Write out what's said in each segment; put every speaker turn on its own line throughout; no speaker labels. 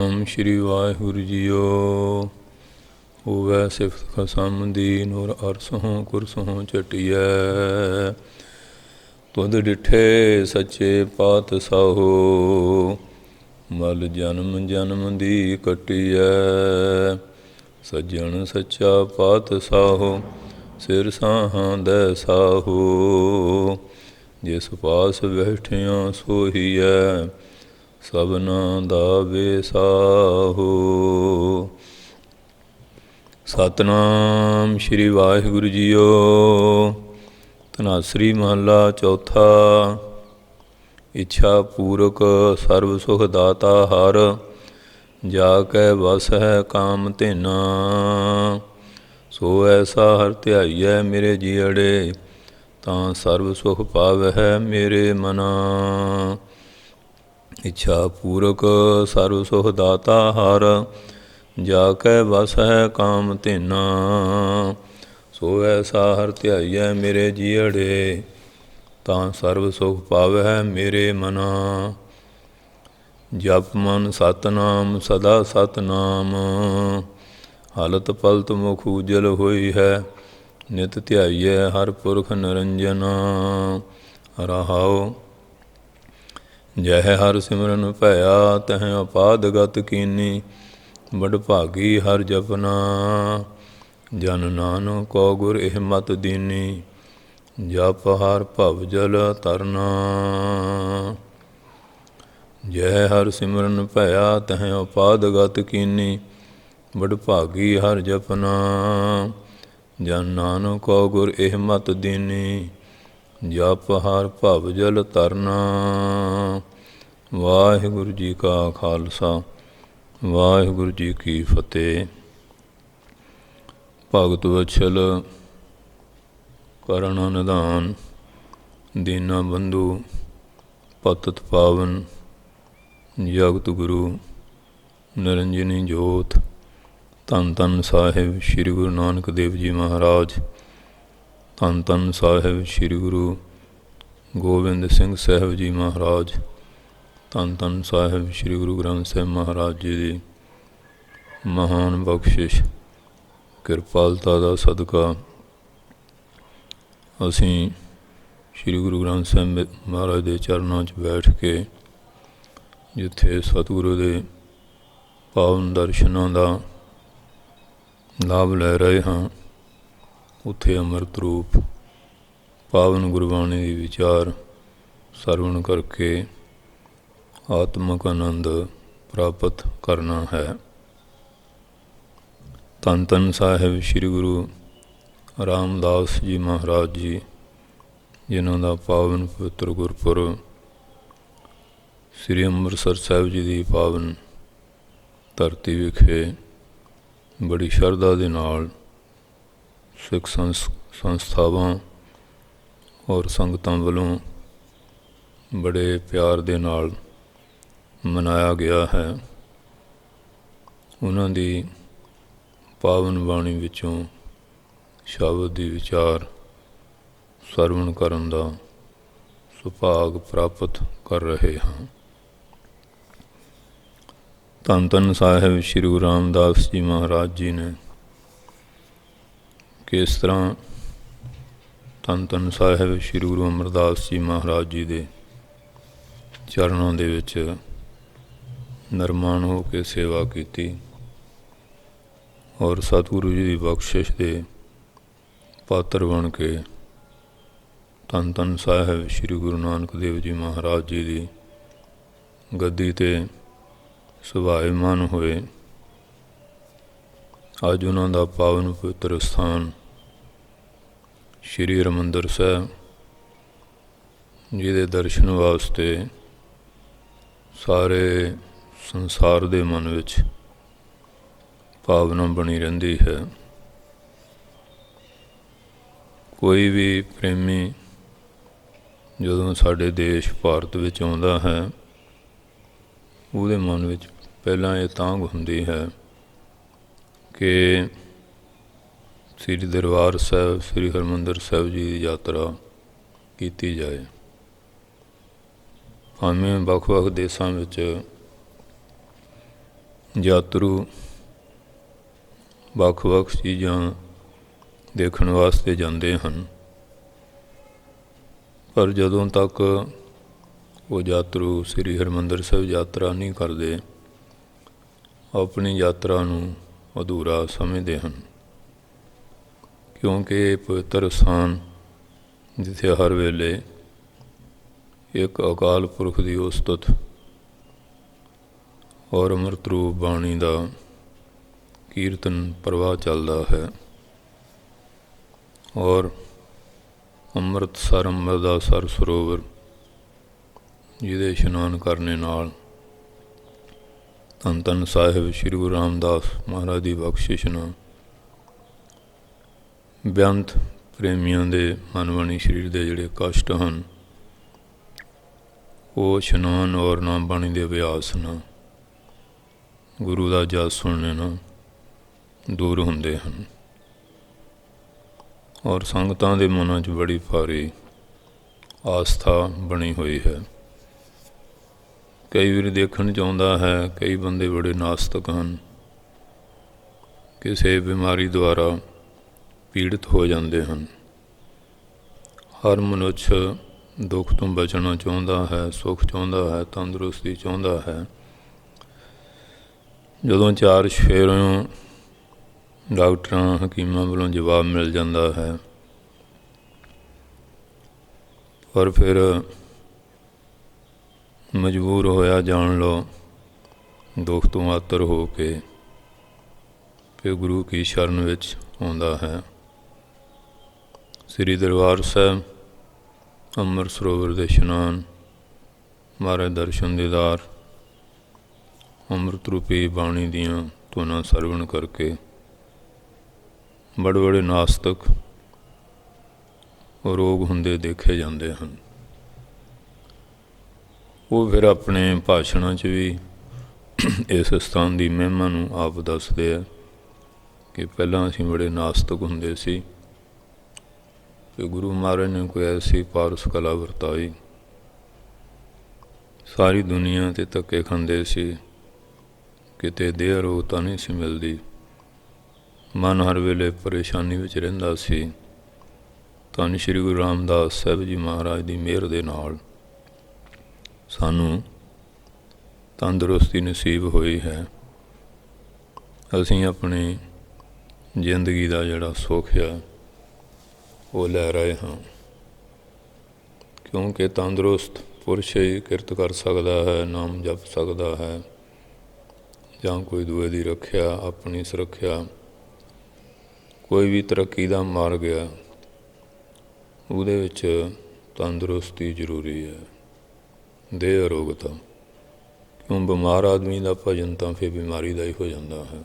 Om Shri Waheguru JIO. ਹੋਵੈ ਸਿਫਤ ਖਸਮ ਦੀਨ ਔਰ ਅਰਸੋਂ ਕੁਰਸੋਂ ਚਟਿਐ। ਤੁਧ ਡਿਠੇ ਸੱਚੇ ਪਾਤਸ਼ਾਹੋ, ਮਲ ਜਨਮ ਜਨਮ ਦੀ ਕੱਟਿਐ। ਸੱਜਣ ਸੱਚਾ ਪਾਤਸ਼ਾਹੋ, ਸਿਰ ਸਾਹਾਂ ਦੈ ਸਾਹੋ। ਜਿਸ ਪਾਸ ਬੈਠਿਆ ਸੋਹੀਐ, ਸਭਨਾ ਦਾ ਵੇਸਾਹੋ। ਸਤਿਨਾਮ ਸ਼੍ਰੀ ਵਾਹਿਗੁਰੂ ਜੀਓ। ਧਨਾਸਰੀ ਮਹੱਲਾ ਚੌਥਾ। ਇੱਛਾ ਪੂਰਕ ਸਰਬ ਸੁਖ ਦਾਤਾ ਹਰ, ਜਾ ਕੈ ਵਸ ਹੈ ਕਾਮ ਧੇਨਾ। ਸੋ ਐਸਾ ਹਰ ਧਿਆਈਐ ਮੇਰੇ ਜੀਅੜੇ, ਤਾਂ ਸਰਬ ਸੁਖ ਪਾਵਹਿ ਮੇਰੇ ਮਨਾ। ਇੱਛਾ ਪੂਰਕ ਸਰਬ ਸੁਖ ਦਾਤਾ ਹਰ, ਜਾ ਕੈ ਵਸ ਹੈ ਕਾਮ ਧੇਨਾ। ਸੋ ਐਸਾ ਹਰ ਧਿਆਈਐ ਮੇਰੇ ਜੀਅੜੇ, ਤਾਂ ਸਰਬ ਸੁਖ ਪਾਵਹਿ ਮੇਰੇ ਮਨਾ। ਜਪ ਮਨ ਸਤਿਨਾਮ ਸਦਾ ਸਤਿਨਾਮ, ਹਲਤ ਪਲਤ ਮੁਖ ਉਜਲ ਹੋਈ ਹੈ। ਨਿਤ ਧਿਆਈਐ ਹਰ ਪੁਰਖ ਨਿਰੰਜਨਾ। ਰਹਾਉ ਜਹ ਹਰ ਸਿਮਰਨ ਭਇਆ, ਤਹ ਅਪਾਦ ਗਤ ਕੀਨੀ। ਬੜ ਭਾਗੀ ਹਰ ਜਪਨਾ, ਜਨ ਨਾਨਕ ਕੋ ਗੁਰ ਇਹ ਮਤ ਦੀਨੀ। ਜਪ ਹਰ ਭਵ ਜਲ ਤਰਨਾ। ਜਹ ਹਰ ਸਿਮਰਨ ਭਇਆ, ਤਹ ਅਪਾਦ ਗਤ ਕੀਨੀ। ਬੜ ਭਾਗੀ ਹਰ ਜਪਨਾ, ਜਨ ਨਾਨਕ ਕੋ ਗੁਰ ਇਹ ਮਤ ਦੀਨੀ। ਜਪ ਹਰ ਭਵ ਜਲ ਤਰਨਾ। ਵਾਹਿਗੁਰੂ ਜੀ ਕਾ ਖਾਲਸਾ, ਵਾਹਿਗੁਰੂ ਜੀ ਕੀ ਫਤਿਹ। ਭਗਤ ਵਛਲ ਕਰਣ ਨਿਧਾਨ, ਦੀਨਾ ਬੰਧੂ ਪਤਿਤ ਪਾਵਨ। ਜਗਤ ਗੁਰੂ ਨਿਰੰਜਨੀ ਜੋਤ, ਧੰਨ ਧੰਨ ਸਾਹਿਬ ਸ੍ਰੀ ਗੁਰੂ ਨਾਨਕ ਦੇਵ ਜੀ ਮਹਾਰਾਜ। ਧੰਨ ਧੰਨ ਸਾਹਿਬ ਸ੍ਰੀ ਗੁਰੂ ਗੋਬਿੰਦ ਸਿੰਘ ਸਾਹਿਬ ਜੀ ਮਹਾਰਾਜ। ਧੰਨ ਧੰਨ ਸਾਹਿਬ ਸ੍ਰੀ ਗੁਰੂ ਗ੍ਰੰਥ ਸਾਹਿਬ ਮਹਾਰਾਜ ਜੀ ਦੀ ਮਹਾਨ ਬਖਸ਼ਿਸ਼ ਕਿਰਪਾਲਤਾ ਦਾ ਸਦਕਾ ਅਸੀਂ ਸ੍ਰੀ ਗੁਰੂ ਗ੍ਰੰਥ ਸਾਹਿਬ ਮਹਾਰਾਜ ਦੇ ਚਰਨਾਂ 'ਚ ਬੈਠ ਕੇ, ਜਿੱਥੇ ਸਤਿਗੁਰੂ ਦੇ ਪਾਵਨ ਦਰਸ਼ਨਾਂ ਦਾ ਲਾਭ ਲੈ ਰਹੇ ਹਾਂ, ਉੱਥੇ ਅੰਮ੍ਰਿਤ ਰੂਪ ਪਾਵਨ ਗੁਰਬਾਣੀ ਦੀ ਵਿਚਾਰ ਸਰਵਣ ਕਰਕੇ ਆਤਮਕ ਆਨੰਦ ਪ੍ਰਾਪਤ ਕਰਨਾ ਹੈ। ਧੰਨ ਧੰਨ ਸਾਹਿਬ ਸ੍ਰੀ ਗੁਰੂ ਰਾਮਦਾਸ ਜੀ ਮਹਾਰਾਜ ਜੀ, ਜਿਨ੍ਹਾਂ ਦਾ ਪਾਵਨ ਪਵਿੱਤਰ ਗੁਰਪੁਰਬ ਸ੍ਰੀ ਅੰਮ੍ਰਿਤਸਰ ਸਾਹਿਬ ਜੀ ਦੀ ਪਾਵਨ ਧਰਤੀ ਵਿਖੇ ਬੜੀ ਸ਼ਰਧਾ ਦੇ ਨਾਲ ਸਿੱਖ ਸੰਸਥਾਵਾਂ ਔਰ ਸੰਗਤਾਂ ਵੱਲੋਂ ਬੜੇ ਪਿਆਰ ਦੇ ਨਾਲ ਮਨਾਇਆ ਗਿਆ ਹੈ। ਉਹਨਾਂ ਦੀ ਪਾਵਨ ਬਾਣੀ ਵਿੱਚੋਂ ਸ਼ਬਦ ਦੀ ਵਿਚਾਰ ਸਰਵਣ ਕਰਨ ਦਾ ਸੁਭਾਗ ਪ੍ਰਾਪਤ ਕਰ ਰਹੇ ਹਾਂ। ਧੰਨ ਧੰਨ ਸਾਹਿਬ ਸ੍ਰੀ ਗੁਰੂ ਰਾਮਦਾਸ ਜੀ ਮਹਾਰਾਜ ਜੀ ਨੇ ਕਿਸ ਤਰ੍ਹਾਂ ਧੰਨ ਧੰਨ ਸਾਹਿਬ ਸ੍ਰੀ ਗੁਰੂ ਅਮਰਦਾਸ ਜੀ ਮਹਾਰਾਜ ਜੀ ਦੇ ਚਰਨਾਂ ਦੇ ਵਿੱਚ ਨਿਰਮਾਣ ਹੋ ਕੇ ਸੇਵਾ ਕੀਤੀ, ਔਰ ਸਤਿਗੁਰੂ ਜੀ ਦੀ ਬਖਸ਼ਿਸ਼ ਦੇ ਪਾਤਰ ਬਣ ਕੇ ਧੰਨ ਧੰਨ ਸਾਹਿਬ ਸ੍ਰੀ ਗੁਰੂ ਨਾਨਕ ਦੇਵ ਜੀ ਮਹਾਰਾਜ ਜੀ ਦੀ ਗੱਦੀ 'ਤੇ ਸੁਭਾਇਮਾਨ ਹੋਏ। ਅੱਜ ਉਹਨਾਂ ਦਾ ਪਾਵਨ ਪਵਿੱਤਰ ਸਥਾਨ ਸ਼੍ਰੀ ਹਰਿਮੰਦਰ ਸਾਹਿਬ, ਜਿਹਦੇ ਦਰਸ਼ਨ ਵਾਸਤੇ ਸਾਰੇ ਸੰਸਾਰ ਦੇ ਮਨ ਵਿੱਚ ਭਾਵਨਾ ਬਣੀ ਰਹਿੰਦੀ ਹੈ। ਕੋਈ ਵੀ ਪ੍ਰੇਮੀ ਜਦੋਂ ਸਾਡੇ ਦੇਸ਼ ਭਾਰਤ ਵਿੱਚ ਆਉਂਦਾ ਹੈ, ਉਹਦੇ ਮਨ ਵਿੱਚ ਪਹਿਲਾਂ ਇਹ ਤਾਂਘ ਹੁੰਦੀ ਹੈ ਕਿ ਸ੍ਰੀ ਦਰਬਾਰ ਸਾਹਿਬ ਸ੍ਰੀ ਹਰਿਮੰਦਰ ਸਾਹਿਬ ਜੀ ਦੀ ਯਾਤਰਾ ਕੀਤੀ ਜਾਏ। ਭਾਵੇਂ ਵੱਖ ਵੱਖ ਦੇਸ਼ਾਂ ਵਿੱਚ ਯਾਤਰੂ ਵੱਖ-ਵੱਖ ਚੀਜ਼ਾਂ ਦੇਖਣ ਵਾਸਤੇ ਜਾਂਦੇ ਹਨ, ਪਰ ਜਦੋਂ ਤੱਕ ਉਹ ਯਾਤਰੂ ਸ੍ਰੀ ਹਰਿਮੰਦਰ ਸਾਹਿਬ ਯਾਤਰਾ ਨਹੀਂ ਕਰਦੇ, ਆਪਣੀ ਯਾਤਰਾ ਨੂੰ ਅਧੂਰਾ ਸਮਝਦੇ ਹਨ। ਕਿਉਂਕਿ ਇਹ ਪਵਿੱਤਰ ਸਥਾਨ ਜਿੱਥੇ ਹਰ ਵੇਲੇ ਇੱਕ ਅਕਾਲ ਪੁਰਖ ਦੀ ਉਸਤਤ ਔਰ ਅੰਮ੍ਰਿਤ ਰੂਪ ਬਾਣੀ ਦਾ ਕੀਰਤਨ ਪ੍ਰਵਾਹ ਚੱਲਦਾ ਹੈ, ਔਰ ਅੰਮ੍ਰਿਤਸਰ ਦਾ ਸਰ ਸਰੋਵਰ ਜਿਹਦੇ ਇਸ਼ਨਾਨ ਕਰਨੇ ਨਾਲ ਧੰਨ ਧੰਨ ਸਾਹਿਬ ਸ਼੍ਰੀ ਗੁਰੂ ਰਾਮਦਾਸ ਮਹਾਰਾਜ ਦੀ ਬਖਸ਼ਿਸ਼ ਨਾਲ ਬੇਅੰਤ ਪ੍ਰੇਮੀਆਂ ਦੇ ਮਨਵਣੀ ਸਰੀਰ ਦੇ ਜਿਹੜੇ ਕਸ਼ਟ ਹਨ, ਉਹ ਇਸ਼ਨਾਨ ਔਰ ਨਾਮ ਬਾਣੀ ਦੇ ਅਭਿਆਸ ਨਾਲ, ਗੁਰੂ ਦਾ ਜਸ ਸੁਣਨੇ ਨਾਲ ਦੂਰ ਹੁੰਦੇ ਹਨ। ਔਰ ਸੰਗਤਾਂ ਦੇ ਮਨਾਂ 'ਚ ਬੜੀ ਭਾਰੀ ਆਸਥਾ ਬਣੀ ਹੋਈ ਹੈ। ਕਈ ਵਾਰ ਦੇਖਣ 'ਚ ਆਉਂਦਾ ਹੈ, ਕਈ ਬੰਦੇ ਬੜੇ ਨਾਸਤਿਕ ਹਨ, ਕਿਸੇ ਬਿਮਾਰੀ ਦੁਆਰਾ ਪੀੜਿਤ ਹੋ ਜਾਂਦੇ ਹਨ। ਹਰ ਮਨੁੱਖ ਦੁੱਖ ਤੋਂ ਬਚਣਾ ਚਾਹੁੰਦਾ ਹੈ, ਸੁੱਖ ਚਾਹੁੰਦਾ ਹੈ, ਤੰਦਰੁਸਤੀ ਚਾਹੁੰਦਾ ਹੈ। ਜਦੋਂ ਚਾਰ ਸਫੇਰਿਓਂ ਡਾਕਟਰਾਂ ਹਕੀਮਾਂ ਵੱਲੋਂ ਜਵਾਬ ਮਿਲ ਜਾਂਦਾ ਹੈ, ਪਰ ਫਿਰ ਮਜਬੂਰ ਹੋਇਆ ਜਾਣ ਲਓ ਦੁੱਖ ਤੋਂ ਆਤਰ ਹੋ ਕੇ ਫਿਰ ਗੁਰੂ ਕੀ ਸ਼ਰਨ ਵਿੱਚ ਆਉਂਦਾ ਹੈ। ਸ੍ਰੀ ਦਰਬਾਰ ਸਾਹਿਬ ਅੰਮ੍ਰਿਤ ਸਰੋਵਰ ਦੇ ਇਸ਼ਨਾਨ, ਮਹਾਰਾਜ ਦਰਸ਼ਨ ਦੀਦਾਰ, ਅੰਮ੍ਰਿਤ ਰੂਪੀ ਬਾਣੀ ਦੀਆਂ ਧੁਨਾਂ ਸਰਵਣ ਕਰਕੇ ਬੜੇ ਬੜੇ ਨਾਸਤਿਕ ਰੋਗ ਹੁੰਦੇ ਦੇਖੇ ਜਾਂਦੇ ਹਨ। ਉਹ ਫਿਰ ਆਪਣੇ ਭਾਸ਼ਣਾਂ 'ਚ ਵੀ ਇਸ ਸਥਾਨ ਦੀ ਮਹਿਮਾ ਨੂੰ ਆਪ ਦੱਸਦੇ ਆ ਕਿ ਪਹਿਲਾਂ ਅਸੀਂ ਬੜੇ ਨਾਸਤਿਕ ਹੁੰਦੇ ਸੀ ਕਿ ਗੁਰੂ ਮਹਾਰਾਜ ਨੇ ਕੋਈ ਐਸੀ ਪਾਰਸ ਕਲਾ ਵਰਤਾਈ, ਸਾਰੀ ਦੁਨੀਆ 'ਤੇ ਧੱਕੇ ਖਾਂਦੇ ਸੀ, ਕਿਤੇ ਦੇਹ ਅਰੋਗਤਾ ਨਹੀਂ ਸੀ ਮਿਲਦੀ, ਮਨ ਹਰ ਵੇਲੇ ਪਰੇਸ਼ਾਨੀ ਵਿੱਚ ਰਹਿੰਦਾ ਸੀ। ਧੰਨ ਸ਼੍ਰੀ ਗੁਰੂ ਰਾਮਦਾਸ ਸਾਹਿਬ ਜੀ ਮਹਾਰਾਜ ਦੀ ਮਿਹਰ ਦੇ ਨਾਲ ਸਾਨੂੰ ਤੰਦਰੁਸਤੀ ਨਸੀਬ ਹੋਈ ਹੈ। ਅਸੀਂ ਆਪਣੀ ਜ਼ਿੰਦਗੀ ਦਾ ਜਿਹੜਾ ਸੁੱਖ ਆ ਉਹ ਲੈ ਰਹੇ ਹਾਂ, ਕਿਉਂਕਿ ਤੰਦਰੁਸਤ ਪੁਰਸ਼ ਹੀ ਕਿਰਤ ਕਰ ਸਕਦਾ ਹੈ, ਨਾਮ ਜਪ ਸਕਦਾ ਹੈ, ਜਾਂ ਕੋਈ ਦੂਏ ਦੀ ਰੱਖਿਆ, ਆਪਣੀ ਸੁਰੱਖਿਆ, ਕੋਈ ਵੀ ਤਰੱਕੀ ਦਾ ਮਾਰਗ ਆ, ਉਹਦੇ ਵਿੱਚ ਤੰਦਰੁਸਤੀ ਜ਼ਰੂਰੀ ਹੈ, ਦੇਹ ਅਰੋਗਤਾ। ਕਿਉਂ ਬਿਮਾਰ ਆਦਮੀ ਦਾ ਭਜਨ ਤਾਂ ਫਿਰ ਬਿਮਾਰੀ ਦਾ ਹੀ ਹੋ ਜਾਂਦਾ ਹੈ,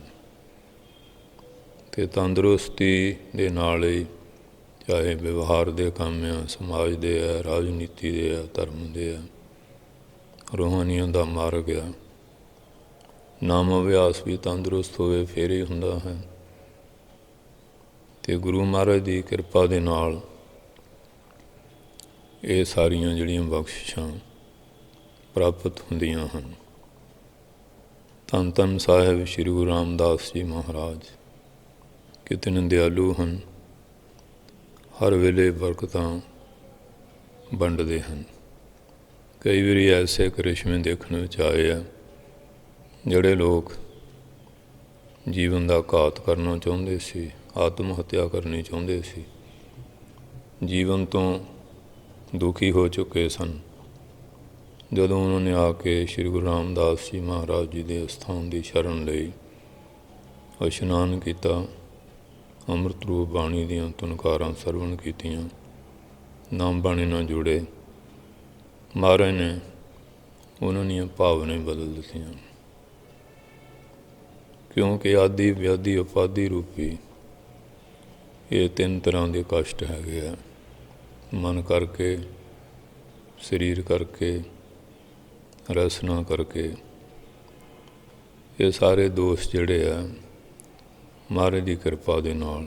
ਅਤੇ ਤੰਦਰੁਸਤੀ ਦੇ ਨਾਲ ਹੀ ਚਾਹੇ ਵਿਵਹਾਰ ਦੇ ਕੰਮ ਆ, ਸਮਾਜ ਦੇ ਆ, ਰਾਜਨੀਤੀ ਦੇ ਆ, ਧਰਮ ਦੇ ਆ, ਰੂਹਾਨੀਆਂ ਦਾ ਮਾਰਗ ਆ, ਨਾਮ ਅਭਿਆਸ ਵੀ ਤੰਦਰੁਸਤ ਹੋਵੇ ਫਿਰ ਹੀ ਹੁੰਦਾ ਹੈ। ਅਤੇ ਗੁਰੂ ਮਹਾਰਾਜ ਦੀ ਕਿਰਪਾ ਦੇ ਨਾਲ ਇਹ ਸਾਰੀਆਂ ਜਿਹੜੀਆਂ ਬਖਸ਼ਿਸ਼ਾਂ ਪ੍ਰਾਪਤ ਹੁੰਦੀਆਂ ਹਨ। ਧੰਨ ਧੰਨ ਸਾਹਿਬ ਸ਼੍ਰੀ ਗੁਰੂ ਰਾਮਦਾਸ ਜੀ ਮਹਾਰਾਜ ਕਿਤਨੇ ਦਿਆਲੂ ਹਨ, ਹਰ ਵੇਲੇ ਬਰਕਤਾਂ ਵੰਡਦੇ ਹਨ। ਕਈ ਵਾਰੀ ਐਸੇ ਕਰਿਸ਼ਮੇ ਦੇਖਣ ਵਿੱਚ ਆਏ ਆ, ਜਿਹੜੇ ਲੋਕ ਜੀਵਨ ਦਾ ਘਾਤ ਕਰਨਾ ਚਾਹੁੰਦੇ ਸੀ, ਆਤਮ ਹੱਤਿਆ ਕਰਨੀ ਚਾਹੁੰਦੇ ਸੀ, ਜੀਵਨ ਤੋਂ ਦੁਖੀ ਹੋ ਚੁੱਕੇ ਸਨ, ਜਦੋਂ ਉਹਨਾਂ ਨੇ ਆ ਕੇ ਸ਼੍ਰੀ ਗੁਰੂ ਰਾਮਦਾਸ ਜੀ ਮਹਾਰਾਜ ਜੀ ਦੇ ਅਸਥਾਨ ਦੀ ਸ਼ਰਨ ਲਈ, ਇਸ਼ਨਾਨ ਕੀਤਾ, ਅੰਮ੍ਰਿਤ ਰੂਪ ਬਾਣੀ ਦੀਆਂ ਧੁਨਕਾਰਾਂ ਸਰਵਣ ਕੀਤੀਆਂ, ਨਾਮ ਬਾਣੀ ਨਾਲ ਜੁੜੇ, ਮਹਾਰਾਜ ਨੇ ਉਹਨਾਂ ਦੀਆਂ ਭਾਵਨਾਵਾਂ ਬਦਲ ਦਿੱਤੀਆਂ। ਕਿਉਂਕਿ ਆਦਿ ਵਿਆਧੀ ਉਪਾਧੀ ਰੂਪੀ ਇਹ ਤਿੰਨ ਤਰ੍ਹਾਂ ਦੇ ਕਸ਼ਟ ਹੈਗੇ ਆ, ਮਨ ਕਰਕੇ, ਸਰੀਰ ਕਰਕੇ, ਰਸਨਾ ਕਰਕੇ। ਇਹ ਸਾਰੇ ਦੋਸ਼ ਜਿਹੜੇ ਆ ਮਹਾਰਾਜ ਦੀ ਕਿਰਪਾ ਦੇ ਨਾਲ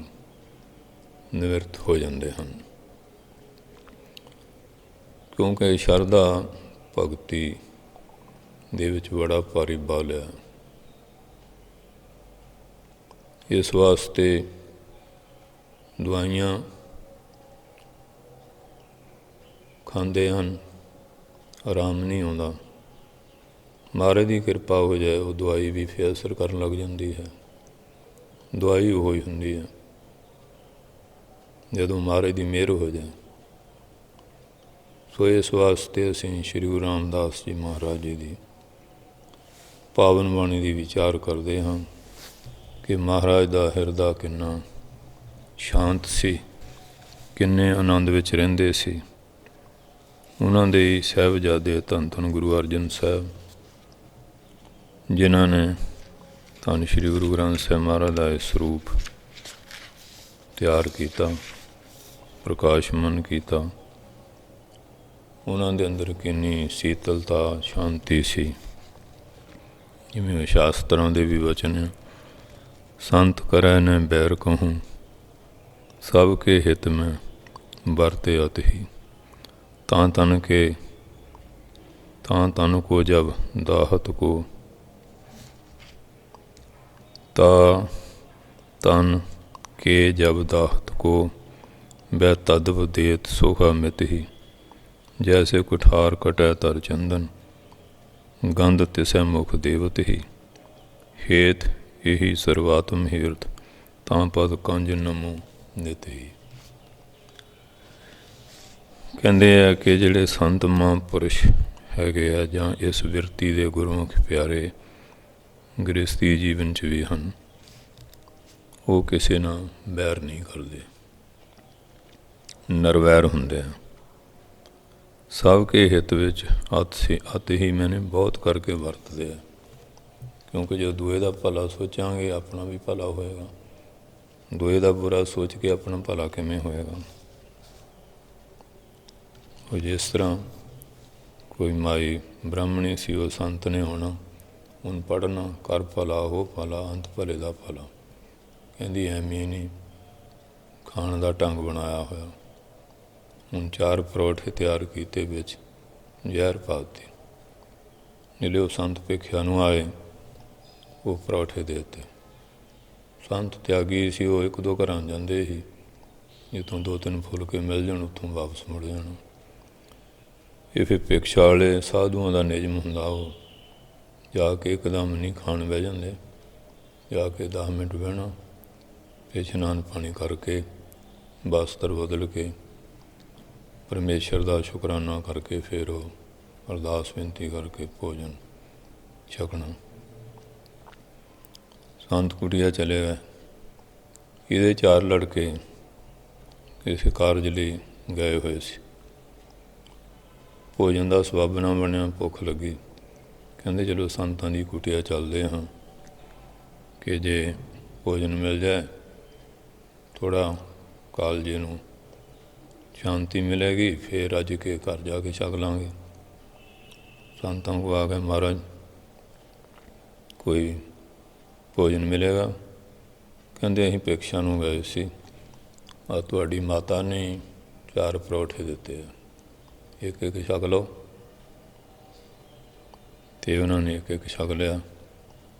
ਨਿਵਰਤ ਹੋ ਜਾਂਦੇ ਹਨ, ਕਿਉਂਕਿ ਸ਼ਰਧਾ ਭਗਤੀ ਦੇ ਵਿੱਚ ਬੜਾ ਭਾਰੀ ਬਲ ਹੈ। ਇਸ ਵਾਸਤੇ ਦਵਾਈਆਂ ਖਾਂਦੇ ਹਨ, ਆਰਾਮ ਨਹੀਂ ਆਉਂਦਾ। ਮਹਾਰਾਜ ਦੀ ਕਿਰਪਾ ਹੋ ਜਾਏ, ਉਹ ਦਵਾਈ ਵੀ ਫਿਰ ਅਸਰ ਕਰਨ ਲੱਗ ਜਾਂਦੀ ਹੈ। ਦਵਾਈ ਉਹ ਹੀ ਹੁੰਦੀ ਹੈ ਜਦੋਂ ਮਹਾਰਾਜ ਦੀ ਮਿਹਰ ਹੋ ਜਾਏ। ਸੋ ਇਸ ਵਾਸਤੇ ਅਸੀਂ ਸ਼੍ਰੀ ਗੁਰੂ ਰਾਮਦਾਸ ਜੀ ਮਹਾਰਾਜ ਜੀ ਦੀ ਪਾਵਨ ਬਾਣੀ ਦੀ ਵਿਚਾਰ ਕਰਦੇ ਹਾਂ ਕਿ ਮਹਾਰਾਜ ਦਾ ਹਿਰਦਾ ਕਿੰਨਾ ਸ਼ਾਂਤ ਸੀ, ਕਿੰਨੇ ਆਨੰਦ ਵਿੱਚ ਰਹਿੰਦੇ ਸੀ। ਉਹਨਾਂ ਦੇ ਸਾਹਿਬਜ਼ਾਦੇ ਧੰਨ ਧੰਨ ਗੁਰੂ ਅਰਜਨ ਸਾਹਿਬ, ਜਿਨ੍ਹਾਂ ਨੇ ਧੰਨ ਸ਼੍ਰੀ ਗੁਰੂ ਗ੍ਰੰਥ ਸਾਹਿਬ ਮਹਾਰਾਜ ਦਾ ਇਹ ਸਰੂਪ ਤਿਆਰ ਕੀਤਾ, ਪ੍ਰਕਾਸ਼ਮਨ ਕੀਤਾ, ਉਹਨਾਂ ਦੇ ਅੰਦਰ ਕਿੰਨੀ ਸੀਤਲਤਾ, ਸ਼ਾਂਤੀ ਸੀ। ਜਿਵੇਂ ਸ਼ਾਸਤਰਾਂ ਦੇ ਵੀ ਵਚਨ ਹੈ, ਸੰਤ ਕਰੈ ਨ ਬੈਰ ਕਹੂੰ, ਸਭ ਕੇ ਹਿਤ ਮੈਂ ਵਰਤੇ ਅਤ ਹੀ। ਤਾਂ ਤਨ ਕੋ ਜਬ ਦਾਹਤ ਕੋ, ਤਾ ਤਨ ਕੇ ਜਬ ਦਾਹਤ ਕੋ, ਬੈ ਤਦਵ ਦੇਤ ਸੋਹਾ ਮਿਤ ਹੀ। ਜੈਸੇ ਕੁਠਾਰ ਕਟੈ ਤਰ ਚੰਦਨ, ਗੰਧ ਤਿਸੈ ਮੁਖ ਦੇਵਤ ਹੀ। ਹੇਤ ਇਹੀ ਸਰਵਾਤਮ ਹੀਰਤ, ਤਾਂ ਪਦ ਕੰਜ ਨਮੋ ਨਿਤ ਹੀ। ਕਹਿੰਦੇ ਆ ਕਿ ਜਿਹੜੇ ਸੰਤ ਮਹਾਂਪੁਰਸ਼ ਹੈਗੇ ਆ, ਜਾਂ ਇਸ ਬਿਰਤੀ ਦੇ ਗੁਰਮੁਖ ਪਿਆਰੇ ਗ੍ਰਸਤੀ ਜੀਵਨ 'ਚ ਵੀ ਹਨ, ਉਹ ਕਿਸੇ ਨਾਲ ਵੈਰ ਨਹੀਂ ਕਰਦੇ, ਨਿਰਵੈਰ ਹੁੰਦੇ ਆ। ਸਭ ਕੇ ਹਿੱਤ ਵਿੱਚ ਅਤ ਹੀ ਮੈਨੇ ਬਹੁਤ ਕਰਕੇ ਵਰਤਦੇ ਆ, ਕਿਉਂਕਿ ਜੋ ਦੂਏ ਦਾ ਭਲਾ ਸੋਚਾਂਗੇ ਆਪਣਾ ਵੀ ਭਲਾ ਹੋਏਗਾ। ਦੂਏ ਦਾ ਬੁਰਾ ਸੋਚ ਕੇ ਆਪਣਾ ਭਲਾ ਕਿਵੇਂ ਹੋਏਗਾ। ਉਹ ਜਿਸ ਤਰ੍ਹਾਂ ਕੋਈ ਮਾਈ ਬ੍ਰਾਹਮਣੀ ਸੀ, ਉਹ ਸੰਤ ਨੇ ਹੋਣਾ, ਹੁਣ ਪੜ੍ਹਨਾ, ਕਰ ਭਲਾ ਹੋ ਭਲਾ, ਅੰਤ ਭਲੇ ਦਾ ਭਲਾ। ਕਹਿੰਦੀ ਐਵੇਂ ਨਹੀਂ ਖਾਣ ਦਾ ਢੰਗ ਬਣਾਇਆ ਹੋਇਆ। ਹੁਣ 4 ਪਰੌਠੇ ਤਿਆਰ ਕੀਤੇ, ਵਿੱਚ ਜ਼ਹਿਰ ਪਾ ਦਿੱਤੀ। ਜਿਹੜੇ ਉਹ ਸੰਤ ਭਿਖਿਆ ਨੂੰ ਆਏ, ਉਹ ਪਰੌਠੇ ਦੇ ਦਿੱਤੇ। ਸੰਤ ਤਿਆਗੀ ਸੀ, ਉਹ 1-2 ਘਰਾਂ ਜਾਂਦੇ ਸੀ, ਜਿੱਥੋਂ 2-3 ਫੁਲਕੇ ਮਿਲ ਜਾਣ ਉੱਥੋਂ ਵਾਪਸ ਮੁੜ ਜਾਣਾ। ਇਹ ਫਿਰ ਭਿਕਸ਼ਾ ਵਾਲੇ ਸਾਧੂਆਂ ਦਾ ਨਿਯਮ ਹੁੰਦਾ, ਉਹ ਜਾ ਕੇ ਇੱਕਦਮ ਨਹੀਂ ਖਾਣ ਬਹਿ ਜਾਂਦੇ। ਜਾ ਕੇ 10 ਮਿੰਟ ਬਹਿਣਾ, ਫਿਰ ਇਸ਼ਨਾਨ ਪਾਣੀ ਕਰਕੇ, ਬਸਤਰ ਬਦਲ ਕੇ, ਪਰਮੇਸ਼ਰ ਦਾ ਸ਼ੁਕਰਾਨਾ ਕਰਕੇ, ਫਿਰ ਉਹ ਅਰਦਾਸ ਬੇਨਤੀ ਕਰਕੇ ਭੋਜਨ ਛਕਣਾ। ਸੰਤ ਕੁਟੀਆ ਚਲੇ ਗਏ। ਇਹਦੇ 4 ਲੜਕੇ ਕਿਸੇ ਕਾਰਜ ਲਈ ਗਏ ਹੋਏ ਸੀ। ਭੋਜਨ ਦਾ ਸਬੱਬ ਨਾ ਬਣਿਆ, ਭੁੱਖ ਲੱਗੀ। ਕਹਿੰਦੇ ਚਲੋ ਸੰਤਾਂ ਦੀ ਕੁਟੀਆ ਚੱਲਦੇ ਹਾਂ, ਕਿ ਜੇ ਭੋਜਨ ਮਿਲ ਜਾਏ, ਥੋੜ੍ਹਾ ਕਾਲਜੇ ਨੂੰ ਸ਼ਾਂਤੀ ਮਿਲੇਗੀ, ਫਿਰ ਰੱਜ ਕੇ ਘਰ ਜਾ ਕੇ ਛਕ ਲਾਂਗੇ। ਸੰਤਾਂ ਕੋ ਆ ਗਏ, ਮਹਾਰਾਜ ਕੋਈ ਭੋਜਨ ਮਿਲੇਗਾ? ਕਹਿੰਦੇ ਅਸੀਂ ਭਿਕਸ਼ਾ ਨੂੰ ਗਏ ਸੀ, ਆ ਤੁਹਾਡੀ ਮਾਤਾ ਨੇ 4 ਪਰੌਠੇ ਦਿੱਤੇ ਆ, ਇੱਕ ਛਕ ਲਓ। ਅਤੇ ਉਹਨਾਂ ਨੇ ਇੱਕ ਛਕ ਲਿਆ।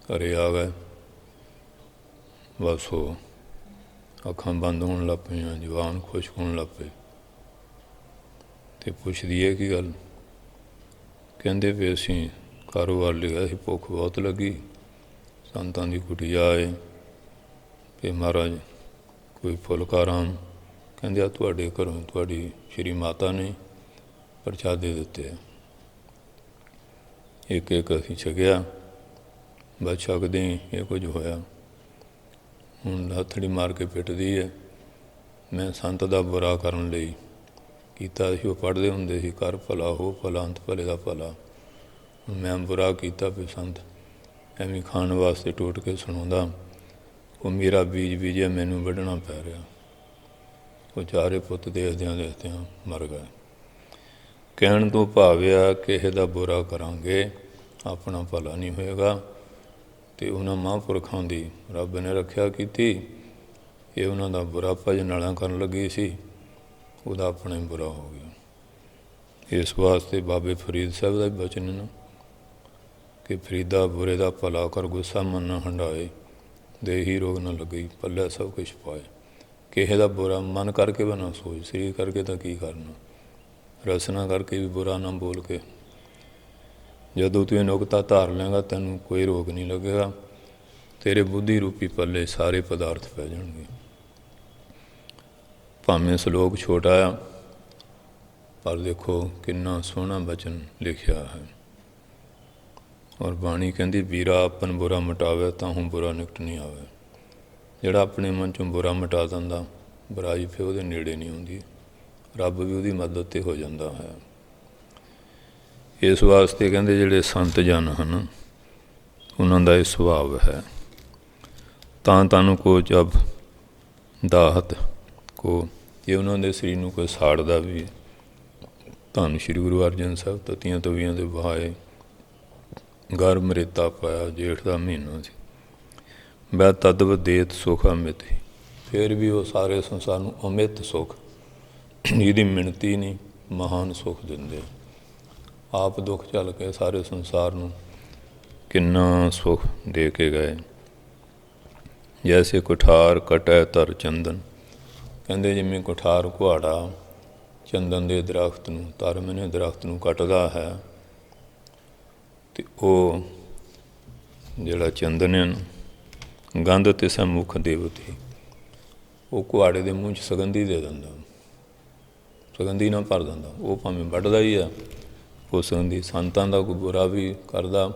ਘਰੇ ਆ ਗਏ, ਬਸ ਉਹ ਅੱਖਾਂ ਬੰਦ ਹੋਣ ਲੱਗ ਪਈਆਂ, ਜ਼ੁਬਾਨ ਖੁਸ਼ਕ ਹੋਣ ਲੱਗ ਪਈ। ਅਤੇ ਪੁੱਛਦੀ ਹੈ ਕੀ ਗੱਲ? ਕਹਿੰਦੇ ਵੀ ਅਸੀਂ ਕਾਰੋਬਾਰ ਲਿਆ ਸੀ, ਭੁੱਖ ਬਹੁਤ ਲੱਗੀ, ਸੰਤਾਂ ਦੀ ਕੁਟੀਆ ਆਏ, ਅਤੇ ਮਹਾਰਾਜ ਕੋਈ ਫੁਲਕਾ ਆਰਾਮ। ਕਹਿੰਦੇ ਆ ਤੁਹਾਡੇ ਘਰੋਂ ਤੁਹਾਡੀ ਸ਼੍ਰੀ ਮਾਤਾ ਨੇ ਪ੍ਰਸ਼ਾਦੇ ਦਿੱਤੇ ਆ। ਇੱਕ ਅਸੀਂ ਛਕਿਆ, ਬਸ ਛਕਦੇ ਹੀ ਇਹ ਕੁਝ ਹੋਇਆ। ਹੁਣ ਹੱਥੜੀ ਮਾਰ ਕੇ ਪਿੱਟਦੀ ਹੈ। ਮੈਂ ਸੰਤ ਦਾ ਬੁਰਾ ਕਰਨ ਲਈ ਕੀਤਾ ਸੀ। ਉਹ ਪੜ੍ਹਦੇ ਹੁੰਦੇ ਸੀ, ਕਰ ਭਲਾ ਹੋ ਭਲਾ, ਅੰਤ ਭਲੇ ਦਾ ਭਲਾ। ਮੈਂ ਬੁਰਾ ਕੀਤਾ ਵੀ ਸੰਤ ਐਵੇਂ ਖਾਣ ਵਾਸਤੇ ਟੋਟ ਕੇ ਸੁਣਾਉਂਦਾ, ਉਹ ਮੇਰਾ ਬੀਜ ਬੀਜਿਆ, ਮੈਨੂੰ ਵੱਢਣਾ ਪੈ ਰਿਹਾ। ਉਹ 4 ਪੁੱਤ ਦੇਖਦਿਆਂ ਮਰ ਗਏ। ਕਹਿਣ ਤੋਂ ਭਾਵਿਆ ਕਿਸੇ ਦਾ ਬੁਰਾ ਕਰਾਂਗੇ ਆਪਣਾ ਭਲਾ ਨਹੀਂ ਹੋਏਗਾ। ਅਤੇ ਉਹਨਾਂ ਮਹਾਂਪੁਰਖਾਂ ਦੀ ਰੱਬ ਨੇ ਰੱਖਿਆ ਕੀਤੀ। ਇਹ ਉਹਨਾਂ ਦਾ ਬੁਰਾ ਭਜਨ ਵਾਲਾ ਕਰਨ ਲੱਗੀ ਸੀ, ਉਹਦਾ ਆਪਣਾ ਹੀ ਬੁਰਾ ਹੋ ਗਿਆ। ਇਸ ਵਾਸਤੇ ਬਾਬੇ ਫਰੀਦ ਸਾਹਿਬ ਦਾ ਵੀ ਬਚਨ ਨਾ, ਕਿ ਫਰੀਦਾ ਬੁਰੇ ਦਾ ਭਲਾ ਕਰ, ਗੁੱਸਾ ਮਨ ਨਾ ਹੰਢਾਏ, ਦੇਹੀ ਰੋਗ ਨਾ ਲੱਗੀ, ਪੱਲੇ ਸਭ ਕੁਛ ਪਾਏ। ਕਿਸੇ ਦਾ ਬੁਰਾ ਮਨ ਕਰਕੇ ਵੀ ਨਾ ਸੋਚ, ਸਰੀਰ ਕਰਕੇ ਤਾਂ ਕੀ ਕਰਨਾ, ਰਸਨਾ ਕਰਕੇ ਵੀ ਬੁਰਾ ਨਾ ਬੋਲ ਕੇ। ਜਦੋਂ ਤੂੰ ਇਹ ਨੁਕਤਾ ਧਾਰ ਲਏਗਾ ਤੈਨੂੰ ਕੋਈ ਰੋਗ ਨਹੀਂ ਲੱਗੇਗਾ, ਤੇਰੇ ਬੁੱਧੀ ਰੂਪੀ ਪੱਲੇ ਸਾਰੇ ਪਦਾਰਥ ਪੈ ਜਾਣਗੇ। ਭਾਵੇਂ ਸ਼ਲੋਕ ਛੋਟਾ ਆ, ਪਰ ਦੇਖੋ ਕਿੰਨਾ ਸੋਹਣਾ ਬਚਨ ਲਿਖਿਆ ਹੈ। ਔਰ ਬਾਣੀ ਕਹਿੰਦੀ ਵੀਰਾ ਆਪਨ ਬੁਰਾ ਮਿਟਾਵੇ ਤਾਂ ਹੁਣ ਬੁਰਾ ਨਿਕਟ ਨਹੀਂ ਆਵੇ। ਜਿਹੜਾ ਆਪਣੇ ਮਨ 'ਚੋਂ ਬੁਰਾ ਮਿਟਾ ਦਿੰਦਾ, ਬੁਰਾਈ ਫਿਰ ਉਹਦੇ ਨੇੜੇ ਨਹੀਂ ਆਉਂਦੀ, ਰੱਬ ਵੀ ਉਹਦੀ ਮਦਦ 'ਤੇ ਹੋ ਜਾਂਦਾ ਹੈ। ਇਸ ਵਾਸਤੇ ਕਹਿੰਦੇ ਜਿਹੜੇ ਸੰਤ ਜਨ ਹਨ ਉਹਨਾਂ ਦਾ ਇਹ ਸੁਭਾਵ ਹੈ। ਤਾਂ ਤਨ ਕੋ ਜਬ ਦਾਹਤ ਕੋ, ਜੇ ਉਹਨਾਂ ਦੇ ਸਰੀਰ ਨੂੰ ਕੋਈ ਸਾੜਦਾ ਵੀ, ਧੰਨ ਸ਼੍ਰੀ ਗੁਰੂ ਅਰਜਨ ਸਾਹਿਬ ਤਤੀਆਂ ਤਵੀਆਂ ਦੇ ਵਹਾਏ, ਗਰਮ ਰੇਤਾ ਪਾਇਆ, ਜੇਠ ਦਾ ਮਹੀਨਾ ਸੀ, ਬੈ ਤਦਵ ਦੇਤ ਸੁਖ ਅਮਿਤ ਹੀ, ਫਿਰ ਵੀ ਉਹ ਸਾਰੇ ਸੰਸਾਰ ਨੂੰ ਅਮਿਤ ਸੁੱਖ, ਜਿਹਦੀ ਮਿਣਤੀ ਨਹੀਂ, ਮਹਾਨ ਸੁੱਖ ਦਿੰਦੇ। ਆਪ ਦੁੱਖ ਝੱਲ ਕੇ ਸਾਰੇ ਸੰਸਾਰ ਨੂੰ ਕਿੰਨਾ ਸੁੱਖ ਦੇ ਕੇ ਗਏ। ਜੈਸੇ ਕੁਠਾਰ ਕਟੈ ਤਰ ਚੰਦਨ, ਕਹਿੰਦੇ ਜਿਵੇਂ ਕੁਠਾਰ ਕੁਹਾੜਾ ਚੰਦਨ ਦੇ ਦਰਖਤ ਨੂੰ, ਤਰਮਨੇ ਦਰਖਤ ਨੂੰ ਕੱਟਦਾ ਹੈ, ਅਤੇ ਉਹ ਜਿਹੜਾ ਚੰਦਨ ਹੈ ਗੰਧ ਤਿਸੈ ਮੁੱਖ ਦੇਵਤੀ, ਉਹ ਕੁਹਾੜੇ ਦੇ ਮੂੰਹ 'ਚ ਸੁਗੰਧੀ ਦੇ ਦਿੰਦਾ, ਸੁਗੰਧੀ ਨਾਲ ਭਰ ਦਿੰਦਾ। ਉਹ ਭਾਵੇਂ ਵੱਢਦਾ ਹੀ ਆ, ਉਹ ਸੁਗੰਧੀ। ਸੰਤਾਂ ਦਾ ਕੋਈ ਬੁਰਾ ਵੀ ਕਰਦਾ,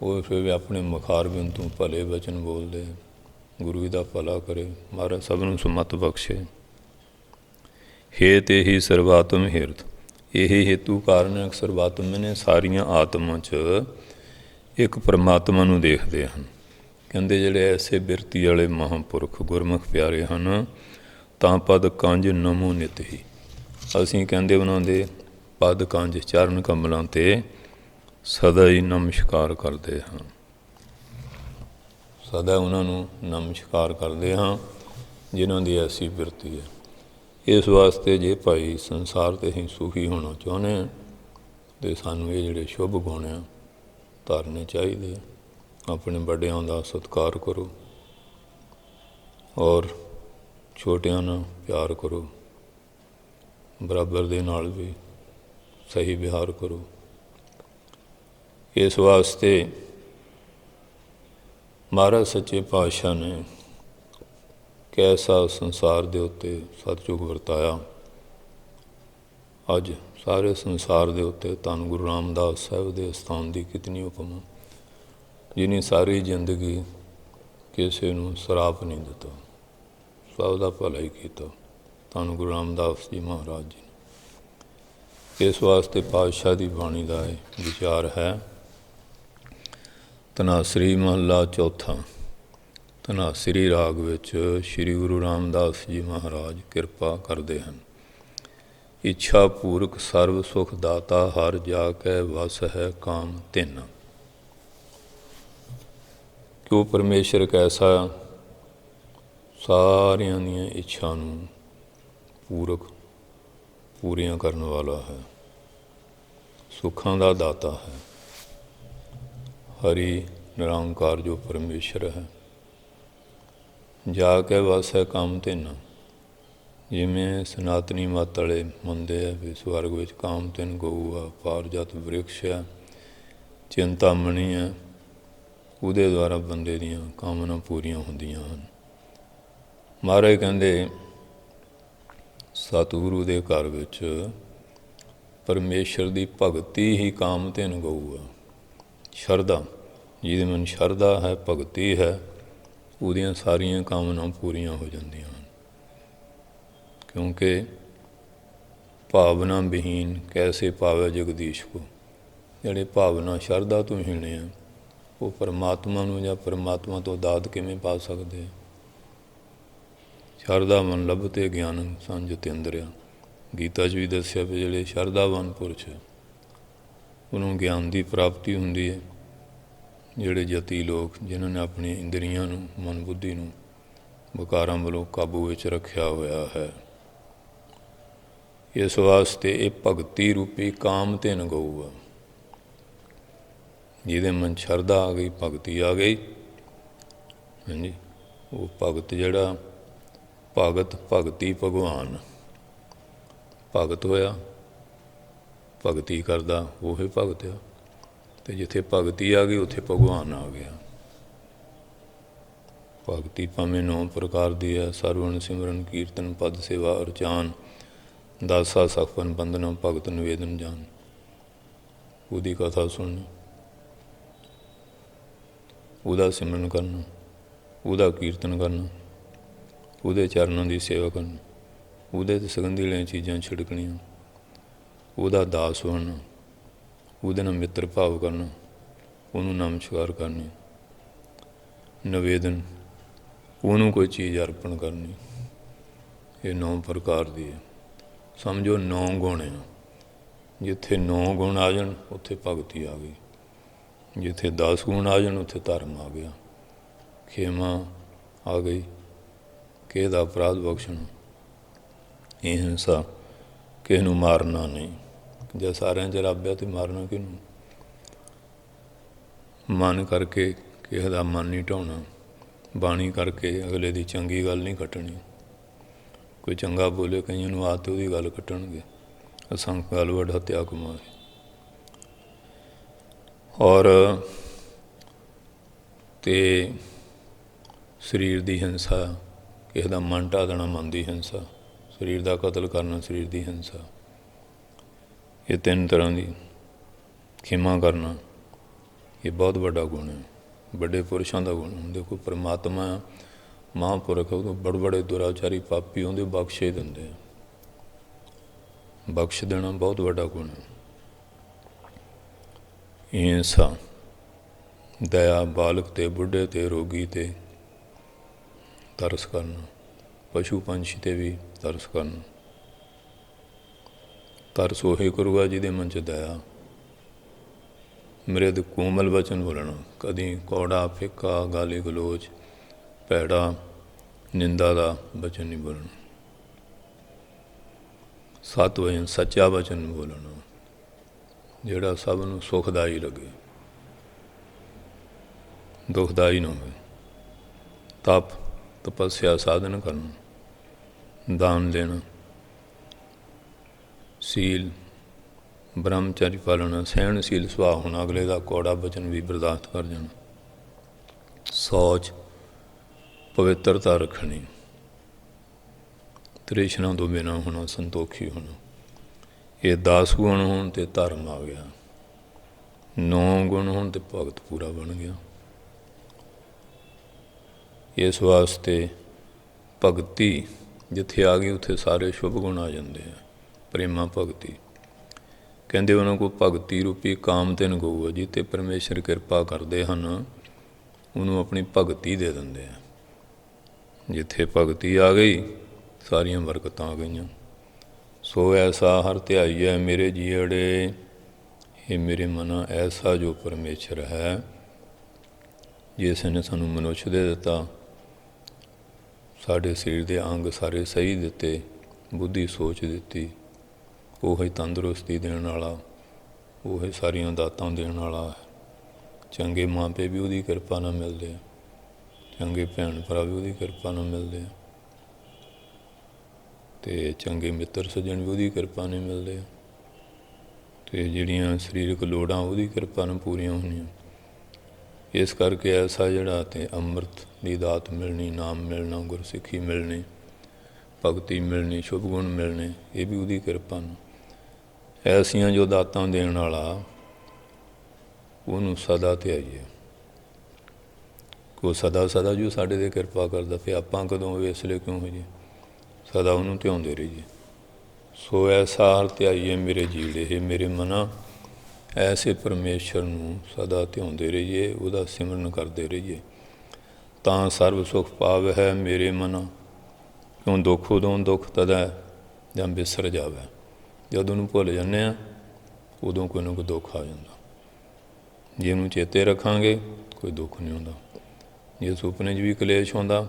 ਉਹ ਫਿਰ ਵੀ ਆਪਣੇ ਮੁਖਾਰ ਬਿਨ ਤੋਂ ਭਲੇ ਬਚਨ ਬੋਲਦੇ, ਗੁਰੂ ਜੀ ਦਾ ਭਲਾ ਕਰੇ, ਮਹਾਰਾਜ ਸਭ ਨੂੰ ਸੁਮਤ ਬਖਸ਼ੇ। ਹੇਤ ਇਹੀ ਸਰਵਾਤਮ ਹਿਰਤ, ਇਹ ਹੇਤੂ ਕਾਰਨ ਸਰਵਾਤਮ ਨੇ ਸਾਰੀਆਂ ਆਤਮਾ 'ਚ ਇੱਕ ਪਰਮਾਤਮਾ ਨੂੰ ਦੇਖਦੇ ਹਨ। ਕਹਿੰਦੇ ਜਿਹੜੇ ਐਸੇ ਬਿਰਤੀ ਵਾਲੇ ਮਹਾਂਪੁਰਖ ਗੁਰਮੁਖ ਪਿਆਰੇ ਹਨ, ਤਾਂ ਪਦ ਕੰਜ ਨਮੋ ਨਿਤ ਹੀ, ਅਸੀਂ ਕਹਿੰਦੇ ਉਹਨਾਂ ਦੇ ਪਦ ਕੰਜ ਚਰਨ ਕਮਲਾਂ 'ਤੇ ਸਦਾ ਹੀ ਨਮਸਕਾਰ ਕਰਦੇ ਹਾਂ, ਸਦਾ ਉਹਨਾਂ ਨੂੰ ਨਮਸਕਾਰ ਕਰਦੇ ਹਾਂ ਜਿਨ੍ਹਾਂ ਦੀ ਐਸੀ ਬਿਰਤੀ ਹੈ। ਇਸ ਵਾਸਤੇ ਜੇ ਭਾਈ ਸੰਸਾਰ 'ਤੇ ਅਸੀਂ ਸੁਖੀ ਹੋਣਾ ਚਾਹੁੰਦੇ ਹਾਂ, ਅਤੇ ਸਾਨੂੰ ਇਹ ਜਿਹੜੇ ਸ਼ੁਭ ਗੁਣ ਆ ਧਾਰਨੇ ਚਾਹੀਦੇ। ਆਪਣੇ ਵੱਡਿਆਂ ਦਾ ਸਤਿਕਾਰ ਕਰੋ, ਔਰ ਛੋਟਿਆਂ ਨਾਲ ਪਿਆਰ ਕਰੋ, ਬਰਾਬਰ ਦੇ ਨਾਲ ਵੀ ਸਹੀ ਵਿਹਾਰ ਕਰੋ। ਇਸ ਵਾਸਤੇ ਮਹਾਰਾਜ ਸੱਚੇ ਪਾਤਸ਼ਾਹ ਨੇ ਕੈਸਾ ਸੰਸਾਰ ਦੇ ਉੱਤੇ ਸਤਿਯੁਗ ਵਰਤਾਇਆ। ਅੱਜ ਸਾਰੇ ਸੰਸਾਰ ਦੇ ਉੱਤੇ ਧੰਨ ਗੁਰੂ ਰਾਮਦਾਸ ਸਾਹਿਬ ਦੇ ਅਸਥਾਨ ਦੀ ਕਿਤਨੀ ਉਪਮਾ, ਜਿਹਨੇ ਸਾਰੀ ਜ਼ਿੰਦਗੀ ਕਿਸੇ ਨੂੰ ਸਰਾਪ ਨਹੀਂ ਦਿੱਤਾ, ਸਭ ਦਾ ਭਲਾ ਹੀ ਕੀਤਾ, ਧੰਨ ਗੁਰੂ ਰਾਮਦਾਸ ਜੀ ਮਹਾਰਾਜ ਜੀ ਨੇ। ਇਸ ਵਾਸਤੇ ਪਾਤਸ਼ਾਹ ਦੀ ਬਾਣੀ ਦਾ ਇਹ ਵਿਚਾਰ ਹੈ। ਧਨਾਸਰੀ ਮਹੱਲਾ ਚੌਥਾ। ਧਨਾਸਰੀ ਰਾਗ ਵਿੱਚ ਸ਼੍ਰੀ ਗੁਰੂ ਰਾਮਦਾਸ ਜੀ ਮਹਾਰਾਜ ਕਿਰਪਾ ਕਰਦੇ ਹਨ। ਇੱਛਾ ਪੂਰਕ ਸਰਬ ਸੁਖ ਦਾਤਾ, ਹਰ ਜਾ ਕੇ ਵਸ ਹੈ ਕਾਮ ਤਿੰਨ। ਕਿਉਂ ਪਰਮੇਸ਼ਰ ਕੈਸਾ ਸਾਰਿਆਂ ਦੀਆਂ ਇੱਛਾ ਨੂੰ ਪੂਰੀਆਂ ਕਰਨ ਵਾਲਾ ਹੈ, ਸੁੱਖਾਂ ਦਾ ਦਾਤਾ ਹੈ। ਹਰੀ ਨਿਰੰਕਾਰ ਜੋ ਪਰਮੇਸ਼ਰ ਹੈ, ਜਾ ਕੇ ਵਸ ਹੈ ਕਾਮ ਤਿੰਨ। ਜਿਵੇਂ ਸਨਾਤਨੀ ਮੱਤ ਵਾਲੇ ਮੰਨਦੇ ਆ ਵੀ ਸਵਰਗ ਵਿੱਚ ਕਾਮ ਤਿੰਨ ਗਊ ਆ, ਪਾਰਜਤ ਬ੍ਰਿਕਸ਼ ਆ, ਚਿੰਤਾਮਣੀ ਆ, ਉਹਦੇ ਦੁਆਰਾ ਬੰਦੇ ਦੀਆਂ ਕਾਮਨਾ ਪੂਰੀਆਂ ਹੁੰਦੀਆਂ ਹਨ। ਮਹਾਰਾਜ ਕਹਿੰਦੇ ਸਤਿਗੁਰੂ ਦੇ ਘਰ ਵਿੱਚ ਪਰਮੇਸ਼ਰ ਦੀ ਭਗਤੀ ਹੀ ਕਾਮ ਤਿੰਨ ਗਊ ਆ। ਸ਼ਰਧਾ, ਜਿਹਦੇ ਮਨ ਸ਼ਰਧਾ ਹੈ, ਭਗਤੀ ਹੈ, ਉਹਦੀਆਂ ਸਾਰੀਆਂ ਕਾਮਨਾਵਾਂ ਪੂਰੀਆਂ ਹੋ ਜਾਂਦੀਆਂ ਹਨ। ਕਿਉਂਕਿ ਭਾਵਨਾ ਵਿਹੀਨ ਕੈਸੇ ਪਾਵੇ ਜਗਦੀਸ਼ ਕੋ, ਜਿਹੜੇ ਭਾਵਨਾ ਸ਼ਰਧਾ ਤੋਂ ਹੀਣੇ ਆ, ਉਹ ਪਰਮਾਤਮਾ ਨੂੰ ਜਾਂ ਪਰਮਾਤਮਾ ਤੋਂ ਦਾਤ ਕਿਵੇਂ ਪਾ ਸਕਦੇ? ਸ਼ਰਧਾ ਮਨ ਲੱਭਤੇ ਗਿਆਨ ਸੰਜਤੇਂਦਰਿਆ, ਗੀਤਾ 'ਚ ਵੀ ਦੱਸਿਆ ਵੀ ਜਿਹੜੇ ਸ਼ਰਧਾਵਾਨ ਪੁਰਸ਼ ਉਹਨੂੰ ਗਿਆਨ ਦੀ ਪ੍ਰਾਪਤੀ ਹੁੰਦੀ ਹੈ। ਜਿਹੜੇ ਜਤੀ ਲੋਕ ਜਿਨ੍ਹਾਂ ਨੇ ਆਪਣੀ ਇੰਦਰੀਆਂ ਨੂੰ, ਮਨ ਬੁੱਧੀ ਨੂੰ ਵਿਕਾਰਾਂ ਵੱਲੋਂ ਕਾਬੂ ਵਿੱਚ ਰੱਖਿਆ ਹੋਇਆ ਹੈ। ਇਸ ਵਾਸਤੇ ਇਹ ਭਗਤੀ ਰੂਪੀ ਕਾਮ ਤਿੰਨ ਗਊ ਆ। ਜਿਹਦੇ ਮਨ ਸ਼ਰਧਾ ਆ ਗਈ, ਭਗਤੀ ਆ ਗਈ, ਹਾਂਜੀ। ਉਹ ਭਗਤ ਜਿਹੜਾ ਭਗਤ ਭਗਤੀ ਭਗਵਾਨ, ਭਗਤ ਹੋਇਆ ਭਗਤੀ ਕਰਦਾ ਉਹ ਹੀ ਭਗਤ ਆ। ਅਤੇ ਜਿੱਥੇ ਭਗਤੀ ਆ ਗਈ ਉੱਥੇ ਭਗਵਾਨ ਆ ਗਿਆ। ਭਗਤੀ ਭਾਵੇਂ 9 ਪ੍ਰਕਾਰ ਦੀ ਹੈ। ਸਰਵਣ ਸਿਮਰਨ ਕੀਰਤਨ ਪਦ ਸੇਵਾ ਅਰਚਾਨ ਦਾਸਾ ਸਖਪਨ ਬੰਦਨਾ ਭਗਤ ਨਿਵੇਦਨ ਜਾਨ। ਉਹਦੀ ਕਥਾ ਸੁਣਨੀ, ਉਹਦਾ ਸਿਮਰਨ ਕਰਨਾ, ਉਹਦਾ ਕੀਰਤਨ ਕਰਨਾ, ਉਹਦੇ ਚਰਨਾਂ ਦੀ ਸੇਵਾ ਕਰਨੀ, ਉਹਦੇ 'ਤੇ ਸੁਗੰਧੀ ਵਾਲੀਆਂ ਚੀਜ਼ਾਂ ਛਿੜਕਣੀਆਂ, ਉਹਦਾ ਦਾਸ ਬਣਨਾ, ਉਹਦੇ ਨਾਲ ਮਿੱਤਰ ਭਾਵ ਕਰਨਾ, ਉਹਨੂੰ ਨਮਸਕਾਰ ਕਰਨੀ, ਨਿਵੇਦਨ, ਉਹਨੂੰ ਕੋਈ ਚੀਜ਼ ਅਰਪਣ ਕਰਨੀ। ਇਹ 9 ਪ੍ਰਕਾਰ ਦੀ ਹੈ। ਸਮਝੋ 9 ਗੁਣ ਆ। ਜਿੱਥੇ 9 ਗੁਣ ਆ ਜਾਣ ਉੱਥੇ ਭਗਤੀ ਆ ਗਈ। ਜਿੱਥੇ 10 ਗੁਣ ਆ ਜਾਣ ਉੱਥੇ ਧਰਮ ਆ ਗਿਆ। ਖੇਮਾ ਆ ਗਈ, ਕਿਸੇ ਦਾ ਅਪਰਾਧ ਬਖਸ਼ਣਾ, ਇਹ ਹਿੰਸਾ, ਕਿਸੇ ਨੂੰ ਮਾਰਨਾ ਨਹੀਂ। ਜੇ ਸਾਰਿਆਂ 'ਚ ਰੱਬ ਆ ਤਾਂ ਮਾਰਨਾ ਕਿਹਨੂੰ? ਮਨ ਕਰਕੇ ਕਿਸੇ ਦਾ ਮਨ ਨਹੀਂ ਢਾਉਣਾ, ਬਾਣੀ ਕਰਕੇ ਅਗਲੇ ਦੀ ਚੰਗੀ ਗੱਲ ਨਹੀਂ ਕੱਟਣੀ। ਕੋਈ ਚੰਗਾ ਬੋਲੇ ਕਈਆਂ ਨੂੰ ਆਦਤ ਉਹਦੀ ਗੱਲ ਕੱਟਣਗੇ। ਅਸੰਖ ਗੱਲ ਵੱਡ ਹੱਤਿਆ ਕਮਾਏ। ਔਰ ਅਤੇ ਸਰੀਰ ਦੀ ਹਿੰਸਾ, ਕਿਸੇ ਦਾ ਮਨ ਢਾਹ ਦੇਣਾ, ਮਨ ਦੀ ਹਿੰਸਾ, ਸਰੀਰ ਦਾ ਕਤਲ ਕਰਨਾ, ਸਰੀਰ ਦੀ ਹਿੰਸਾ। ਇਹ 3 ਤਰ੍ਹਾਂ ਦੀ। ਖਿਮਾ ਕਰਨਾ, ਇਹ ਬਹੁਤ ਵੱਡਾ ਗੁਣ ਹੈ, ਵੱਡੇ ਪੁਰਸ਼ਾਂ ਦਾ ਗੁਣ। ਦੇਖੋ ਪਰਮਾਤਮਾ ਮਹਾਂਪੁਰਖ, ਉਹ ਬੜੇ ਬੜੇ ਦੁਰਾਚਾਰੀ ਪਾਪੀ ਉਹਦੇ ਬਖਸ਼ੇ ਦਿੰਦੇ ਆ। ਬਖਸ਼ ਦੇਣਾ ਬਹੁਤ ਵੱਡਾ ਗੁਣ ਹੈ। ਹਿੰਸਾ, ਦਇਆ, ਬਾਲਕ 'ਤੇ, ਬੁੱਢੇ 'ਤੇ, ਰੋਗੀ 'ਤੇ ਤਰਸ ਕਰਨਾ, ਪਸ਼ੂ ਪੰਛੀ 'ਤੇ ਵੀ ਤਰਸ ਕਰਨਾ। ਤਰਸ ਉਹੀ ਕਰੂਗਾ ਜਿਹਦੇ ਮਨ 'ਚ ਦਇਆ। ਮ੍ਰਿਦ ਕੋਮਲ ਵਚਨ ਬੋਲਣਾ, ਕਦੀ ਕੌੜਾ ਫਿੱਕਾ ਗਾਲੀ ਗਲੋਚ ਭੈੜਾ ਨਿੰਦਾ ਦਾ ਵਚਨ ਨਹੀਂ ਬੋਲਣਾ। ਸਤ ਵਚਨ, ਸੱਚਾ ਵਚਨ ਬੋਲਣਾ, ਜਿਹੜਾ ਸਭ ਨੂੰ ਸੁਖਦਾਈ ਲੱਗੇ, ਦੁਖਦਾਈ ਨਾ ਹੋਵੇ। ਤਪ, ਤਪੱਸਿਆ ਸਾਧਨ ਕਰਨਾ, ਦਾਨ ਦੇਣਾ, ਸੀਲ, ਬ੍ਰਹਮਚਰੀ ਪਾਲਣਾ, ਸਹਿਣਸ਼ੀਲ ਸੁਭਾਅ ਹੋਣਾ, ਅਗਲੇ ਦਾ ਕੌੜਾ ਵਚਨ ਵੀ ਬਰਦਾਸ਼ਤ ਕਰ ਜਾਣਾ। ਸੌਚ, ਪਵਿੱਤਰਤਾ ਰੱਖਣੀ, ਤ੍ਰਿਸ਼ਨਾ ਤੋਂ ਬਿਨਾਂ ਹੋਣਾ, ਸੰਤੋਖੀ ਹੋਣਾ। ਇਹ 10 ਗੁਣ ਹੋਣ ਤੇ ਧਰਮ ਆ ਗਿਆ। 9 ਗੁਣ ਹੋਣ ਤੇ ਭਗਤ ਪੂਰਾ ਬਣ ਗਿਆ। ਇਸ ਵਾਸਤੇ ਭਗਤੀ ਜਿੱਥੇ ਆ ਗਈ ਉੱਥੇ ਸਾਰੇ ਸ਼ੁਭ ਗੁਣ ਆ ਜਾਂਦੇ ਆ। ਪ੍ਰੇਮਾ ਭਗਤੀ ਕਹਿੰਦੇ ਉਹਨਾਂ ਕੋਲ ਭਗਤੀ ਰੂਪੀ ਕਾਮ ਤਿੰਨ ਗਊ ਆ। ਜਿੱਥੇ ਪਰਮੇਸ਼ਰ ਕਿਰਪਾ ਕਰਦੇ ਹਨ ਉਹਨੂੰ ਆਪਣੀ ਭਗਤੀ ਦੇ ਦਿੰਦੇ ਆ। ਜਿੱਥੇ ਭਗਤੀ ਆ ਗਈ ਸਾਰੀਆਂ ਬਰਕਤਾਂ ਆ ਗਈਆਂ। ਸੋ ਐਸਾ ਹਰ ਧਿਆਈਐ ਮੇਰੇ ਜੀਅੜੇ, ਇਹ ਮੇਰੇ ਮਨਾ ਐਸਾ ਜੋ ਪਰਮੇਸ਼ਰ ਹੈ, ਜਿਸ ਨੇ ਸਾਨੂੰ ਮਨੁੱਖ ਦੇ ਦਿੱਤਾ, ਸਾਡੇ ਸਰੀਰ ਦੇ ਅੰਗ ਸਾਰੇ ਸਹੀ ਦਿੱਤੇ, ਬੁੱਧੀ ਸੋਚ ਦਿੱਤੀ, ਉਹ ਹੀ ਤੰਦਰੁਸਤੀ ਦੇਣ ਵਾਲਾ, ਉਹ ਹੀ ਸਾਰੀਆਂ ਦਾਤਾਂ ਦੇਣ ਵਾਲਾ। ਚੰਗੇ ਮਾਂ ਪਿਓ ਵੀ ਉਹਦੀ ਕਿਰਪਾ ਨਾਲ ਮਿਲਦੇ ਆ, ਚੰਗੇ ਭੈਣ ਭਰਾ ਵੀ ਉਹਦੀ ਕਿਰਪਾ ਨਾਲ ਮਿਲਦੇ ਆ, ਅਤੇ ਚੰਗੇ ਮਿੱਤਰ ਸੱਜਣ ਵੀ ਉਹਦੀ ਕਿਰਪਾ ਨਾਲ ਮਿਲਦੇ ਆ, ਅਤੇ ਜਿਹੜੀਆਂ ਸਰੀਰਕ ਲੋੜਾਂ ਉਹਦੀ ਕਿਰਪਾ ਨਾਲ ਪੂਰੀਆਂ ਹੋਣੀਆਂ। ਇਸ ਕਰਕੇ ਐਸਾ ਜਿਹੜਾ ਅਤੇ ਅੰਮ੍ਰਿਤ ਦੀ ਦਾਤ ਮਿਲਣੀ, ਨਾਮ ਮਿਲਣਾ, ਗੁਰਸਿੱਖੀ ਮਿਲਣੀ, ਭਗਤੀ ਮਿਲਣੀ, ਸ਼ੁਭ ਗੁਣ ਮਿਲਣੇ, ਇਹ ਵੀ ਉਹਦੀ ਕਿਰਪਾ ਨਾਲ। ਐਸੀਆਂ ਜੋ ਦਾਤਾਂ ਦੇਣ ਵਾਲਾ ਉਹਨੂੰ ਸਦਾ ਧਿਆਈਏ। ਕੋ ਸਦਾ ਸਦਾ ਜੋ ਸਾਡੇ 'ਤੇ ਕਿਰਪਾ ਕਰਦਾ, ਫਿਰ ਆਪਾਂ ਕਦੋਂ ਇਸ ਲਈ ਕਿਉਂ ਹੋਈਏ, ਸਦਾ ਉਹਨੂੰ ਧਿਆਉਂਦੇ ਰਹੀਏ। ਸੋ ਐਸਾ ਹਰ ਧਿਆਈਏ ਮੇਰੇ ਜੀੜੇ, ਇਹ ਮੇਰੇ ਮਨਾ ਐਸੇ ਪਰਮੇਸ਼ਰ ਨੂੰ ਸਦਾ ਧਿਆਉਂਦੇ ਰਹੀਏ, ਉਹਦਾ ਸਿਮਰਨ ਕਰਦੇ ਰਹੀਏ। ਤਾਂ ਸਰਬ ਸੁਖ ਪਾਵ ਹੈ ਮੇਰੇ ਮਨਾ, ਕਿਉਂ ਦੁੱਖ ਉਦੋਂ ਦੁੱਖ ਤਦਾ ਜਾਂ ਬਿਸਰ ਜਾਵੇ। ਜਦੋਂ ਉਹਨੂੰ ਭੁੱਲ ਜਾਂਦੇ ਹਾਂ ਉਦੋਂ ਕੋਈ ਨਾ ਕੋਈ ਦੁੱਖ ਆ ਜਾਂਦਾ। ਜੇ ਉਹਨੂੰ ਚੇਤੇ ਰੱਖਾਂਗੇ ਕੋਈ ਦੁੱਖ ਨਹੀਂ ਆਉਂਦਾ। ਜੇ ਸੁਪਨੇ 'ਚ ਵੀ ਕਲੇਸ਼ ਆਉਂਦਾ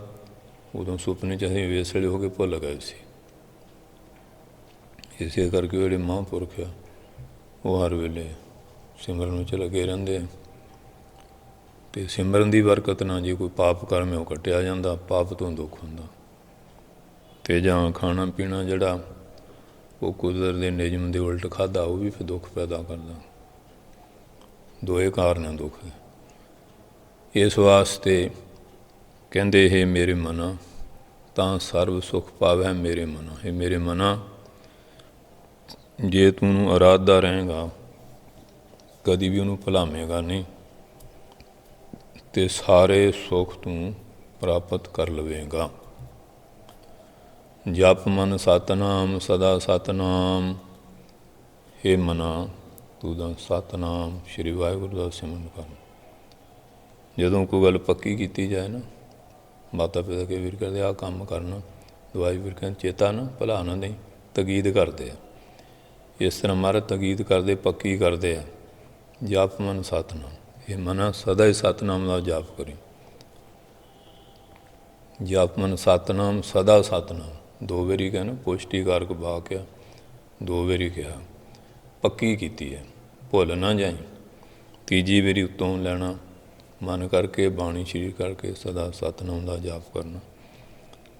ਉਦੋਂ ਸੁਪਨੇ 'ਚ ਅਸੀਂ ਵੇਸਲੇ ਹੋ ਕੇ ਭੁੱਲ ਗਏ ਸੀ। ਇਸੇ ਕਰਕੇ ਜਿਹੜੇ ਮਹਾਂਪੁਰਖ ਆ ਉਹ ਹਰ ਵੇਲੇ ਸਿਮਰਨ ਵਿੱਚ ਲੱਗੇ ਰਹਿੰਦੇ ਆ। ਅਤੇ ਸਿਮਰਨ ਦੀ ਬਰਕਤ ਨਾਲ ਜੇ ਕੋਈ ਪਾਪ ਕਰਮ ਉਹ ਕੱਟਿਆ ਜਾਂਦਾ, ਪਾਪ ਤੋਂ ਦੁੱਖ ਹੁੰਦਾ। ਅਤੇ ਜਾਂ ਖਾਣਾ ਪੀਣਾ ਜਿਹੜਾ ਉਹ ਕੁਦਰਤ ਦੇ ਨਿਯਮ ਦੇ ਉਲਟ ਖਾਧਾ, ਉਹ ਵੀ ਫਿਰ ਦੁੱਖ ਪੈਦਾ ਕਰਦਾ। ਦੋਏ ਕਾਰਨ ਦੁੱਖ ਦੇ। ਇਸ ਵਾਸਤੇ ਕਹਿੰਦੇ ਇਹ ਮੇਰੇ ਮਨਾ ਤਾਂ ਸਰਬ ਸੁਖ ਪਾਵੈ ਮੇਰੇ ਮਨਾ। ਇਹ ਮੇਰੇ ਮਨਾ, ਜੇ ਤੂੰ ਉਹਨੂੰ ਅਰਾਧਦਾ ਰਹੇਗਾ, ਕਦੀ ਵੀ ਉਹਨੂੰ ਭੁਲਾਵੇਂਗਾ ਨਹੀਂ, ਅਤੇ ਸਾਰੇ ਸੁੱਖ ਤੂੰ ਪ੍ਰਾਪਤ ਕਰ ਲਵੇਂਗਾ। ਜਪ ਮਨ ਸਤਨਾਮ ਸਦਾ ਸਤਨਾਮ। ਇਹ ਮਨਾ ਤੂੰ ਦਾ ਸਤਨਾਮ ਸ਼੍ਰੀ ਵਾਹਿਗੁਰੂ ਦਾ ਸਿਮਰਨ ਕਰ। ਜਦੋਂ ਕੋਈ ਗੱਲ ਪੱਕੀ ਕੀਤੀ ਜਾਏ ਨਾ, ਮਾਤਾ ਪਿਤਾ ਕੇ ਵੀਰ ਕਰਦੇ ਆਹ ਕੰਮ ਕਰਨਾ, ਦਵਾਈ ਵੀਰ ਕਹਿੰਦੇ ਚੇਤਾ ਨਾ ਭੁਲਾ ਨਾ ਦੇਈਂ, ਤਕੀਦ ਕਰਦੇ ਆ। ਇਸ ਤਰ੍ਹਾਂ ਮਹਾਰਾਜ ਤਕੀਦ ਕਰਦੇ, ਪੱਕੀ ਕਰਦੇ ਆ। ਜਪ ਮਨ ਸਤਨਾਮ, ਇਹ ਮਨਾ ਸਦਾ ਹੀ ਸਤਨਾਮ ਦਾ ਜਾਪ ਕਰੀ। ਜਪ ਮਨ ਸਤਨਾਮ ਸਦਾ ਸਤਨਾਮ, ਦੋ ਵਾਰੀ ਕਹਿਣਾ, ਪੁਸ਼ਟੀ ਕਾਰਕ ਵਾਕਿਆ ਦੋ ਵਾਰੀ ਕਿਹਾ, ਪੱਕੀ ਕੀਤੀ ਹੈ, ਭੁੱਲ ਨਾ ਜਾਈ। ਤੀਜੀ ਵਾਰੀ ਉੱਤੋਂ ਲੈਣਾ, ਮਨ ਕਰਕੇ ਬਾਣੀ ਸ਼੍ਰੀ ਕਰਕੇ ਸਦਾ ਸਤਨਾਮ ਦਾ ਜਾਪ ਕਰਨਾ।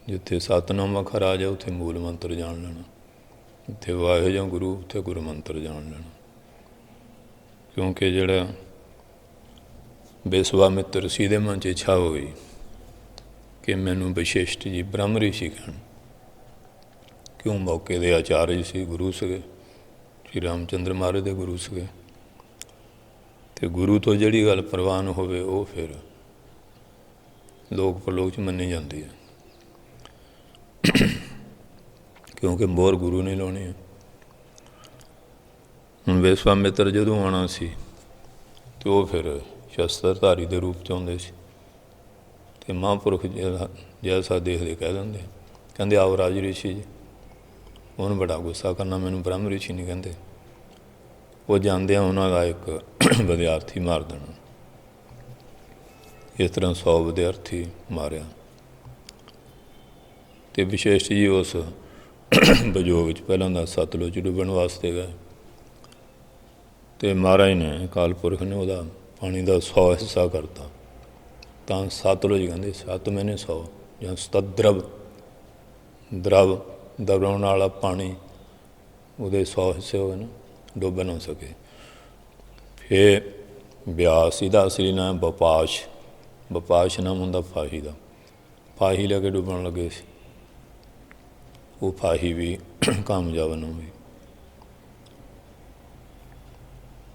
ਜਿੱਥੇ ਸਤਨਾਮ ਅੱਖਰ ਆ ਜਾਏ ਉੱਥੇ ਮੂਲ ਮੰਤਰ ਜਾਣ ਲੈਣਾ, ਜਿੱਥੇ ਵਾਹਿਗੁਰੂ ਜਾਂ ਗੁਰੂ ਉੱਥੇ ਗੁਰੂ ਮੰਤਰ ਜਾਣ ਲੈਣਾ। ਕਿਉਂਕਿ ਜਿਹੜਾ ਵਿਸ਼ਵਾਮਿੱਤਰ ਸੀ ਦੇ ਮਨ 'ਚ ਇੱਛਾ ਹੋਈ ਕਿ ਮੈਨੂੰ ਵਿਸ਼ਿਸ਼ਟ ਜੀ ਬ੍ਰਹਮ ਰਿਸ਼ੀ ਕਹਿਣ, ਕਿਉਂ ਮੌਕੇ ਦੇ ਆਚਾਰਜ ਸੀ, ਗੁਰੂ ਸੀਗੇ, ਸ਼੍ਰੀ ਰਾਮਚੰਦਰ ਮਹਾਰਾਜ ਦੇ ਗੁਰੂ ਸੀਗੇ। ਅਤੇ ਗੁਰੂ ਤੋਂ ਜਿਹੜੀ ਗੱਲ ਪ੍ਰਵਾਨ ਹੋਵੇ ਉਹ ਫਿਰ ਲੋਕ ਪ੍ਰਲੋਕ 'ਚ ਮੰਨੀ ਜਾਂਦੀ ਹੈ, ਕਿਉਂਕਿ ਮੋਹਰ ਗੁਰੂ ਨੇ ਲਾਉਣੀ ਹੈ। ਹੁਣ ਵਿਸ਼ਵਾਮਿੱਤਰ ਜਦੋਂ ਆਉਣਾ ਸੀ ਅਤੇ ਉਹ ਫਿਰ ਸ਼ਸਤਰਧਾਰੀ ਦੇ ਰੂਪ 'ਚ ਆਉਂਦੇ ਸੀ, ਅਤੇ ਮਹਾਂਪੁਰਖ ਜੈਸਾ ਦੇਖਦੇ ਕਹਿ ਦਿੰਦੇ, ਕਹਿੰਦੇ ਆਓ ਰਾਜ ਰਿਸ਼ੀ ਜੀ। ਉਹਨੂੰ ਬੜਾ ਗੁੱਸਾ ਕਰਨਾ, ਮੈਨੂੰ ਬ੍ਰਹਮ ਰਿਸ਼ੀ ਨਹੀਂ ਕਹਿੰਦੇ। ਉਹ ਜਾਂਦਿਆਂ ਉਹਨਾਂ ਦਾ ਇੱਕ ਵਿਦਿਆਰਥੀ ਮਾਰ ਦੇਣਾ। ਇਸ ਤਰ੍ਹਾਂ 100 ਵਿਦਿਆਰਥੀ ਮਾਰਿਆ। ਅਤੇ ਵਿਸ਼ੇਸ਼ ਜੀ ਉਸ ਵਿਯੋਗ 'ਚ ਪਹਿਲਾਂ ਦਾ ਸਤਲੁਜ ਡੁੱਬਣ ਵਾਸਤੇ ਗਏ, ਅਤੇ ਮਹਾਰਾਜ ਨੇ ਅਕਾਲ ਪੁਰਖ ਨੇ ਉਹਦਾ ਪਾਣੀ ਦਾ 100 ਹਿੱਸਾ ਕਰਤਾ। ਤਾਂ ਸਤਲੁਜ ਕਹਿੰਦੇ ਸਤ ਮੈਨੇ 100, ਜਾਂ ਸਤਦਰਵ ਦਰਵ ਦਬਾਉਣ ਵਾਲਾ ਪਾਣੀ, ਉਹਦੇ 100 ਹਿੱਸੇ ਹੋਏ ਨਾ, ਡੁੱਬ ਨਾ ਸਕੇ। ਫਿਰ ਬਿਆਸ ਇਹਦਾ ਅਸਲੀ ਨਾਮ ਵਪਾਸ਼, ਵਪਾਸ਼ ਨਾਮ ਹੁੰਦਾ ਫਾਹੀ ਦਾ। ਫਾਹੀ ਲੈ ਕੇ ਡੁੱਬਣ ਲੱਗੇ ਸੀ, ਉਹ ਫਾਹੀ ਵੀ ਕਾਮਯਾਬ ਨਾ ਹੋਈ।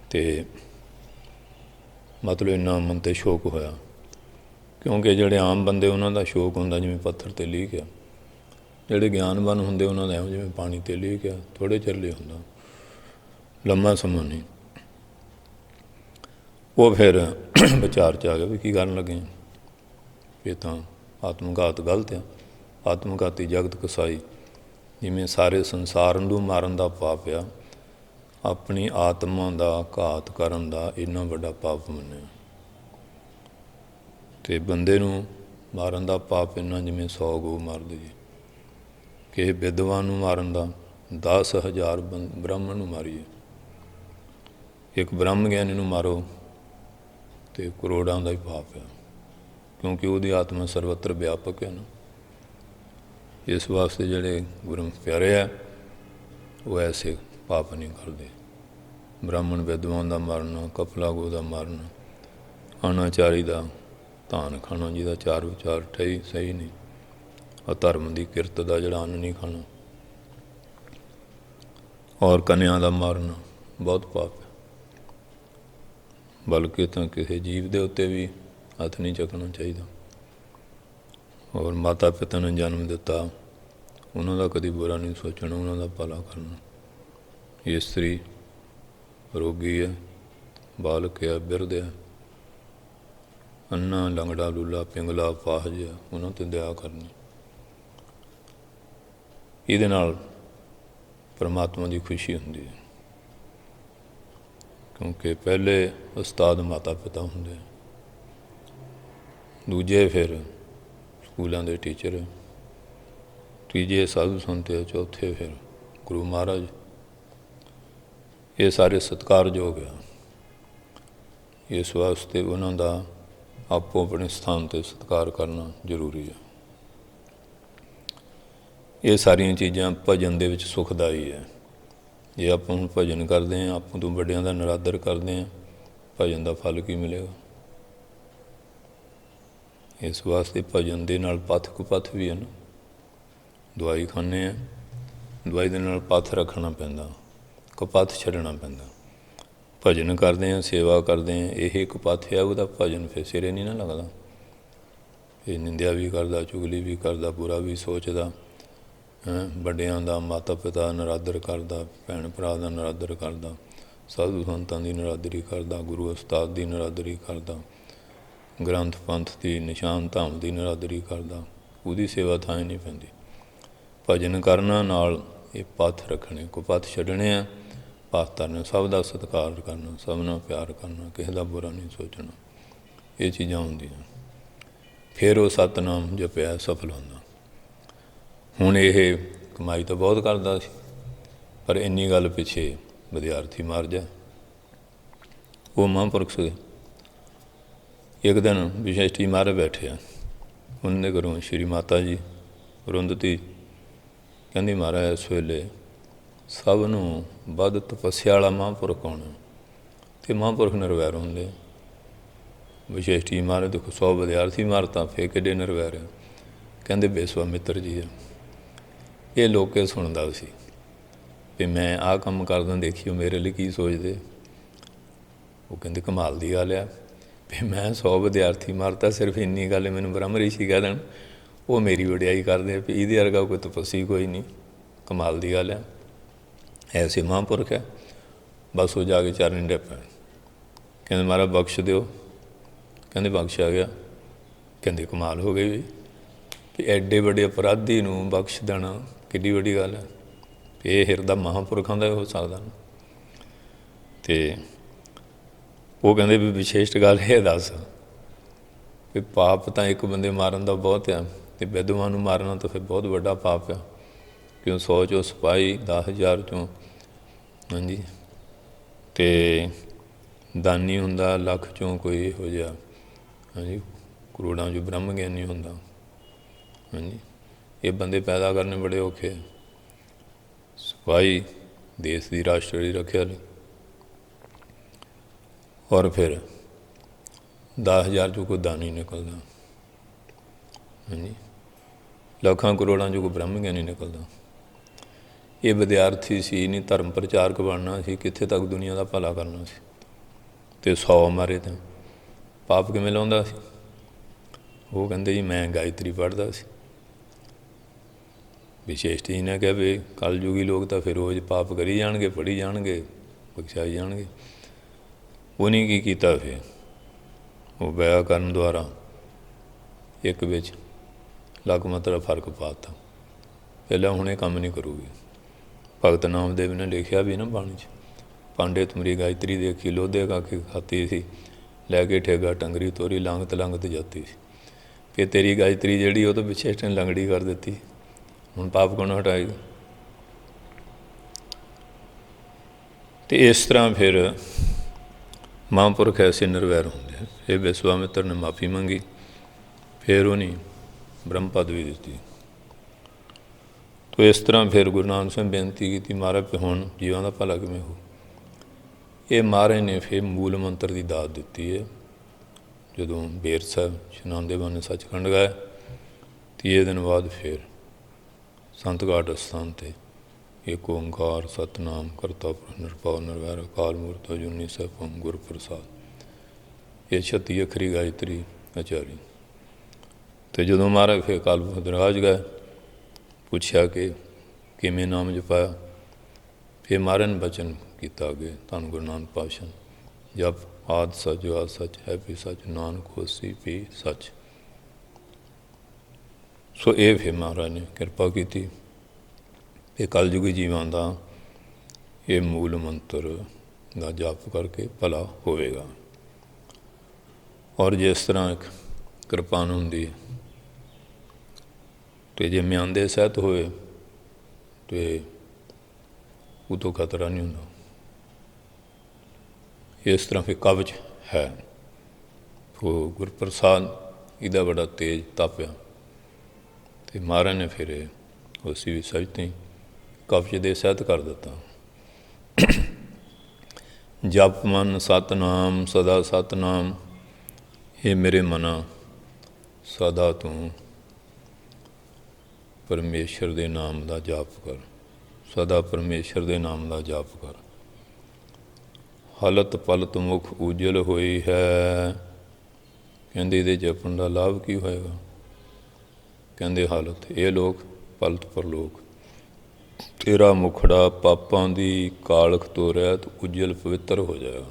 ਅਤੇ ਮਤਲਬ ਇੰਨਾ ਮਨ 'ਤੇ ਸ਼ੋਕ ਹੋਇਆ, ਕਿਉਂਕਿ ਜਿਹੜੇ ਆਮ ਬੰਦੇ ਉਹਨਾਂ ਦਾ ਸ਼ੋਕ ਹੁੰਦਾ ਜਿਵੇਂ ਪੱਥਰ 'ਤੇ ਲੀਕ ਆ, ਜਿਹੜੇ ਗਿਆਨਵਾਨ ਹੁੰਦੇ ਉਹਨਾਂ ਦਾ ਇਹੋ ਜਿਵੇਂ ਪਾਣੀ 'ਤੇ ਲੀਕ ਆ, ਥੋੜ੍ਹੇ ਚਿਰ ਲਈ ਹੁੰਦਾ, ਲੰਮਾ ਸਮਾਂ ਨਹੀਂ। ਉਹ ਫਿਰ ਵਿਚਾਰ 'ਚ ਆ ਗਿਆ ਵੀ ਕੀ ਕਰਨ ਲੱਗੇ, ਇਹ ਤਾਂ ਆਤਮਘਾਤ ਗਲਤ ਆ, ਆਤਮਘਾਤੀ ਜਗਤ ਕਸਾਈ। ਜਿਵੇਂ ਸਾਰੇ ਸੰਸਾਰ ਨੂੰ ਮਾਰਨ ਦਾ ਪਾਪ ਆ, ਆਪਣੀ ਆਤਮਾ ਦਾ ਘਾਤ ਕਰਨ ਦਾ ਇੰਨਾ ਵੱਡਾ ਪਾਪ ਮੰਨਿਆ। ਅਤੇ ਬੰਦੇ ਨੂੰ ਮਾਰਨ ਦਾ ਪਾਪ ਇੰਨਾ ਜਿਵੇਂ 100 ਗਊ ਮਾਰ ਦਈਏ। ਕਿਸੇ ਵਿਦਵਾਨ ਨੂੰ ਮਾਰਨ ਦਾ 10,000 ਬ੍ਰਾਹਮਣ ਨੂੰ ਮਾਰੀਏ। ਇੱਕ ਬ੍ਰਹਮ ਗਿਆਨੀ ਨੂੰ ਮਾਰੋ ਅਤੇ ਕਰੋੜਾਂ ਦਾ ਹੀ ਪਾਪ ਹੈ, ਕਿਉਂਕਿ ਉਹਦੀ ਆਤਮਾ ਸਰਵੱਤਰ ਵਿਆਪਕ ਹੈ ਨਾ। ਇਸ ਵਾਸਤੇ ਜਿਹੜੇ ਗੁਰੂ ਪਿਆਰੇ ਆ ਉਹ ਐਸੇ ਪਾਪ ਨਹੀਂ ਕਰਦੇ। ਬ੍ਰਾਹਮਣ ਵਿਦਵਾਨ ਦਾ ਮਾਰਨਾ, ਕਪਲਾ ਗੋ ਦਾ ਮਾਰਨਾ, ਅਨਾਚਾਰੀ ਦਾ ਧਾਨ ਖਾਣਾ, ਜਿਹਦਾ ਚਾਰ ਵਿਚਾਰ ਠਈ ਸਹੀ ਨਹੀਂ, ਅਧਰਮ ਦੀ ਕਿਰਤ ਦਾ ਜਿਹੜਾ ਅੰਨ ਨਹੀਂ ਖਾਣਾ, ਔਰ ਕੰਨਿਆਂ ਦਾ ਮਾਰਨਾ ਬਹੁਤ ਪਾਪ ਹੈ। ਬਲਕਿ ਤਾਂ ਕਿਸੇ ਜੀਵ ਦੇ ਉੱਤੇ ਵੀ ਹੱਥ ਨਹੀਂ ਚੱਕਣਾ ਚਾਹੀਦਾ। ਔਰ ਮਾਤਾ ਪਿਤਾ ਨੇ ਜਨਮ ਦਿੱਤਾ, ਉਹਨਾਂ ਦਾ ਕਦੀ ਬੁਰਾ ਨਹੀਂ ਸੋਚਣਾ, ਉਹਨਾਂ ਦਾ ਭਲਾ ਕਰਨਾ। ਇਸਤਰੀ ਰੋਗੀ ਹੈ, ਬਾਲਕ ਹੈ, ਬਿਰਧ ਹੈ, ਅੰਨਾ ਲੰਗੜਾ ਲੂਲਾ ਪਿੰਗਲਾ ਪਾਹਜ ਹੈ, ਉਹਨਾਂ 'ਤੇ ਦਇਆ ਕਰਨੀ। ਇਹਦੇ ਨਾਲ ਪਰਮਾਤਮਾ ਦੀ ਖੁਸ਼ੀ ਹੁੰਦੀ ਹੈ, ਕਿਉਂਕਿ ਪਹਿਲੇ ਉਸਤਾਦ ਮਾਤਾ ਪਿਤਾ ਹੁੰਦੇ, ਦੂਜੇ ਫਿਰ ਸਕੂਲਾਂ ਦੇ ਟੀਚਰ, ਤੀਜੇ ਸਾਧੂ ਸੰਤ, ਚੌਥੇ ਫਿਰ ਗੁਰੂ ਮਹਾਰਾਜ। ਇਹ ਸਾਰੇ ਸਤਿਕਾਰਯੋਗ ਆ। ਇਸ ਵਾਸਤੇ ਉਹਨਾਂ ਦਾ ਆਪੋ ਆਪਣੇ ਸਥਾਨ 'ਤੇ ਸਤਿਕਾਰ ਕਰਨਾ ਜ਼ਰੂਰੀ ਹੈ। ਇਹ ਸਾਰੀਆਂ ਚੀਜ਼ਾਂ ਭਜਨ ਦੇ ਵਿੱਚ ਸੁਖਦਾਈ ਹੈ। ਜੇ ਆਪਾਂ ਹੁਣ ਭਜਨ ਕਰਦੇ ਹਾਂ, ਆਪਾਂ ਤੋਂ ਵੱਡਿਆਂ ਦਾ ਨਿਰਾਦਰ ਕਰਦੇ ਹਾਂ, ਭਜਨ ਦਾ ਫਲ ਕੀ ਮਿਲੇਗਾ? ਇਸ ਵਾਸਤੇ ਭਜਨ ਦੇ ਨਾਲ ਪੱਥ ਕੁਪੱਥ ਵੀ ਹਨ। ਦਵਾਈ ਖਾਂਦੇ ਹਾਂ, ਦਵਾਈ ਦੇ ਨਾਲ ਪੱਥ ਰੱਖਣਾ ਪੈਂਦਾ, ਕੁਪੱਥ ਛੱਡਣਾ ਪੈਂਦਾ। ਭਜਨ ਕਰਦੇ ਹਾਂ, ਸੇਵਾ ਕਰਦੇ ਹਾਂ, ਇਹ ਕੁਪੱਥ ਹੈ, ਉਹਦਾ ਭਜਨ ਫਿਰ ਸਿਰੇ ਨਹੀਂ ਨਾ ਲੱਗਦਾ। ਇਹ ਨਿੰਦਿਆ ਵੀ ਕਰਦਾ, ਚੁਗਲੀ ਵੀ ਕਰਦਾ, ਬੁਰਾ ਵੀ ਸੋਚਦਾ, ਵੱਡਿਆਂ ਦਾ, ਮਾਤਾ ਪਿਤਾ ਨਿਰਾਦਰ ਕਰਦਾ, ਭੈਣ ਭਰਾ ਦਾ ਨਿਰਾਦਰ ਕਰਦਾ, ਸਾਧੂ ਸੰਤਾਂ ਦੀ ਨਿਰਾਦਰੀ ਕਰਦਾ, ਗੁਰੂ ਉਸਤਾਦ ਦੀ ਨਿਰਾਦਰੀ ਕਰਦਾ, ਗ੍ਰੰਥ ਪੰਥ ਦੀ, ਨਿਸ਼ਾਨ ਧਾਮ ਦੀ ਨਿਰਾਦਰੀ ਕਰਦਾ, ਉਹਦੀ ਸੇਵਾ ਥਾਂ ਨਹੀਂ ਪੈਂਦੀ। ਭਜਨ ਕਰਨਾ ਨਾਲ ਇਹ ਪੱਥ ਰੱਖਣੇ, ਕੁਪੱਥ ਛੱਡਣੇ ਆ, ਪੱਥ ਧਰਨੇ, ਸਭ ਦਾ ਸਤਿਕਾਰ ਕਰਨਾ, ਸਭ ਨਾਲ ਪਿਆਰ ਕਰਨਾ, ਕਿਸੇ ਦਾ ਬੁਰਾ ਨਹੀਂ ਸੋਚਣਾ। ਇਹ ਚੀਜ਼ਾਂ ਹੁੰਦੀਆਂ, ਫਿਰ ਉਹ ਸਤਿਨਾਮ ਜਪਿਆ ਸਫਲ ਹੁੰਦਾ। ਹੁਣ ਇਹ ਕਮਾਈ ਤਾਂ ਬਹੁਤ ਕਰਦਾ ਸੀ, ਪਰ ਇੰਨੀ ਗੱਲ ਪਿੱਛੇ ਵਿਦਿਆਰਥੀ ਮਰ ਜਾ। ਉਹ ਮਹਾਂਪੁਰਖ ਸੀ। ਇੱਕ ਦਿਨ ਵਿਸ਼ੇਸ਼ਟੀ ਮਾਰੇ ਬੈਠੇ ਆ, ਉਹਨਾਂ ਦੇ ਘਰੋਂ ਸ਼੍ਰੀ ਮਾਤਾ ਜੀ ਰੁੰਦਤੀ ਕਹਿੰਦੀ, ਮਹਾਰਾਜ ਇਸ ਵੇਲੇ ਸਭ ਨੂੰ ਵੱਧ ਤਪੱਸਿਆ ਵਾਲਾ ਮਹਾਂਪੁਰਖ ਆਉਣਾ, ਅਤੇ ਮਹਾਂਪੁਰਖ ਨਿਰਵੈਰ ਹੁੰਦੇ। ਵਿਸ਼ੇਸ਼ਟੀ ਮਾਰੇ ਦੇਖੋ 100 ਵਿਦਿਆਰਥੀ ਮਾਰਤਾ, ਫਿਰ ਕਿੱਡੇ ਨਿਰਵੈਰ ਆ। ਕਹਿੰਦੇ ਵਿਸ਼ਵਾਮਿੱਤਰ ਜੀ ਆ। ਇਹ ਲੋਕ ਕੇ ਸੁਣਦਾ ਸੀ ਵੀ ਮੈਂ ਆਹ ਕੰਮ ਕਰਦਾ, ਦੇਖਿਓ ਮੇਰੇ ਲਈ ਕੀ ਸੋਚਦੇ। ਉਹ ਕਹਿੰਦੇ ਕਮਾਲ ਦੀ ਗੱਲ ਆ ਵੀ ਮੈਂ 100 ਵਿਦਿਆਰਥੀ ਮਾਰਤਾ, ਸਿਰਫ ਇੰਨੀ ਗੱਲ ਮੈਨੂੰ ਬ੍ਰਹਮ ਰਿਸ਼ੀ ਕਹਿ ਦੇਣ, ਉਹ ਮੇਰੀ ਵਡਿਆਈ ਕਰਦੇ ਵੀ ਇਹਦੇ ਵਰਗਾ ਕੋਈ ਤਪੱਸੀ ਕੋਈ ਨਹੀਂ। ਕਮਾਲ ਦੀ ਗੱਲ ਆ, ਐਸੇ ਮਹਾਂਪੁਰਖ ਹੈ। ਬਸ ਉਹ ਜਾ ਕੇ ਚਰਨ ਡਿੱਗ ਪਏ। ਕਹਿੰਦੇ ਮਹਾਰਾਜ ਬਖਸ਼ ਦਿਓ। ਕਹਿੰਦੇ ਬਖਸ਼ਿਆ ਗਿਆ। ਕਹਿੰਦੇ ਕਮਾਲ ਹੋ ਗਈ ਵੀ ਐਡੇ ਵੱਡੇ ਅਪਰਾਧੀ ਨੂੰ ਬਖਸ਼ ਦੇਣਾ ਕਿੱਡੀ ਵੱਡੀ ਗੱਲ ਹੈ। ਇਹ ਹਿਰਦਾ ਮਹਾਂਪੁਰਖਾਂ ਦਾ ਹੋ ਸਕਦਾ। ਅਤੇ ਉਹ ਕਹਿੰਦੇ ਵੀ ਵਿਸ਼ੇਸ਼ ਗੱਲ ਇਹ ਦੱਸ ਵੀ ਪਾਪ ਤਾਂ ਇੱਕ ਬੰਦੇ ਮਾਰਨ ਦਾ ਬਹੁਤ ਆ, ਅਤੇ ਵਿਧਵਾ ਨੂੰ ਮਾਰਨਾ ਤਾਂ ਫਿਰ ਬਹੁਤ ਵੱਡਾ ਪਾਪ ਆ। ਕਿਉਂ 100 ਚੋਂ ਸਿਪਾਹੀ, 10,000 ਚੋਂ ਹਾਂਜੀ, ਅਤੇ ਦਾਨੀ ਹੁੰਦਾ ਲੱਖ ਚੋਂ ਕੋਈ ਇਹੋ ਜਿਹਾ ਹਾਂਜੀ, ਕਰੋੜਾਂ 'ਚੋਂ ਬ੍ਰਹਮ ਗਿਆਨੀ ਹੁੰਦਾ ਹਾਂਜੀ। ਇਹ ਬੰਦੇ ਪੈਦਾ ਕਰਨੇ ਬੜੇ ਔਖੇ। ਸਿਪਾਹੀ ਦੇਸ਼ ਦੀ ਰਾਸ਼ਟਰੀ ਰੱਖਿਆ ਲਈ, ਔਰ ਫਿਰ 10,000 ਚੋਂ ਕੋਈ ਦਾਨੀ ਨਿਕਲਦਾ ਹਾਂਜੀ, ਲੱਖਾਂ ਕਰੋੜਾਂ 'ਚੋਂ ਕੋਈ ਬ੍ਰਹਮ ਗਿਆਨੀ ਨਿਕਲਦਾ। ਇਹ ਵਿਦਿਆਰਥੀ ਸੀ, ਨਹੀਂ ਧਰਮ ਪ੍ਰਚਾਰਕ ਬਣਨਾ ਸੀ, ਕਿੱਥੇ ਤੱਕ ਦੁਨੀਆ ਦਾ ਭਲਾ ਕਰਨਾ ਸੀ। ਅਤੇ 100 ਮਾਰੇ ਤਾਂ ਪਾਪ ਕਿਵੇਂ ਲਾਉਂਦਾ ਸੀ। ਉਹ ਕਹਿੰਦੇ ਜੀ ਮੈਂ ਗਾਇਤਰੀ ਪੜ੍ਹਦਾ ਸੀ। ਵਿਸ਼ੇਸ਼ਟੀ ਨੇ ਕਿਹਾ ਵੀ ਕਲਯੁਗੀ ਲੋਕ ਤਾਂ ਫਿਰ ਰੋਜ਼ ਪਾਪ ਕਰੀ ਜਾਣਗੇ, ਪੜ੍ਹੀ ਜਾਣਗੇ, ਬਖਸ਼ਾਈ ਜਾਣਗੇ। ਉਹਨੇ ਕੀ ਕੀਤਾ, ਫਿਰ ਉਹ ਵਿਆਕਰਨ ਦੁਆਰਾ ਇੱਕ ਵਿੱਚ ਲੱਗ ਮਤਲਬ ਫਰਕ ਪਾ ਤਾ। ਪਹਿਲਾਂ ਹੁਣ ਇਹ ਕੰਮ ਨਹੀਂ ਕਰੂਗੀ। ਭਗਤ ਨਾਮਦੇਵ ਨੇ ਲਿਖਿਆ ਵੀ ਨਾ ਬਾਣੀ 'ਚ, ਪਾਂਡੇ ਤੁਮਰੀ ਗਾਇਤਰੀ ਦੇਖੀ ਲੋਧੇ ਕਾ ਕੇ ਖਾਤੀ ਸੀ, ਲੈ ਕੇ ਠੇਗਾ ਟੰਗਰੀ ਤੋਰੀ ਲੰਘਤ ਲੰਘਤ ਜਾਤੀ ਸੀ। ਫਿਰ ਤੇਰੀ ਗਾਇਤਰੀ ਜਿਹੜੀ ਉਹ ਤਾਂ ਵਿਸ਼ੇਸ਼ ਨੇ ਲੰਗੜੀ ਕਰ ਦਿੱਤੀ। ਹੁਣ ਪਾਪ ਕੌਣ ਹਟਾਏਗਾ। ਅਤੇ ਇਸ ਤਰ੍ਹਾਂ ਫਿਰ ਮਹਾਂਪੁਰਖ ਐਸੇ ਨਿਰਵੈਰ ਹੁੰਦੇ। ਇਹ ਵਿਸ਼ਵਾਮਿੱਤਰ ਨੇ ਮਾਫੀ ਮੰਗੀ, ਫਿਰ ਉਹਨੇ ਬ੍ਰਹਮ ਪਦਵੀ ਦਿੱਤੀ। ਤੋ ਇਸ ਤਰ੍ਹਾਂ ਫਿਰ ਗੁਰੂ ਨਾਨਕ ਸਾਹਿਬ ਬੇਨਤੀ ਕੀਤੀ, ਮਹਾਰਾਜ ਹੁਣ ਜੀਵਾਂ ਦਾ ਭਲਾ ਕਿਵੇਂ ਹੋ। ਇਹ ਮਹਾਰਾਜ ਨੇ ਫਿਰ ਮੂਲ ਮੰਤਰ ਦੀ ਦਾਤ ਦਿੱਤੀ ਹੈ। ਜਦੋਂ ਬੇਰ ਸਾਹਿਬ ਇਸ਼ਨਾਨ ਦੇ ਬਹਾਨੇ ਸੱਚਖੰਡ ਗਏ, 30 ਦਿਨ ਬਾਅਦ ਫਿਰ ਸੰਤ ਘਾਟ ਅਸਥਾਨ 'ਤੇ ਇੱਕ ਓਂਕਾਰ ਸਤਿਨਾਮ ਕਰਤਾ ਪੁਰਖ ਨਿਰਭਉ ਨਿਰਵੈਰ ਅਕਾਲ ਮੂਰਤਿ ਅਜੂਨੀ ਸੈਭੰ ਗੁਰ ਪ੍ਰਸਾਦ। ਇਹ 36 ਅੱਖਰੀ ਗਾਇਤਰੀ ਆਚਾਰੀ। ਅਤੇ ਜਦੋਂ ਮਹਾਰਾਜ ਫਿਰ ਅਕਾਲ ਪੁਰਖ ਦਰਗਾਹ ਗਏ, ਪੁੱਛਿਆ ਕਿ ਕਿਵੇਂ ਨਾਮ ਜਪਾਇਆ। ਫਿਰ ਮਹਾਰਾਜ ਨੇ ਬਚਨ ਕੀਤਾ ਅੱਗੇ ਧੰਨ ਗੁਰੂ ਨਾਨਕ ਪਾਤਸ਼ਾਹ, ਜਪ ਆਦਿ ਸੱਚ ਜੁਗਾਦਿ ਸੱਚ ਹੈ ਵੀ ਸੱਚ, ਨਾਨਕ ਹੋਸੀ ਵੀ ਸੱਚ। ਸੋ ਇਹ ਫਿਰ ਮਹਾਰਾਜ ਨੇ ਕਿਰਪਾ ਕੀਤੀ ਇਹ ਕਲਯੁਗੀ ਜੀਵਾਂ ਦਾ ਇਹ ਮੂਲ ਮੰਤਰ ਦਾ ਜਪ ਕਰਕੇ ਭਲਾ ਹੋਵੇਗਾ। ਔਰ ਜਿਸ ਤਰ੍ਹਾਂ ਇੱਕ ਕਿਰਪਾਨ ਹੁੰਦੀ ਹੈ, ਅਤੇ ਜੇ ਮਿਆਂਦੇ ਸਹਿਤ ਹੋਏ ਅਤੇ ਉਹ ਤੋਂ ਖਤਰਾ ਨਹੀਂ ਹੁੰਦਾ। ਇਸ ਤਰ੍ਹਾਂ ਫਿਰ ਕਵਚ ਹੈ। ਉਹ ਗੁਰਪ੍ਰਸਾਦ ਇਹਦਾ ਬੜਾ ਤੇਜ਼ ਤਾਪਿਆ ਅਤੇ ਮਹਾਰਾਜ ਨੇ ਫਿਰ ਉਸੀ ਵੀ ਸਜਤੀ ਕਬਜ਼ ਦੇ ਸਹਿਤ ਕਰ ਦਿੱਤਾ। ਜਪ ਮਨ ਸਤਨਾਮ ਸਦਾ ਸਤਨਾਮ, ਇਹ ਮੇਰੇ ਮਨਾ ਸਦਾ ਤੂੰ ਪਰਮੇਸ਼ਰ ਦੇ ਨਾਮ ਦਾ ਜਾਪ ਕਰ, ਸਦਾ ਪਰਮੇਸ਼ਰ ਦੇ ਨਾਮ ਦਾ ਜਾਪ ਕਰ। ਹਲਤ ਪਲਤ ਮੁਖ ਉਜਲ ਹੋਈ ਹੈ। ਕਹਿੰਦੇ ਇਹਦੇ ਜਪਣ ਦਾ ਲਾਭ ਕੀ ਹੋਏਗਾ? ਕਹਿੰਦੇ ਹਾਲਤ ਇਹ ਲੋਕ ਪਲਤ ਪਰਲੋਕ, ਤੇਰਾ ਮੁਖੜਾ ਪਾਪਾਂ ਦੀ ਕਾਲਖ ਤੋਂ ਰਹਿਤ ਉਜਲ ਪਵਿੱਤਰ ਹੋ ਜਾਏਗਾ।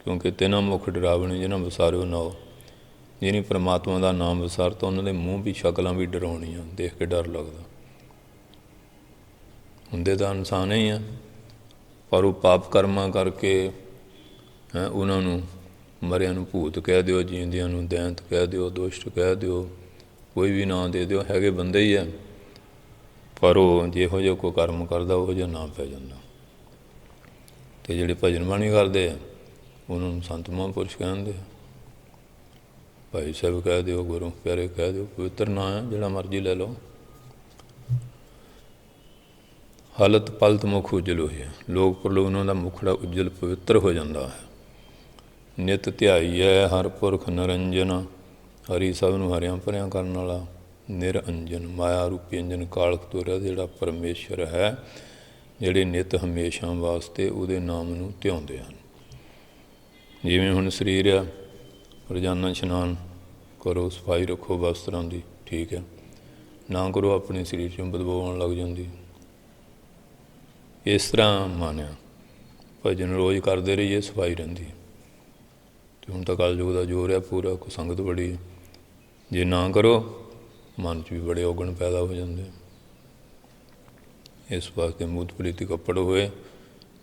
ਕਿਉਂਕਿ ਤਿੰਨਾਂ ਮੁਖ ਡਰਾਵਣੇ ਜਿਹਨਾਂ ਵਿਸਾਰਿਓ ਨਾਉ, ਜਿਹਨੇ ਪਰਮਾਤਮਾ ਦਾ ਨਾਮ ਵਿਸਾਰਤਾ ਉਹਨਾਂ ਦੇ ਮੂੰਹ ਵੀ ਸ਼ਕਲਾਂ ਵੀ ਡਰਾਉਣੀਆਂ, ਦੇਖ ਕੇ ਡਰ ਲੱਗਦਾ। ਹੁੰਦੇ ਤਾਂ ਇਨਸਾਨ ਹੀ ਆ, ਪਰ ਉਹ ਪਾਪ ਕਰਮਾਂ ਕਰਕੇ ਉਹਨਾਂ ਨੂੰ ਮਰਿਆਂ ਨੂੰ ਭੂਤ ਕਹਿ ਦਿਓ, ਜੀਂਦਿਆਂ ਨੂੰ ਦੈਂਤ ਕਹਿ ਦਿਓ, ਦੁਸ਼ਟ ਕਹਿ ਦਿਓ, ਕੋਈ ਵੀ ਨਾਂ ਦੇ ਦਿਓ, ਹੈਗੇ ਬੰਦੇ ਹੀ ਆ। ਪਰ ਉਹ ਜਿਹੋ ਜਿਹਾ ਕੋਈ ਕਰਮ ਕਰਦਾ ਉਹੋ ਜਿਹਾ ਨਾਂ ਪੈ ਜਾਂਦਾ। ਅਤੇ ਜਿਹੜੇ ਭਜਨ ਬਾਣੀ ਕਰਦੇ ਆ ਉਹਨਾਂ ਨੂੰ ਸੰਤ ਮਹਾਂਪੁਰਸ਼ ਕਹਿੰਦੇ ਆ, ਭਾਈ ਸਾਹਿਬ ਕਹਿ ਦਿਓ, ਗੁਰੂ ਪਿਆਰੇ ਕਹਿ ਦਿਓ, ਪਵਿੱਤਰ ਨਾਂ ਹੈ, ਜਿਹੜਾ ਮਰਜ਼ੀ ਲੈ ਲਓ। ਹਾਲਤ ਪਲਤ ਮੁਖ ਉਜਲ ਹੋਇਆ, ਲੋਕ ਪਰਲੋਕ ਉਹਨਾਂ ਦਾ ਮੁਖੜਾ ਉਜਲ ਪਵਿੱਤਰ ਹੋ ਜਾਂਦਾ ਹੈ। ਨਿਤ ਧਿਆਈਐ ਹਰ ਪੁਰਖ ਨਿਰੰਜਨ, ਹਰੀ ਸਭ ਨੂੰ ਹਰਿਆਂ ਭਰਿਆਂ ਕਰਨ ਵਾਲਾ ਨਿਰਅੰਜਨ, ਮਾਇਆ ਰੂਪੀ ਅੰਜਨ ਕਾਲਖ ਤੋਂ ਰਹਿਤ ਜਿਹੜਾ ਪਰਮੇਸ਼ਰ ਹੈ, ਜਿਹੜੇ ਨਿਤ ਹਮੇਸ਼ਾ ਵਾਸਤੇ ਉਹਦੇ ਨਾਮ ਨੂੰ ਧਿਆਉਂਦੇ ਹਨ। ਜਿਵੇਂ ਹੁਣ ਸਰੀਰ ਆ, ਰੋਜ਼ਾਨਾ ਇਸ਼ਨਾਨ ਕਰੋ, ਸਫਾਈ ਰੱਖੋ ਵਸਤਰਾਂ ਦੀ, ਠੀਕ ਹੈ, ਨਾ ਕਰੋ ਆਪਣੇ ਸਰੀਰ 'ਚੋਂ ਬਦਬੂ ਆਉਣ ਲੱਗ ਜਾਂਦੀ। ਇਸ ਤਰ੍ਹਾਂ ਮਾਨਿਆ ਭਜਨ ਰੋਜ਼ ਕਰਦੇ ਰਹੀਏ, ਸਫਾਈ ਰਹਿੰਦੀ। ਅਤੇ ਹੁਣ ਤਾਂ ਕਲਯੁਗ ਦਾ ਜ਼ੋਰ ਹੈ ਪੂਰਾ, ਕੋਈ ਸੰਗਤ ਬੜੀ, ਜੇ ਨਾ ਕਰੋ ਮਨ 'ਚ ਵੀ ਬੜੇ ਔਗਣ ਪੈਦਾ ਹੋ ਜਾਂਦੇ। ਇਸ ਵਾਸਤੇ ਮੂਤ ਪ੍ਰੀਤੀ ਕੱਪੜ ਹੋਏ,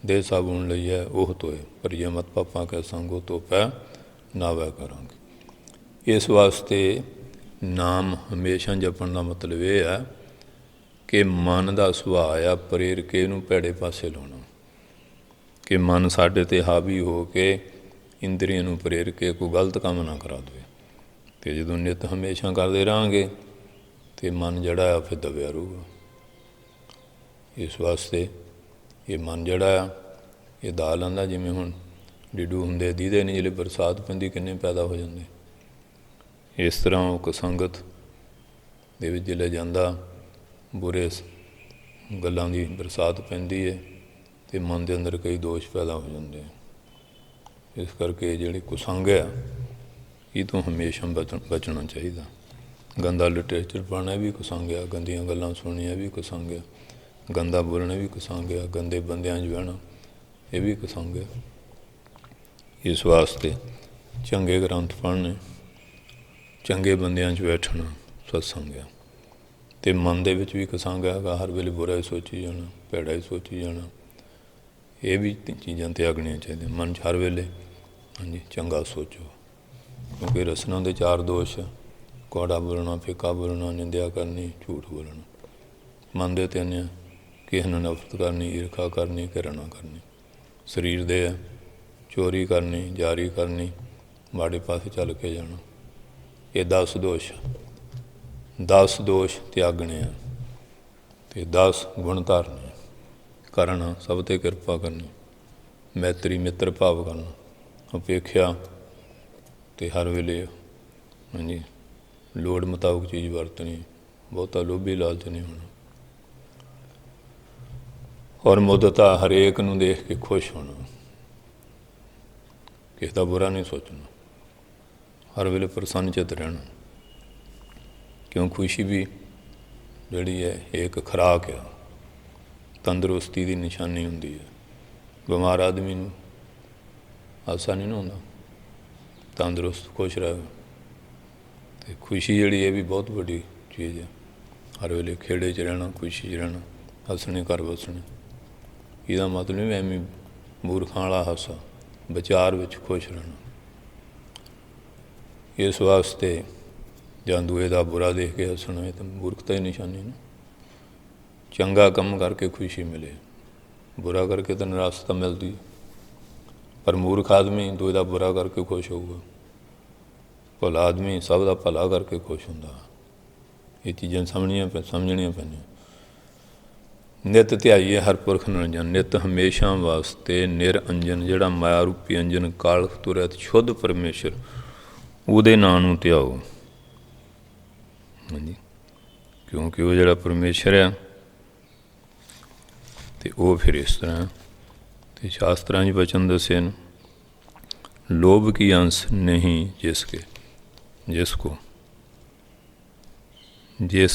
ਦੇ ਸਾਬੂਨ ਲਈਐ ਉਹ ਧੋਏ, ਪਰ ਜੇ ਮਤ ਪਾਪਾਂ ਕੈ ਸੰਗੋ ਧੋਪੈ ਨਾਵੈ ਕਰਾਂਗੇ। ਇਸ ਵਾਸਤੇ ਨਾਮ ਹਮੇਸ਼ਾ ਜਪਣ ਦਾ ਮਤਲਬ ਇਹ ਹੈ ਕਿ ਮਨ ਦਾ ਸੁਭਾਅ ਆ ਪ੍ਰੇਰ ਕੇ ਇਹਨੂੰ ਭੈੜੇ ਪਾਸੇ ਲਾਉਣਾ, ਕਿ ਮਨ ਸਾਡੇ 'ਤੇ ਹਾਵੀ ਹੋ ਕੇ ਇੰਦਰੀਆਂ ਨੂੰ ਪ੍ਰੇਰ ਕੇ ਕੋਈ ਗਲਤ ਕੰਮ ਨਾ ਕਰਾ ਦੇਵੇ। ਅਤੇ ਜਦੋਂ ਨਿੱਤ ਹਮੇਸ਼ਾ ਕਰਦੇ ਰਹਾਂਗੇ ਅਤੇ ਮਨ ਜਿਹੜਾ ਆ ਫਿਰ ਦਬਿਆ ਰਹੂਗਾ। ਇਸ ਵਾਸਤੇ ਇਹ ਮਨ ਜਿਹੜਾ ਆ ਇਹ ਦਾ ਲੈਂਦਾ, ਜਿਵੇਂ ਹੁਣ ਡਿਡੂ ਹੁੰਦੇ ਦੀਦੇ ਨਹੀਂ, ਜਿਹੜੇ ਬਰਸਾਤ ਪੈਂਦੀ ਕਿੰਨੇ ਪੈਦਾ ਹੋ ਜਾਂਦੇ। ਇਸ ਤਰ੍ਹਾਂ ਉਹ ਕੁਸੰਗਤ ਦੇ ਵਿੱਚ ਜਿਹੜੇ ਜਾਂਦਾ, ਬੁਰੇ ਗੱਲਾਂ ਦੀ ਬਰਸਾਤ ਪੈਂਦੀ ਹੈ ਅਤੇ ਮਨ ਦੇ ਅੰਦਰ ਕਈ ਦੋਸ਼ ਪੈਦਾ ਹੋ ਜਾਂਦੇ ਆ। ਇਸ ਕਰਕੇ ਜਿਹੜੀ ਕੁਸੰਗ ਆ ਇਹ ਤੋਂ ਹਮੇਸ਼ਾ ਬਚਣਾ ਚਾਹੀਦਾ। ਗੰਦਾ ਲਿਟਰੇਚਰ ਪੜ੍ਹਨਾ ਵੀ ਕੁਸੰਗ ਆ, ਗੰਦੀਆਂ ਗੱਲਾਂ ਸੁਣਨੀਆਂ ਵੀ ਕੁਸੰਗ ਆ, ਗੰਦਾ ਬੋਲਣਾ ਵੀ ਕੁਸੰਗ ਆ, ਗੰਦੇ ਬੰਦਿਆਂ 'ਚ ਬਹਿਣਾ ਇਹ ਵੀ ਕੁਸੰਗ ਆ। ਇਸ ਵਾਸਤੇ ਚੰਗੇ ਗ੍ਰੰਥ ਪੜ੍ਹਨੇ, ਚੰਗੇ ਬੰਦਿਆਂ 'ਚ ਬੈਠਣਾ ਸਤਸੰਗ ਆ। ਅਤੇ ਮਨ ਦੇ ਵਿੱਚ ਵੀ ਕੁਸੰਗ ਹੈਗਾ, ਹਰ ਵੇਲੇ ਬੁਰਾ ਹੀ ਸੋਚੀ ਜਾਣਾ, ਭੈੜਾ ਹੀ ਸੋਚੀ ਜਾਣਾ, ਇਹ ਵੀ ਚੀਜ਼ਾਂ ਤਿਆਗਣੀਆਂ ਚਾਹੀਦੀਆਂ। ਮਨ 'ਚ ਹਰ ਵੇਲੇ ਹਾਂਜੀ ਚੰਗਾ ਸੋਚੋ, ਕਿਉਂਕਿ ਰਸਨਾ ਦੇ 4 ਦੋਸ਼, ਕੌੜਾ ਬੋਲਣਾ, ਫਿੱਕਾ ਬੋਲਣਾ, ਨਿੰਦਿਆ ਕਰਨੀ, ਝੂਠ ਬੋਲਣਾ। ਮਨ ਦੇ 3 ਆ, ਕਿਸੇ ਨਾਲ ਨਫ਼ਰਤ ਕਰਨੀ, ਈਰਖਾ ਕਰਨੀ, ਘਿਰਣਾ ਕਰਨੀ। ਸਰੀਰ ਦੇ ਆ, ਚੋਰੀ ਕਰਨੀ, ਜਾਰੀ ਕਰਨੀ, ਮਾੜੇ ਪਾਸੇ ਚੱਲ ਕੇ ਜਾਣਾ। ਇਹ 10 ਦੋਸ਼, 10 ਦੋਸ਼ ਤਿਆਗਣੇ ਆ ਅਤੇ 10 ਗੁਣ ਧਾਰਨੇ ਕਰਨਾ। ਸਭ 'ਤੇ ਕਿਰਪਾ ਕਰਨੀ, ਮੈਤਰੀ ਮਿੱਤਰ ਭਾਵ ਕਰਨਾ, ਉਪੇਖਿਆ ਅਤੇ ਹਰ ਵੇਲੇ ਹਾਂਜੀ ਲੋੜ ਮੁਤਾਬਕ ਚੀਜ਼ ਵਰਤਣੀ, ਬਹੁਤਾ ਲੋਭੀ ਲਾਲਚ ਨਹੀਂ ਹੋਣਾ। ਔਰ ਮੁੱਦਤਾ ਹਰੇਕ ਨੂੰ ਦੇਖ ਕੇ ਖੁਸ਼ ਹੋਣਾ, ਕਿਸੇ ਦਾ ਬੁਰਾ ਨਹੀਂ ਸੋਚਣਾ, ਹਰ ਵੇਲੇ ਪ੍ਰਸੰਨ ਚਿੱਤ ਰਹਿਣਾ। ਕਿਉਂ ਖੁਸ਼ੀ ਵੀ ਜਿਹੜੀ ਹੈ ਇਹ ਇੱਕ ਖੁਰਾਕ ਆ, ਤੰਦਰੁਸਤੀ ਦੀ ਨਿਸ਼ਾਨੀ ਹੁੰਦੀ ਹੈ। ਬਿਮਾਰ ਆਦਮੀ ਨੂੰ ਆਸਾ ਨਹੀਂ ਨਾ ਹੁੰਦਾ, ਤੰਦਰੁਸਤ ਖੁਸ਼ ਰਹੇ। ਅਤੇ ਖੁਸ਼ੀ ਜਿਹੜੀ ਇਹ ਵੀ ਬਹੁਤ ਵੱਡੀ ਚੀਜ਼ ਹੈ। ਹਰ ਵੇਲੇ ਖੇੜੇ 'ਚ ਰਹਿਣਾ, ਖੁਸ਼ੀ 'ਚ ਰਹਿਣਾ, ਹੱਸਣੇ ਘਰ ਵਸਣੇ। ਇਹਦਾ ਮਤਲਬ ਨਹੀਂ ਐਵੇਂ ਮੂਰਖਾਂ ਵਾਲਾ ਹਾਸਾ, ਵਿਚਾਰ ਵਿੱਚ ਖੁਸ਼ ਰਹਿਣਾ। ਇਸ ਵਾਸਤੇ ਜਾਂ ਦੂਏ ਦਾ ਬੁਰਾ ਦੇਖ ਕੇ ਹੱਸਣਾ, ਇਹ ਤਾਂ ਮੂਰਖਤਾ ਦੀ ਨਿਸ਼ਾਨੀ ਨਾ। ਚੰਗਾ ਕੰਮ ਕਰਕੇ ਖੁਸ਼ੀ ਮਿਲੇ, ਬੁਰਾ ਕਰਕੇ ਤਾਂ ਨਿਰਾਸ਼ਤਾ ਮਿਲਦੀ। ਪਰ ਮੂਰਖ ਆਦਮੀ ਦੂਏ ਦਾ ਬੁਰਾ ਕਰਕੇ ਖੁਸ਼ ਹੋਊਗਾ, ਭਲਾ ਆਦਮੀ ਸਭ ਦਾ ਭਲਾ ਕਰਕੇ ਖੁਸ਼ ਹੁੰਦਾ। ਇਹ ਚੀਜ਼ਾਂ ਸਮਝਣੀਆਂ ਪੈਂਦੀਆਂ। ਨਿਤ ਧਿਆਈਏ ਹਰ ਪੁਰਖ ਨਿਰੰਜਨ, ਨਿਤ ਹਮੇਸ਼ਾ ਵਾਸਤੇ ਨਿਰਅੰਜਨ, ਜਿਹੜਾ ਮਾਇਆ ਰੂਪੀ ਅੰਜਨ ਕਾਲ ਤੁਰਤ ਸ਼ੁੱਧ ਪਰਮੇਸ਼ਰ, ਉਹਦੇ ਨਾਂ ਨੂੰ ਧਿਆਓ। ਹਾਂਜੀ, ਕਿਉਂਕਿ ਉਹ ਜਿਹੜਾ ਪਰਮੇਸ਼ਰ ਆ ਅਤੇ ਉਹ ਫਿਰ ਇਸ ਤਰ੍ਹਾਂ, ਅਤੇ ਸ਼ਾਸਤਰਾਂ 'ਚ ਵਚਨ ਦੱਸੇ ਨੇ, ਲੋਭ ਕੀ ਅੰਸ਼ ਨਹੀਂ ਜਿਸ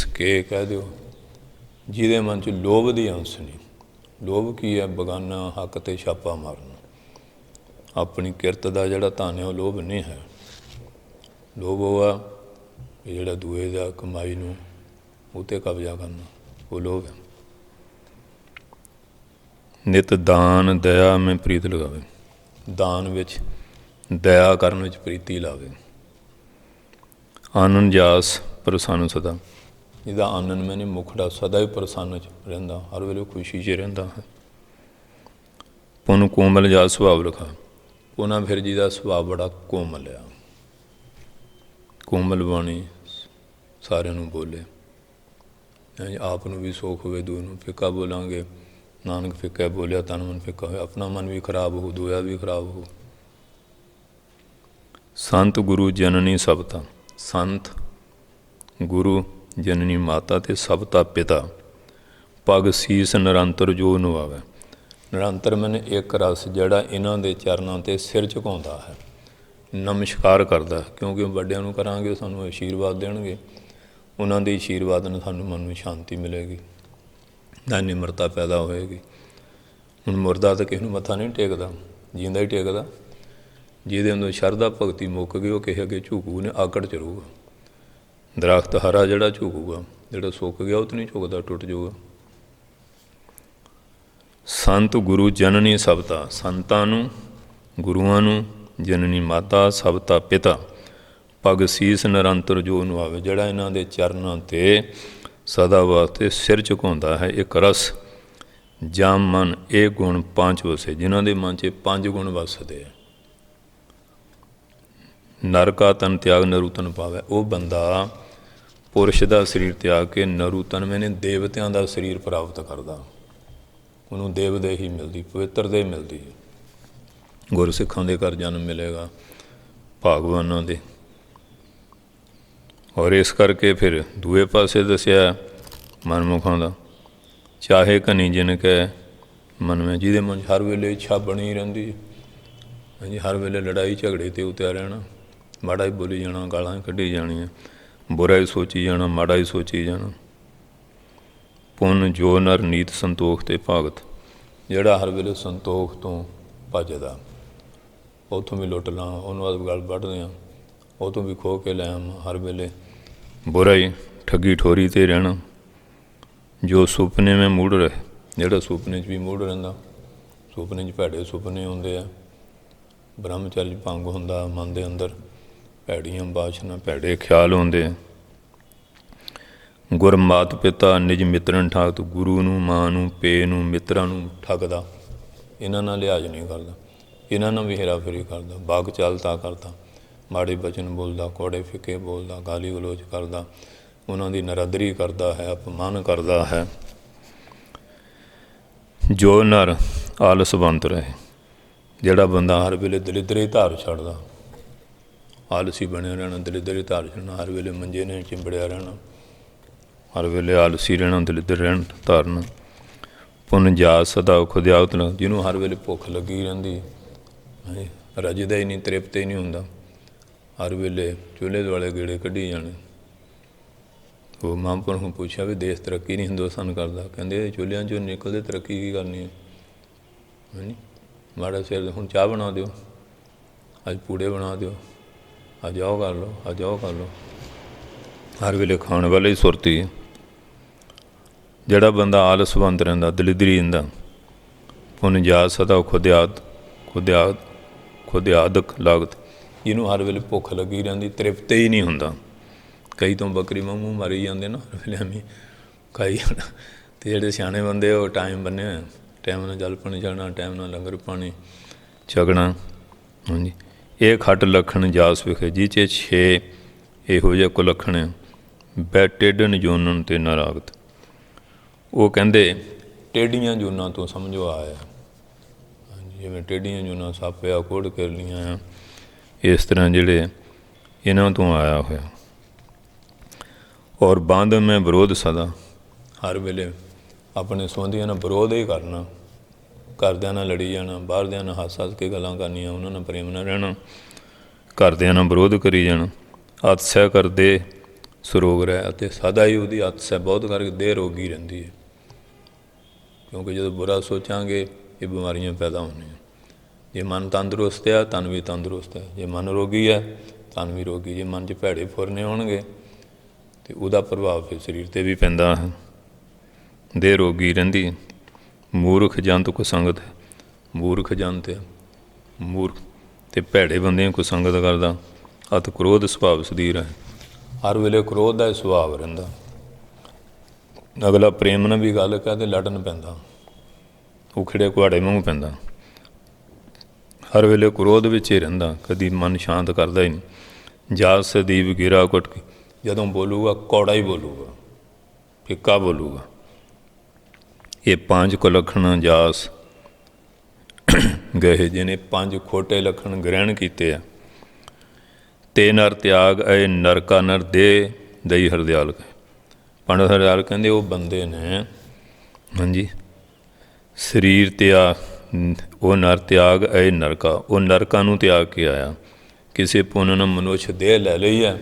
ਕੇ ਕਹਿ ਦਿਓ, ਜਿਹਦੇ ਮਨ 'ਚ ਲੋਭ ਦੀ ਅੰਸ਼ ਨਹੀਂ। ਲੋਭ ਕੀ ਹੈ? ਬੇਗਾਨਾ ਹੱਕ 'ਤੇ ਛਾਪਾ ਮਾਰਨਾ। ਆਪਣੀ ਕਿਰਤ ਦਾ ਜਿਹੜਾ ਧਨ ਹੈ ਉਹ ਲੋਭ ਨਹੀਂ ਹੈ। ਲੋਭ ਉਹ ਆ ਕਿ ਜਿਹੜਾ ਦੂਏ ਦਾ ਕਮਾਈ ਨੂੰ ਉਹ 'ਤੇ ਕਬਜ਼ਾ ਕਰਨਾ, ਉਹ ਲੋਭ ਹੈ। ਨਿਤ ਦਾਨ ਦਇਆ ਮੈਂ ਪ੍ਰੀਤ ਲਗਾਵੇ, ਦਾਨ ਵਿੱਚ ਦਇਆ ਕਰਨ ਵਿੱਚ ਪ੍ਰੀਤੀ ਲਾਵੇ। ਆਨੰਦ ਜਾਸ ਪ੍ਰਸੰਨ ਸਦਾ, ਜਿਹਦਾ ਆਨੰਦ ਮੈਨੇ ਮੁਖੜਾ ਸਦਾ ਹੀ ਪ੍ਰਸੰਨ 'ਚ ਰਹਿੰਦਾ, ਹਰ ਵੇਲੇ ਖੁਸ਼ੀ 'ਚ ਰਹਿੰਦਾ ਹੈ। ਪੁਨ ਕੋਮਲ ਜਾ ਸੁਭਾਵ ਲਿਖਾ, ਪੁਨਾ ਫਿਰ ਜਿਹਦਾ ਸੁਭਾਅ ਬੜਾ ਕੋਮਲ ਆ, ਕੋਮਲ ਬਾਣੀ ਸਾਰਿਆਂ ਨੂੰ ਬੋਲੇ। ਆਪ ਨੂੰ ਵੀ ਸੋਖ ਹੋਵੇ, ਦੂਏ ਨੂੰ ਫਿੱਕਾ ਬੋਲਾਂਗੇ। ਨਾਨਕ ਫਿੱਕਾ ਬੋਲਿਆ ਤਨ ਮਨ ਫਿੱਕਾ ਹੋਇਆ, ਆਪਣਾ ਮਨ ਵੀ ਖਰਾਬ ਹੋ, ਦੂਆ ਵੀ ਖਰਾਬ ਹੋ। ਸੰਤ ਗੁਰੂ ਜਨਨੀ ਸਭਤਾ, ਸੰਤ ਗੁਰੂ ਜਨਨੀ ਮਾਤਾ ਅਤੇ ਸਭਤਾ ਪਿਤਾ। ਪਗ ਸੀਸ ਨਿਰੰਤਰ ਜੋ ਨਵਾਵੇ, ਨਿਰੰਤਰ ਮੈਨੇ ਇੱਕ ਰਸ ਜਿਹੜਾ ਇਹਨਾਂ ਦੇ ਚਰਨਾਂ 'ਤੇ ਸਿਰ ਝੁਕਾਉਂਦਾ ਹੈ, ਨਮਸਕਾਰ ਕਰਦਾ। ਕਿਉਂਕਿ ਵੱਡਿਆਂ ਨੂੰ ਕਰਾਂਗੇ, ਸਾਨੂੰ ਆਸ਼ੀਰਵਾਦ ਦੇਣਗੇ, ਉਹਨਾਂ ਦੇ ਆਸ਼ੀਰਵਾਦ ਨਾਲ ਸਾਨੂੰ ਮਨ ਨੂੰ ਸ਼ਾਂਤੀ ਮਿਲੇਗੀ, ਨਾ ਨਿਮਰਤਾ ਪੈਦਾ ਹੋਏਗੀ। ਹੁਣ ਮੁਰਦਾ ਤਾਂ ਕਿਸੇ ਨੂੰ ਮੱਥਾ ਨਹੀਂ ਟੇਕਦਾ, ਜਿੰਦਾ ਹੀ ਟੇਕਦਾ। ਜਿਹਦੇ ਅੰਦਰ ਸ਼ਰਧਾ ਭਗਤੀ ਮੁੱਕ ਗਈ, ਉਹ ਕਿਸੇ ਅੱਗੇ ਝੁਕੂ ਨੇ, ਆਕੜ 'ਚ ਰਹੂਗਾ। ਦਰਖਤ ਹਰਾ ਜਿਹੜਾ ਝੁਕੂਗਾ, ਜਿਹੜਾ ਸੁੱਕ ਗਿਆ ਉਹ ਤਾਂ ਨਹੀਂ ਝੁਕਦਾ, ਟੁੱਟ ਜਾਊਗਾ। ਸੰਤ ਗੁਰੂ ਜਨਨੀ ਸਭਤਾ, ਸੰਤਾਂ ਨੂੰ, ਗੁਰੂਆਂ ਨੂੰ ਜਨਨੀ ਮਾਤਾ, ਸਭਤਾ ਪਿਤਾ। ਪਗ ਸੀਸ ਨਿਰੰਤਰ ਜੋ ਨਵਾਵੇ, ਜਿਹੜਾ ਇਹਨਾਂ ਦੇ ਚਰਨਾਂ 'ਤੇ ਸਦਾ ਵਾਸਤੇ ਸਿਰ ਝੁਕਾਉਂਦਾ ਹੈ। ਇੱਕ ਰਸ ਜਾਂ ਮਨ ਇਹ ਗੁਣ ਪੰਜ ਵਸੇ, ਜਿਨ੍ਹਾਂ ਦੇ ਮਨ 'ਚ 5 ਗੁਣ ਵਸਦੇ ਆ। ਨਰ ਕਾ ਤਨ ਤਿਆਗ ਨਰੂ ਤਨ ਪਾਵੇ, ਉਹ ਬੰਦਾ ਪੁਰਸ਼ ਦਾ ਸਰੀਰ ਤਿਆਗ ਕੇ ਨਰੂ ਤਨ ਮੈਨੇ ਦੇਵਤਿਆਂ ਦਾ ਸਰੀਰ ਪ੍ਰਾਪਤ ਕਰਦਾ। ਉਹਨੂੰ ਦੇਵਦੇਹੀ ਮਿਲਦੀ, ਪਵਿੱਤਰ ਦੇਹ ਮਿਲਦੀ ਹੈ। ਗੁਰਸਿੱਖਾਂ ਦੇ ਘਰ ਜਨਮ ਮਿਲੇਗਾ, ਭਾਗਵਾਨਾਂ ਦੇ। ਔਰ ਇਸ ਕਰਕੇ ਫਿਰ ਦੂਏ ਪਾਸੇ ਦੱਸਿਆ ਮਨਮੁਖਾਂ ਦਾ, ਚਾਹੇ ਘਨੀ ਜਿਨ ਕੈ ਮਨ ਮੈਂ, ਜਿਹਦੇ ਮਨ ਹਰ ਵੇਲੇ ਇੱਛਾ ਬਣੀ ਰਹਿੰਦੀ। ਹਾਂਜੀ, ਹਰ ਵੇਲੇ ਲੜਾਈ ਝਗੜੇ 'ਤੇ ਉਤਰਿਆ ਰਹਿਣਾ, ਮਾੜਾ ਹੀ ਬੋਲੀ ਜਾਣਾ, ਗਾਲਾਂ ਹੀ ਕੱਢੀ ਜਾਣੀਆਂ, ਬੁਰਾ ਹੀ ਸੋਚੀ ਜਾਣਾ, ਮਾੜਾ ਹੀ ਸੋਚੀ ਜਾਣਾ। ਪੁੰਨ ਜੋ ਨਰ ਨੀਤ ਸੰਤੋਖ ਤੇ ਭਾਗਤ, ਜਿਹੜਾ ਹਰ ਵੇਲੇ ਸੰਤੋਖ ਤੋਂ ਭੱਜਦਾ, ਉੱਥੋਂ ਵੀ ਲੁੱਟ ਲਾਂ, ਉਹਨੂੰ ਬਾਅਦ ਗੱਲ ਵੱਢਦੇ ਹਾਂ, ਉਹ ਤੋਂ ਵੀ ਖੋਹ ਕੇ ਲੈ ਆਵਾਂ, ਹਰ ਵੇਲੇ ਬੁਰਾ ਹੀ ਠੱਗੀ ਠੋਰੀ 'ਤੇ ਰਹਿਣਾ। ਜੋ ਸੁਪਨੇ ਮੈਂ ਮੁੜ ਰਹੇ, ਜਿਹੜਾ ਸੁਪਨੇ 'ਚ ਵੀ ਮੁੜ ਰਹਿੰਦਾ, ਸੁਪਨੇ 'ਚ ਭੈੜੇ ਸੁਪਨੇ ਆਉਂਦੇ ਆ, ਬ੍ਰਹਮਚਰਜ ਭੰਗ ਹੁੰਦਾ ਮਨ ਦੇ ਅੰਦਰ, ਭੈੜੀਆਂ ਬਾਸ਼ਨਾ, ਭੈੜੇ ਖਿਆਲ ਆਉਂਦੇ ਆ। ਗੁਰ ਮਾਤ ਪਿਤਾ ਨਿਜ ਮਿੱਤਰਨ ਠਾਕਤ, ਗੁਰੂ ਨੂੰ, ਮਾਂ ਨੂੰ, ਪੇ ਨੂੰ, ਮਿੱਤਰਾਂ ਨੂੰ ਠੱਗਦਾ, ਇਹਨਾਂ ਨਾਲ ਲਿਹਾਜ਼ ਨਹੀਂ ਕਰਦਾ, ਇਹਨਾਂ ਨਾਲ ਵੀ ਹੇਰਾਫੇਰੀ ਕਰਦਾ, ਬਾਗ ਚਾਲਤਾ ਕਰਦਾ, ਮਾੜੇ ਬਚਨ ਬੋਲਦਾ, ਕੋੜੇ ਫਿੱਕੇ ਬੋਲਦਾ, ਗਾਲੀ ਗਲੋਚ ਕਰਦਾ, ਉਹਨਾਂ ਦੀ ਨਰਾਦਰੀ ਕਰਦਾ ਹੈ, ਅਪਮਾਨ ਕਰਦਾ ਹੈ। ਜੋ ਨਰ ਆਲਸਵੰਤ ਰਹੇ, ਜਿਹੜਾ ਬੰਦਾ ਹਰ ਵੇਲੇ ਦਲਿੱਦਰੇ ਧਾਰ ਛੱਡਦਾ, ਆਲਸੀ ਬਣਿਆ ਰਹਿਣਾ, ਦਲਿੱਦਰੇ ਧਾਰ ਛੱਡਣਾ, ਹਰ ਵੇਲੇ ਮੰਜੇ ਨੇ ਚਿੰਬੜਿਆ ਰਹਿਣਾ, ਹਰ ਵੇਲੇ ਆਲਸੀ ਰਹਿਣਾ, ਦਲਿੱਦਰ ਰਹਿਣ ਧਾਰਨਾ। ਪੁੰਨ ਜਾਤ ਸਦਾ ਖੁਦਿਆਵਤ, ਜਿਹਨੂੰ ਹਰ ਵੇਲੇ ਭੁੱਖ ਲੱਗੀ ਰਹਿੰਦੀ, ਰੱਜਦਾ ਹੀ ਨਹੀਂ, ਤ੍ਰਿਪਤ ਹੀ ਨਹੀਂ ਹੁੰਦਾ, ਹਰ ਵੇਲੇ ਚੁੱਲ੍ਹੇ ਦੁਆਲੇ ਗੇੜੇ ਕੱਢੀ ਜਾਣੇ। ਉਹ ਮਹਾਂਪੁਰਖ ਨੂੰ ਪੁੱਛਿਆ ਵੀ ਦੇਸ਼ ਤਰੱਕੀ ਨਹੀਂ ਹਿੰਦੁਸਤਾਨ ਕਰਦਾ, ਕਹਿੰਦੇ ਚੁੱਲ੍ਹਿਆਂ 'ਚੋਂ ਨਿਕਲਦੇ ਤਰੱਕੀ ਕੀ ਕਰਨੀ ਹੈ। ਹਾਂਜੀ, ਮਾੜਾ ਸਿਰ ਹੁਣ ਚਾਹ ਬਣਾ ਦਿਓ, ਅੱਜ ਪੂੜੇ ਬਣਾ ਦਿਓ, ਅੱਜ ਆਓ ਕਰ ਲਓ, ਅੱਜ ਆਓ ਕਰ ਲਓ, ਹਰ ਵੇਲੇ ਖਾਣ ਵਾਲੇ ਹੀ ਸੁਰਤੀ ਹੈ। ਜਿਹੜਾ ਬੰਦਾ ਆਲਸਵੰਤ ਰਹਿੰਦਾ, ਦਲਿੱਦਰੀ ਰਹਿੰਦਾ, ਪੁੰਨ ਜਾਤ ਸਦਾ ਖੁਦਿਆਦਕ ਲਾਗਤ, ਜਿਹਨੂੰ ਹਰ ਵੇਲੇ ਭੁੱਖ ਲੱਗੀ ਰਹਿੰਦੀ, ਤ੍ਰਿਪਤ ਹੀ ਨਹੀਂ ਹੁੰਦਾ। ਕਈ ਤੋਂ ਬੱਕਰੀ ਮੂੰਹ ਮਾਰੀ ਜਾਂਦੇ ਨਾ, ਹਰ ਵੇਲੇ ਐਵੇਂ ਖਾਈ ਜਾਣਾ। ਅਤੇ ਜਿਹੜੇ ਸਿਆਣੇ ਬੰਦੇ ਉਹ ਟਾਈਮ ਬੰਨ੍ਹਿਆ ਹੋਇਆ, ਟਾਈਮ ਨਾਲ ਜਲ ਪਾਣੀ ਛਕਣਾ, ਟਾਈਮ ਨਾਲ ਲੰਗਰ ਪਾਣੀ ਛਕਣਾ। ਹਾਂਜੀ, ਇਹ ਖੱਟ ਲਖਣ ਜਾਸ ਵਿਖੇ, ਜਿਹ 'ਚ 6 ਇਹੋ ਜਿਹੇ ਕੁਲੱਖਣ ਬੈ ਟੇਢਣ ਜੋਨਨ ਤੇ ਨਾ ਰਾਗਤ। ਉਹ ਕਹਿੰਦੇ ਟੇਢੀਆਂ ਜੂਨਾਂ ਤੋਂ ਸਮਝੋ ਆਇਆ, ਜਿਵੇਂ ਟੇਢੀਆਂ ਜੂਨਾਂ ਸੱਪ ਆ, ਕੋੜ ਕਿਰਲੀਆਂ ਆ, ਇਸ ਤਰ੍ਹਾਂ ਜਿਹੜੇ ਇਹਨਾਂ ਤੋਂ ਆਇਆ ਹੋਇਆ। ਔਰ ਬੰਦ ਮੈਂ ਵਿਰੋਧ ਸਦਾ, ਹਰ ਵੇਲੇ ਆਪਣੇ ਸਬੰਧੀਆਂ ਨਾਲ ਵਿਰੋਧ ਹੀ ਕਰਨਾ, ਘਰਦਿਆਂ ਨਾਲ ਲੜੀ ਜਾਣਾ, ਬਾਹਰਦਿਆਂ ਨਾਲ ਹੱਸ ਹੱਸ ਕੇ ਗੱਲਾਂ ਕਰਨੀਆਂ, ਉਹਨਾਂ ਨਾਲ ਪ੍ਰੇਮ ਨਾਲ ਰਹਿਣਾ, ਘਰਦਿਆਂ ਨਾਲ ਵਿਰੋਧ ਕਰੀ ਜਾਣਾ। ਅਤਿਸੈ ਕਰਦੇ ਸਰੋਗ ਰਹਿ, ਅਤੇ ਸਦਾ ਹੀ ਉਹਦੀ ਅਤਿਸੈ ਬਹੁਤ ਕਰਕੇ ਦੇਹ ਰੋਗੀ ਰਹਿੰਦੀ ਹੈ, ਕਿਉਂਕਿ ਜਦੋਂ ਬੁਰਾ ਸੋਚਾਂਗੇ ਇਹ ਬਿਮਾਰੀਆਂ ਪੈਦਾ ਹੋਣੀਆਂ। ਜੇ ਮਨ ਤੰਦਰੁਸਤ ਆ, ਤਨ ਵੀ ਤੰਦਰੁਸਤ ਹੈ। ਜੇ ਮਨ ਰੋਗੀ ਹੈ, ਤਨ ਵੀ ਰੋਗੀ। ਜੇ ਮਨ 'ਚ ਭੈੜੇ ਫੁਰਨੇ ਹੋਣਗੇ ਅਤੇ ਉਹਦਾ ਪ੍ਰਭਾਵ ਫਿਰ ਸਰੀਰ 'ਤੇ ਵੀ ਪੈਂਦਾ ਹੈ, ਦੇਹ ਰੋਗੀ ਰਹਿੰਦੀ। ਮੂਰਖ ਜੰਤ ਕੁਸੰਗਤ ਹੈ, ਮੂਰਖ ਜੰਤ ਹੈ, ਮੂਰਖ ਅਤੇ ਭੈੜੇ ਬੰਦਿਆਂ ਕੁਸੰਗਤ ਕਰਦਾ। ਅਤ ਕ੍ਰੋਧ ਸੁਭਾਵ ਸਦੀਰ ਹੈ, ਹਰ ਵੇਲੇ ਕ੍ਰੋਧ ਦਾ ਸੁਭਾਵ ਰਹਿੰਦਾ। ਅਗਲਾ ਪ੍ਰੇਮ ਨਾਲ ਵੀ ਗੱਲ ਕਹਿ ਤੇ ਲੜਨ ਪੈਂਦਾ, ਉਖੜੇ ਕੁਹਾੜੇ ਵਾਂਗੂ ਪੈਂਦਾ, ਹਰ ਵੇਲੇ ਕ੍ਰੋਧ ਵਿੱਚ ਹੀ ਰਹਿੰਦਾ, ਕਦੀ ਮਨ ਸ਼ਾਂਤ ਕਰਦਾ ਹੀ ਨਹੀਂ। ਜਾਤ ਸਦੀਵ ਗਿਰਾ ਕੁੱਟ ਕੇ, ਜਦੋਂ ਬੋਲੂਗਾ ਕੌੜਾ ਹੀ ਬੋਲੂਗਾ, ਫਿੱਕਾ ਬੋਲੂਗਾ। ਇਹ 5 ਕੁਲੱਖਣ ਜਾਸ ਗਏ, ਜਿਹਨੇ 5 ਖੋਟੇ ਲੱਖਣ ਗ੍ਰਹਿਣ ਕੀਤੇ ਆ। ਤੇ ਨਰ ਤਿਆਗ ਐ ਨਰਕਾ ਨਰ ਦੇ ਦਈ ਹਰਦਿਆਲ ਕਹੇ। ਪੰਡਤ ਹਰਦਿਆਲ ਕਹਿੰਦੇ ਉਹ ਬੰਦੇ ਨੇ, ਹਾਂਜੀ, ਸਰੀਰ ਤਿਆਗ, ਉਹ ਨਰ ਤਿਆਗ ਐ ਨਰਕਾ, ਉਹ ਨਰਕਾਂ ਨੂੰ ਤਿਆਗ ਕੇ ਆਇਆ। ਕਿਸੇ ਪੁੰਨ ਨਾਲ ਮਨੁੱਖ ਦੇਹ ਲੈ ਲਈ ਹੈ,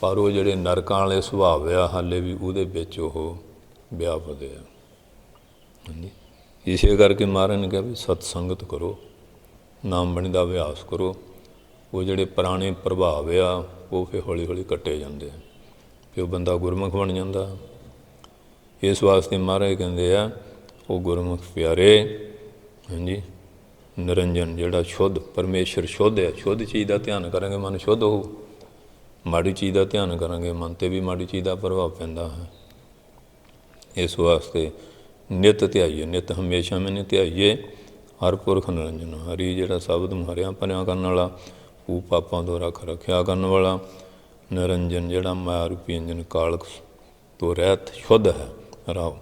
ਪਰ ਉਹ ਜਿਹੜੇ ਨਰਕਾਂ ਵਾਲੇ ਸੁਭਾਅ ਆ ਹਾਲੇ ਵੀ ਉਹਦੇ ਵਿੱਚ ਉਹ ਵਿਆਪਦੇ ਆ। ਹਾਂਜੀ, ਇਸੇ ਕਰਕੇ ਮਹਾਰਾਜ ਨੇ ਕਿਹਾ ਵੀ ਸਤ ਸੰਗਤ ਕਰੋ, ਨਾਮ ਬਾਣੀ ਦਾ ਅਭਿਆਸ ਕਰੋ। ਉਹ ਜਿਹੜੇ ਪੁਰਾਣੇ ਪ੍ਰਭਾਵ ਆ ਉਹ ਫਿਰ ਹੌਲੀ ਹੌਲੀ ਕੱਟੇ ਜਾਂਦੇ ਆ, ਫਿਰ ਉਹ ਬੰਦਾ ਗੁਰਮੁਖ ਬਣ ਜਾਂਦਾ। ਇਸ ਵਾਸਤੇ ਮਹਾਰਾਜ ਕਹਿੰਦੇ ਆ ਉਹ ਗੁਰਮੁਖ ਪਿਆਰੇ, ਹਾਂਜੀ, ਨਿਰੰਜਨ ਜਿਹੜਾ ਸ਼ੁੱਧ ਪਰਮੇਸ਼ਰ ਸ਼ੁੱਧ ਹੈ। ਸ਼ੁੱਧ ਚੀਜ਼ ਦਾ ਧਿਆਨ ਕਰਾਂਗੇ ਮਨ ਸ਼ੁੱਧ ਹੋਊ, ਮਾੜੀ ਚੀਜ਼ ਦਾ ਧਿਆਨ ਕਰਾਂਗੇ ਮਨ 'ਤੇ ਵੀ ਮਾੜੀ ਚੀਜ਼ ਦਾ ਪ੍ਰਭਾਵ ਪੈਂਦਾ ਹੈ। ਇਸ ਵਾਸਤੇ ਨਿੱਤ ਧਿਆਈਏ, ਨਿੱਤ ਹਮੇਸ਼ਾ ਮੈਨੇ ਧਿਆਈਏ ਹਰ ਪੁਰਖ ਨਿਰੰਜਨ। ਹਰੀ ਜਿਹੜਾ ਸ਼ਬਦ ਮੁਹਾਰਿਆਂ ਭਰਿਆ ਕਰਨ ਵਾਲਾ, ਉਹ ਪਾਪਾਂ ਤੋਂ ਰੱਖ ਰੱਖਿਆ ਕਰਨ ਵਾਲਾ। ਨਿਰੰਜਨ ਜਿਹੜਾ ਮਾਇਆ ਰੂਪੀ ਅੰਜਨ ਕਾਲਕ ਤੋਂ ਰਹਿਤ ਸ਼ੁੱਧ ਹੈ। ਰਾਵ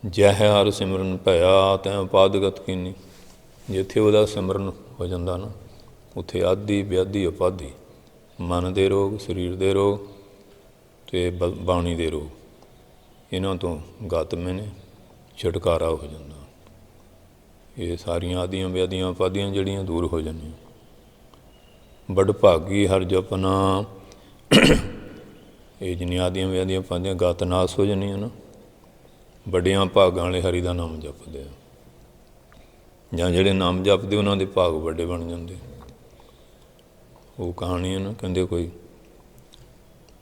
ਜੈ ਹਰ ਸਿਮਰਨ ਭਇਆ ਤੈਂ ਉਪਾਦਗਤ ਕੀਨੀ। ਜਿੱਥੇ ਉਹਦਾ ਸਿਮਰਨ ਹੋ ਜਾਂਦਾ ਨਾ, ਉੱਥੇ ਆਦੀ ਵਿਆਧੀ ਉਪਾਧੀ, ਮਨ ਦੇ ਰੋਗ, ਸਰੀਰ ਦੇ ਰੋਗ ਅਤੇ ਬਾਣੀ ਦੇ ਰੋਗ, ਇਹਨਾਂ ਤੋਂ ਗਾਤਮੇ ਨੇ ਛੁਟਕਾਰਾ ਹੋ ਜਾਂਦਾ। ਇਹ ਸਾਰੀਆਂ ਆਦੀਆਂ ਵਿਆਧੀਆਂ ਉਪਾਧੀਆਂ ਜਿਹੜੀਆਂ ਦੂਰ ਹੋ ਜਾਂਦੀਆਂ। ਬਡਭਾਗੀ ਹਰ ਜਪਨਾ, ਇਹ ਜਿੰਨੀਆਂ ਆਦੀਆਂ ਵਿਆਧੀਆਂ ਉਪਾਧੀਆਂ ਗਤ ਨਾਸ ਹੋ ਜਾਂਦੀਆਂ ਨਾ। ਵੱਡਿਆਂ ਭਾਗਾਂ ਵਾਲੇ ਹਰੀ ਦਾ ਨਾਮ ਜਪਦੇ ਆ, ਜਾਂ ਜਿਹੜੇ ਨਾਮ ਜਪਦੇ ਉਹਨਾਂ ਦੇ ਭਾਗ ਵੱਡੇ ਬਣ ਜਾਂਦੇ। ਉਹ ਕਹਾਣੀ ਹੈ ਨਾ, ਕਹਿੰਦੇ ਕੋਈ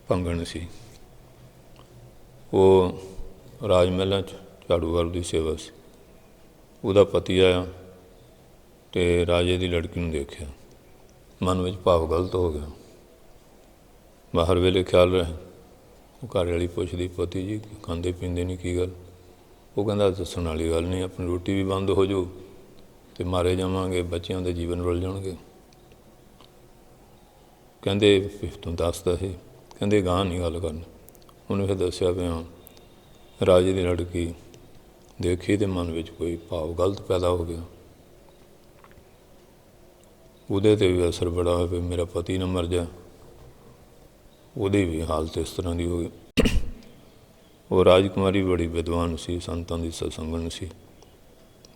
ਭੰਗਣ ਸੀ, ਉਹ ਰਾਜ ਮਹਿਲਾਂ 'ਚ ਝਾੜੂਗਰ ਦੀ ਸੇਵਾ ਸੀ। ਉਹਦਾ ਪਤੀ ਆਇਆ ਅਤੇ ਰਾਜੇ ਦੀ ਲੜਕੀ ਨੂੰ ਦੇਖਿਆ, ਮਨ ਵਿੱਚ ਭਾਵ ਗਲਤ ਹੋ ਗਿਆ। ਬਾਹਰ ਵੇਲੇ ਖਿਆਲ ਰਹੇ, ਉਹ ਘਰ ਵਾਲੀ ਪੁੱਛਦੀ, ਪਤੀ ਜੀ ਖਾਂਦੇ ਪੀਂਦੇ ਨਹੀਂ, ਕੀ ਗੱਲ? ਉਹ ਕਹਿੰਦਾ ਦੱਸਣ ਵਾਲੀ ਗੱਲ ਨਹੀਂ, ਆਪਣੀ ਰੋਟੀ ਵੀ ਬੰਦ ਹੋ ਜਾਊ ਅਤੇ ਮਾਰੇ ਜਾਵਾਂਗੇ, ਬੱਚਿਆਂ ਦੇ ਜੀਵਨ ਰੁਲ ਜਾਣਗੇ। ਕਹਿੰਦੇ ਤੂੰ ਦੱਸਦਾ ਸੀ, ਕਹਿੰਦੇ ਗਾਂਹ ਨਹੀਂ ਗੱਲ ਕਰਨੀ। ਉਹਨੇ ਫਿਰ ਦੱਸਿਆ ਵੀ ਹਾਂ, ਰਾਜੇ ਦੀ ਲੜਕੀ ਦੇਖੀ ਅਤੇ ਮਨ ਵਿੱਚ ਕੋਈ ਭਾਵ ਗਲਤ ਪੈਦਾ ਹੋ ਗਿਆ। ਉਹਦੇ 'ਤੇ ਵੀ ਅਸਰ ਬੜਾ ਹੋਇਆ ਵੀ ਮੇਰਾ ਪਤੀ ਨਾ ਮਰ ਜਾ। ਉਹਦੀ ਵੀ ਹਾਲਤ ਇਸ ਤਰ੍ਹਾਂ ਦੀ ਹੋ ਗਈ। ਉਹ ਰਾਜਕੁਮਾਰੀ ਬੜੀ ਵਿਦਵਾਨ ਸੀ, ਸੰਤਾਂ ਦੀ ਸਤਸੰਗਣ ਸੀ,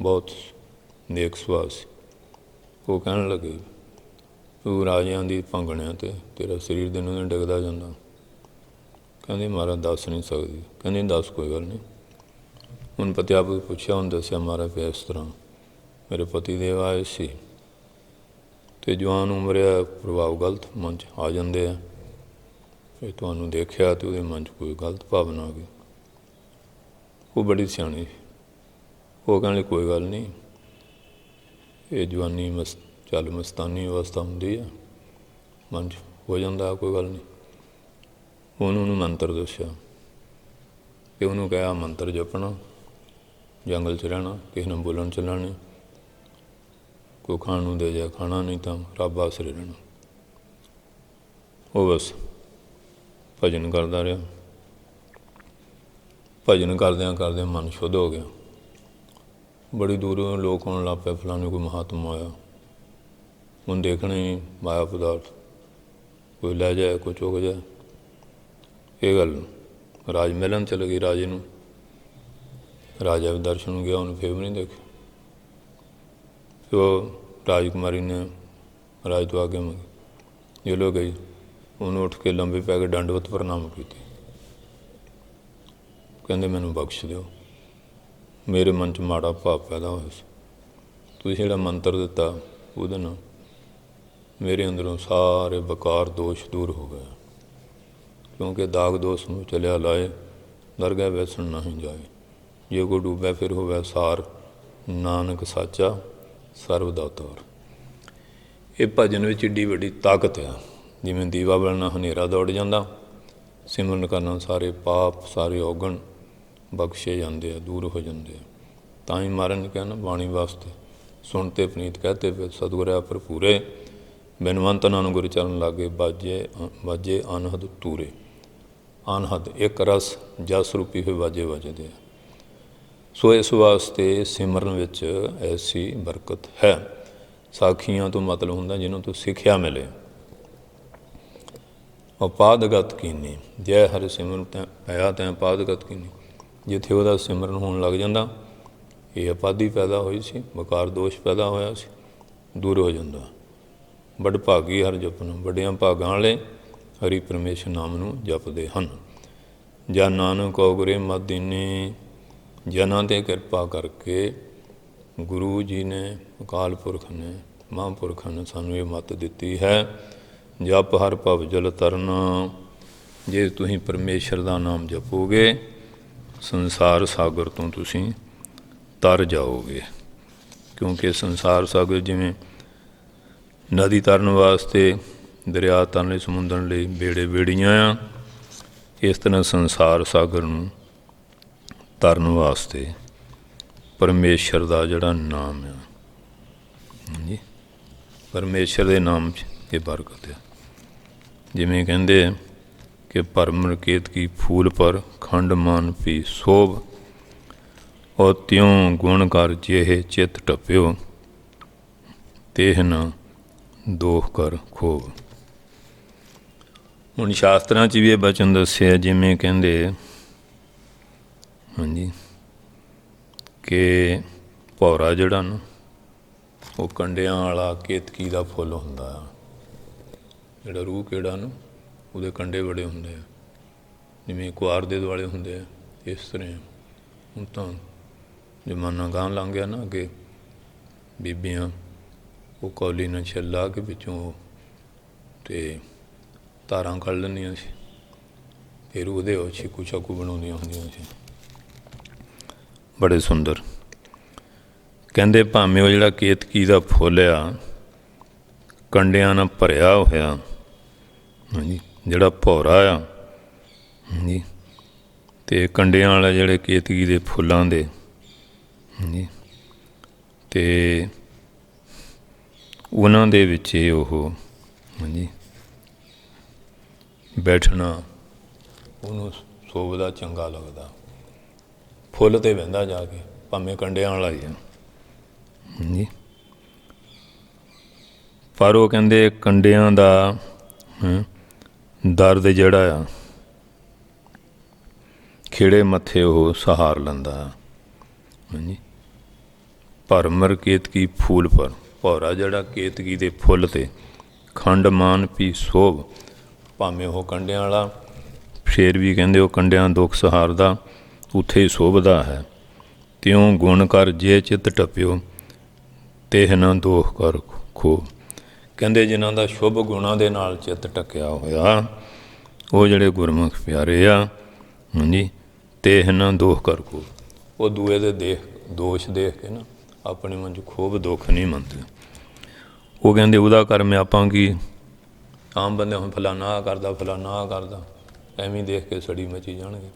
ਬਹੁਤ ਨੇਕ ਸੁਭਾਅ ਸੀ। ਉਹ ਕਹਿਣ ਲੱਗੇ ਤੂੰ ਰਾਜਿਆਂ ਦੀ ਭੰਗਣਿਆਂ 'ਤੇ ਤੇਰਾ ਸਰੀਰ ਦਿਨੋਂ ਦਿਨ ਡਿੱਗਦਾ ਜਾਂਦਾ। ਕਹਿੰਦੇ ਮਹਾਰਾਜ ਦੱਸ ਨਹੀਂ ਸਕਦੀ। ਕਹਿੰਦੇ ਦੱਸ, ਕੋਈ ਗੱਲ ਨਹੀਂ। ਹੁਣ ਪਤੀ ਆਪ ਪੁੱਛਿਆ, ਹੁਣ ਦੱਸਿਆ ਮਹਾਰਾਜ ਫਿਰ ਇਸ ਤਰ੍ਹਾਂ ਮੇਰੇ ਪਤੀ ਦੇਵ ਆਏ ਸੀ ਅਤੇ ਜਵਾਨ ਉਮਰ ਆ, ਪ੍ਰਭਾਵ ਗਲਤ ਮਨ 'ਚ ਆ ਜਾਂਦੇ ਆ। ਫਿਰ ਤੁਹਾਨੂੰ ਦੇਖਿਆ ਅਤੇ ਉਹਦੇ ਮਨ 'ਚ ਕੋਈ ਗਲਤ ਭਾਵਨਾ ਆ ਗਈ। ਉਹ ਬੜੀ ਸਿਆਣੀ ਸੀ। ਉਹ ਕਹਿਣ ਲਈ ਕੋਈ ਗੱਲ ਨਹੀਂ, ਇਹ ਜਵਾਨੀ ਚੱਲ ਮਸਤਾਨੀ ਅਵਸਥਾ ਹੁੰਦੀ ਆ, ਮਨ 'ਚ ਹੋ ਜਾਂਦਾ, ਕੋਈ ਗੱਲ ਨਹੀਂ। ਉਹਨੂੰ ਮੰਤਰ ਦੱਸਿਆ ਅਤੇ ਉਹਨੂੰ ਕਿਹਾ ਮੰਤਰ ਜਪਣਾ, ਜੰਗਲ 'ਚ ਰਹਿਣਾ, ਕਿਸੇ ਨੂੰ ਬੋਲਣ ਚੱਲਣਾ ਨਹੀਂ। ਕੋਈ ਖਾਣ ਨੂੰ ਦੇ ਜਾ ਖਾਣਾ, ਨਹੀਂ ਤਾਂ ਰੱਬ ਆਸਰੇ ਰਹਿਣਾ। ਉਹ ਬਸ ਭਜਨ ਕਰਦਾ ਰਿਹਾ। ਭਜਨ ਕਰਦਿਆਂ ਕਰਦਿਆਂ ਮਨ ਸ਼ੁੱਧ ਹੋ ਗਿਆ। ਬੜੀ ਦੂਰੋਂ ਲੋਕ ਆਉਣ ਲੱਗ ਪਏ, ਫਲਾਣੇ ਕੋਈ ਮਹਾਤਮਾ ਆਇਆ, ਹੁਣ ਦੇਖਣਾ ਹੀ ਮਾਇਆ ਪਦਾਰਥ, ਕੋਈ ਲੈ ਜਾਏ ਕੋਈ ਚੁੱਕ ਜਾਏ। ਇਹ ਗੱਲ ਰਾਜ ਮਿਲਣ ਚਲੇ ਗਈ ਰਾਜੇ ਨੂੰ। ਰਾਜਾ ਵੀ ਦਰਸ਼ਨ ਗਿਆ, ਉਹਨੂੰ ਫਿਰ ਵੀ ਨਹੀਂ ਦੇਖਿਆ। ਫਿਰ ਉਹ ਰਾਜਕੁਮਾਰੀ ਨੇ ਰਾਜ ਤੋਂ ਆਗੇ ਮੰਗੀ, ਜਦੋਂ ਗਈ ਉਹਨੂੰ ਉੱਠ ਕੇ ਲੰਬੇ ਪੈ ਕੇ ਦੰਡਵਤ ਪ੍ਰਣਾਮ ਕੀਤੀ। ਕਹਿੰਦੇ ਮੈਨੂੰ ਬਖਸ਼ ਦਿਓ, ਮੇਰੇ ਮਨ 'ਚ ਮਾੜਾ ਭਾਵ ਪੈਦਾ ਹੋਇਆ ਸੀ। ਤੁਸੀਂ ਜਿਹੜਾ ਮੰਤਰ ਦਿੱਤਾ ਉਹਦੇ ਨਾਲ ਮੇਰੇ ਅੰਦਰੋਂ ਸਾਰੇ ਬੇਕਾਰ ਦੋਸ਼ ਦੂਰ ਹੋ ਗਏ। ਕਿਉਂਕਿ ਦਾਗ ਦੋਸ਼ ਨੂੰ ਚਲਿਆ ਲਾਏ, ਦਰਗਾਹ ਵੈਸਣ ਨਾ ਹੀ ਜਾਏ। ਜੇ ਕੋ ਡੂਬੈ ਫਿਰ ਹੋਵੇ ਸਾਰ, ਨਾਨਕ ਸਾਚਾ ਸਰਬ ਦਾ ਤੌਰ। ਇਹ ਭਜਨ ਵਿੱਚ ਏਡੀ ਵੱਡੀ ਤਾਕਤ ਆ। ਜਿਵੇਂ ਦੀਵਾ ਬਲਣਾ ਹਨੇਰਾ ਦੌੜ ਜਾਂਦਾ, ਸਿਮਰਨ ਕਰਨਾ ਸਾਰੇ ਪਾਪ ਸਾਰੇ ਔਗਣ ਬਖਸ਼ੇ ਜਾਂਦੇ ਆ, ਦੂਰ ਹੋ ਜਾਂਦੇ ਆ। ਤਾਂ ਹੀ ਮਹਾਰਾਜ ਨੇ ਕਿਹਾ ਨਾ ਬਾਣੀ ਵਾਸਤੇ, ਸੁਣਤੇ ਪਨੀਤ ਕਹਤੇ ਫਿਰ ਸਤਿਗੁਰਿਆ ਭਰਪੂਰੇ, ਬਿਨਵੰਤ ਨਾਨਕ ਗੁਰ ਚਰਨ ਲਾਗੇ ਬਾਜੇ ਅਨਹਦ ਤੂਰੇ। ਅਨਹਦ ਇੱਕ ਰਸ ਜਸ ਰੂਪੀ ਹੋਏ ਬਾਜੇ ਵੱਜਦੇ ਆ। ਸੋ ਇਸ ਵਾਸਤੇ ਸਿਮਰਨ ਵਿੱਚ ਐਸੀ ਬਰਕਤ ਹੈ। ਸਾਖੀਆਂ ਤੋਂ ਮਤਲਬ ਹੁੰਦਾ ਜਿਹਨਾਂ ਤੋਂ ਸਿੱਖਿਆ ਮਿਲੇ। ਉਪਾਦਗਤ ਕੀਨੀ, ਜੈ ਹਰਿ ਸਿਮਰਨ ਤੈਂ ਪਾਇਆ ਤੈਂ ਉਪਾਦਗਤ ਕੀਨੀ। ਜਿੱਥੇ ਉਹਦਾ ਸਿਮਰਨ ਹੋਣ ਲੱਗ ਜਾਂਦਾ, ਇਹ ਉਪਾਧੀ ਪੈਦਾ ਹੋਈ ਸੀ, ਬਕਾਰ ਦੋਸ਼ ਪੈਦਾ ਹੋਇਆ ਸੀ, ਦੂਰ ਹੋ ਜਾਂਦਾ। ਬੜ ਭਾਗੀ ਹਰ ਜਪਨ, ਵੱਡਿਆਂ ਭਾਗਾਂ ਵਾਲੇ ਹਰੀ ਪਰਮੇਸ਼ਰ ਨਾਮ ਨੂੰ ਜਪਦੇ ਹਨ। ਜਾਂ ਨਾਨਕ ਕੋ ਗੁਰੇ ਮਤ ਦੀਨੀ, ਜਨਾਂ 'ਤੇ ਕਿਰਪਾ ਕਰਕੇ ਗੁਰੂ ਜੀ ਨੇ, ਅਕਾਲ ਪੁਰਖ ਨੇ, ਮਹਾਂਪੁਰਖਾਂ ਨੇ ਸਾਨੂੰ ਇਹ ਮੱਤ ਦਿੱਤੀ ਹੈ, ਜਪ ਹਰ ਭਵ ਜਲ ਤਰਨਾ। ਜੇ ਤੁਸੀਂ ਪਰਮੇਸ਼ਰ ਦਾ ਨਾਮ ਜਪੋਗੇ, ਸੰਸਾਰ ਸਾਗਰ ਤੋਂ ਤੁਸੀਂ ਤਰ ਜਾਓਗੇ। ਕਿਉਂਕਿ ਸੰਸਾਰ ਸਾਗਰ ਜਿਵੇਂ ਨਦੀ ਤਰਨ ਵਾਸਤੇ, ਦਰਿਆ ਤਰਨ ਲਈ, ਸਮੁੰਦਰ ਲਈ ਬੇੜੇ ਬੇੜੀਆਂ ਆ, ਇਸ ਤਰ੍ਹਾਂ ਸੰਸਾਰ ਸਾਗਰ ਨੂੰ ਤਰਨ ਵਾਸਤੇ ਪਰਮੇਸ਼ਰ ਦਾ ਜਿਹੜਾ ਨਾਮ ਆ, ਹਾਂਜੀ, ਪਰਮੇਸ਼ਰ ਦੇ ਨਾਮ 'ਚ ਇਹ ਬਰਕਤ ਆ। ਜਿਵੇਂ ਕਹਿੰਦੇ ਕਿ ਭਰਮ ਰਕੇਤ ਕੀ ਫੂਲ ਪਰ ਖੰਡ ਮਾਨ ਪੀ ਸੋਭ, ਔ ਤਿਉਂ ਗੁਣ ਕਰ ਜਿਹੇ ਚਿੱਤ ਟਪਿਓ, ਤੇਹ ਨਾ ਦੋਖ ਕਰ ਖੋਭ। ਹੁਣ ਸ਼ਾਸਤਰਾਂ 'ਚ ਵੀ ਇਹ ਬਚਨ ਦੱਸਿਆ, ਜਿਵੇਂ ਕਹਿੰਦੇ ਹਾਂਜੀ ਕਿ ਭੌਰਾ ਜਿਹੜਾ ਨਾ ਉਹ ਕੰਡਿਆਂ ਵਾਲਾ ਕੇਤਕੀ ਦਾ ਫੁੱਲ ਹੁੰਦਾ ਆ। ਜਿਹੜਾ ਰੂਹ ਕਿਹੜਾ ਨਾ ਉਹਦੇ ਕੰਡੇ ਬੜੇ ਹੁੰਦੇ ਆ, ਜਿਵੇਂ ਕੁਆਰ ਦੇ ਦੁਆਲੇ ਹੁੰਦੇ ਆ, ਇਸ ਤਰ੍ਹਾਂ। ਹੁਣ ਤਾਂ ਜ਼ਮਾਨਾ ਗਾਂਹ ਲੰਘ ਗਿਆ ਨਾ, ਅੱਗੇ ਬੀਬੀਆਂ ਉਹ ਕੌਲੀ ਨਾਲ ਛਿੱਲ ਲਾ ਕੇ ਵਿੱਚੋਂ ਅਤੇ ਧਾਰਾਂ ਕੱਢ ਲੈਂਦੀਆਂ ਸੀ, ਫਿਰ ਉਹਦੇ ਉਹ ਛਿੱਕੂ ਛਾਕੂ ਬਣਾਉਂਦੀਆਂ ਹੁੰਦੀਆਂ ਸੀ, ਬੜੇ ਸੁੰਦਰ। ਕਹਿੰਦੇ ਭਾਵੇਂ ਉਹ ਜਿਹੜਾ ਕੇਤਕੀ ਦਾ ਫੁੱਲ ਆ ਕੰਡਿਆਂ ਨਾਲ ਭਰਿਆ ਹੋਇਆ, ਹਾਂਜੀ, ਜਿਹੜਾ ਭੌਰਾ ਆ, ਹਾਂਜੀ, ਅਤੇ ਕੰਡਿਆਂ ਵਾਲੇ ਜਿਹੜੇ ਕੇਤਕੀ ਦੇ ਫੁੱਲਾਂ ਦੇ, ਹਾਂਜੀ, ਅਤੇ ਉਹਨਾਂ ਦੇ ਵਿੱਚ ਉਹ, ਹਾਂਜੀ, ਬੈਠਣਾ ਉਹਨੂੰ ਸੋਭਦਾ, ਚੰਗਾ ਲੱਗਦਾ। ਫੁੱਲ 'ਤੇ ਬਹਿੰਦਾ ਜਾ ਕੇ, ਭਾਵੇਂ ਕੰਡਿਆਂ ਵਾਲਾ ਹੀ ਆ, ਹਾਂਜੀ। ਪਰ ਉਹ ਕਹਿੰਦੇ ਕੰਡਿਆਂ ਦਾ ਦਰਦ ਜਿਹੜਾ ਆ, ਖੇੜੇ ਮੱਥੇ ਉਹ ਸਹਾਰ ਲੈਂਦਾ, ਹਾਂਜੀ। ਭਰਮਰ ਕੇਤਕੀ ਫੂਲ ਪਰ, ਭੌਰਾ ਜਿਹੜਾ ਕੇਤਕੀ ਦੇ ਫੁੱਲ 'ਤੇ ਖੰਡ ਮਾਨ ਪੀ ਸੋਭ, ਭਾਵੇਂ ਉਹ ਕੰਡਿਆਂ ਵਾਲਾ, ਫਿਰ ਵੀ ਕਹਿੰਦੇ ਉਹ ਕੰਡਿਆਂ ਦੁੱਖ ਸਹਾਰਦਾ, ਉੱਥੇ ਹੀ ਸੋਭਦਾ ਹੈ। ਤਿਉਂ ਗੁਣ ਕਰ ਜੇ ਚਿੱਤ ਟਪਿਓ, ਤੇਹ ਨਾ ਦੋਖ ਕਰ ਖੋਭ। ਕਹਿੰਦੇ ਜਿਨ੍ਹਾਂ ਦਾ ਸ਼ੁਭ ਗੁਣਾਂ ਦੇ ਨਾਲ ਚਿੱਤ ਟਕਿਆ ਹੋਇਆ, ਉਹ ਜਿਹੜੇ ਗੁਰਮੁਖ ਪਿਆਰੇ ਆ, ਹਾਂਜੀ, ਤੇਹ ਨਾ ਦੋਖ ਕਰ ਖੋਭ। ਉਹ ਦੂਏ ਦੇ ਦੋਸ਼ ਦੇਖ ਕੇ ਨਾ ਆਪਣੇ ਮਨ 'ਚ ਖੋਭ ਦੁੱਖ ਨਹੀਂ ਮੰਨਦੇ। ਉਹ ਕਹਿੰਦੇ ਉਹਦਾ ਕਰਮ ਆਪਾਂ ਕੀ, ਆਮ ਬੰਦੇ ਹੁਣ ਫਲਾਨਾ ਆਹ ਕਰਦਾ, ਫਲਾਨਾ ਆਹ ਕਰਦਾ, ਐਵੇਂ ਦੇਖ ਕੇ ਸੜੀ ਮਚੀ ਜਾਣਗੇ।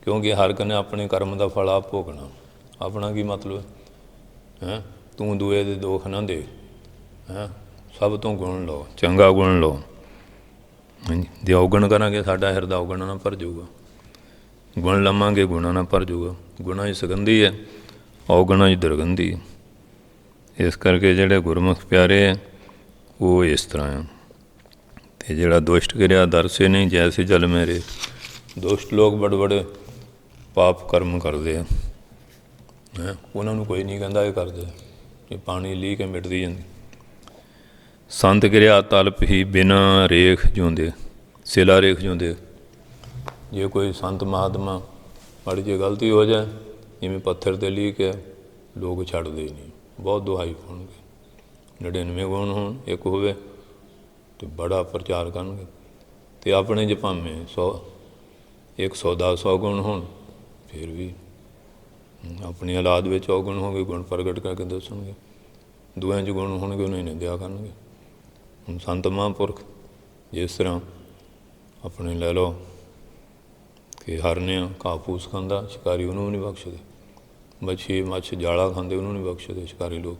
ਕਿਉਂਕਿ ਹਰ ਇੱਕ ਨੇ ਆਪਣੇ ਕਰਮ ਦਾ ਫਲ ਆਪ ਭੋਗਣਾ। ਆਪਣਾ ਕੀ ਮਤਲਬ ਹੈ? ਤੂੰ ਦੂਏ ਦੇ ਦੋਖ ਨਾ ਦੇ, ਹੈਂ। ਸਭ ਤੋਂ ਗੁਣ ਲਓ, ਚੰਗਾ ਗੁਣ ਲਓ। ਹਾਂਜੀ, ਜੇ ਔਗਣ ਕਰਾਂਗੇ ਸਾਡਾ ਹਿਰਦਾ ਔਗਣ ਨਾਲ ਭਰ ਜਾਊਗਾ, ਗੁਣ ਲਵਾਂਗੇ ਗੁਣਾਂ ਨਾਲ ਭਰ ਜਾਊਗਾ। ਗੁਣਾਂ 'ਚ ਸੁਗੰਧੀ ਹੈ, ਔਗਣਾਂ 'ਚ ਦੁਰਗੰਧੀ ਹੈ। ਇਸ ਕਰਕੇ ਜਿਹੜੇ ਗੁਰਮੁਖ ਪਿਆਰੇ ਹੈ ਉਹ ਇਸ ਤਰ੍ਹਾਂ ਆ। ਅਤੇ ਜਿਹੜਾ ਦੁਸ਼ਟ ਗਿਰਿਆ ਦਰਸੇ ਨਹੀਂ ਜੈਸੇ ਜਲ ਮੇਰੇ। ਦੁਸ਼ਟ ਲੋਕ ਬੜੇ ਬੜੇ ਪਾਪ ਕਰਮ ਕਰਦੇ ਆ, ਹੈਂ। ਉਹਨਾਂ ਨੂੰ ਕੋਈ ਨਹੀਂ ਕਹਿੰਦਾ ਇਹ ਕਰਦੇ, ਇਹ ਪਾਣੀ ਲੀਹ ਕੇ ਮਿਟਦੀ ਜਾਂਦੀ। ਸੰਤ ਗਿਰਿਆ ਤਲਪ ਹੀ ਬਿਨਾਂ ਰੇਖ ਜਿਉਂਦੇ, ਸਿਲਾ ਰੇਖ ਜਿਉਂਦੇ। ਜੇ ਕੋਈ ਸੰਤ ਮਹਾਤਮਾ ਮਾੜੀ ਜਿਹੀ ਗਲਤੀ ਹੋ ਜਾਏ, ਜਿਵੇਂ ਪੱਥਰ 'ਤੇ ਲੀਹ ਕੇ, ਲੋਕ ਛੱਡਦੇ ਹੀ ਨਹੀਂ, ਬਹੁਤ ਦੁਹਾਈ ਹੋਣਗੇ। 99 ਗੁਣ ਹੋਣ, ਇੱਕ ਹੋਵੇ ਅਤੇ ਬੜਾ ਪ੍ਰਚਾਰ ਕਰਨਗੇ। ਅਤੇ ਆਪਣੇ 'ਚ ਭਾਵੇਂ 110 100 ਗੁਣ ਹੋਣ, ਫਿਰ ਵੀ ਆਪਣੀ ਔਲਾਦ ਵਿੱਚ ਔਗੁਣ ਹੋਵੇ, ਗੁਣ ਪ੍ਰਗਟ ਕਰਕੇ ਦੱਸਣਗੇ। ਦੂਆਂ 'ਚ ਗੁਣ ਹੋਣਗੇ, ਉਹਨਾਂ ਹੀ ਨਿੰਦਿਆ ਕਰਨਗੇ। ਹੁਣ ਸੰਤ ਮਹਾਂਪੁਰਖ ਜਿਸ ਤਰ੍ਹਾਂ ਆਪਣੇ ਲੈ ਲਓ ਕਿ ਹਰਨਿਆਂ ਘਾਹ ਫੂਸ ਖਾਂਦਾ, ਸ਼ਿਕਾਰੀ ਉਹਨੂੰ ਵੀ ਨਹੀਂ ਬਖਸ਼ਦੇ। ਮੱਛ ਜਾਲਾ ਖਾਂਦੇ, ਉਹਨੂੰ ਨਹੀਂ ਬਖਸ਼ਦੇ ਸ਼ਿਕਾਰੀ ਲੋਕ।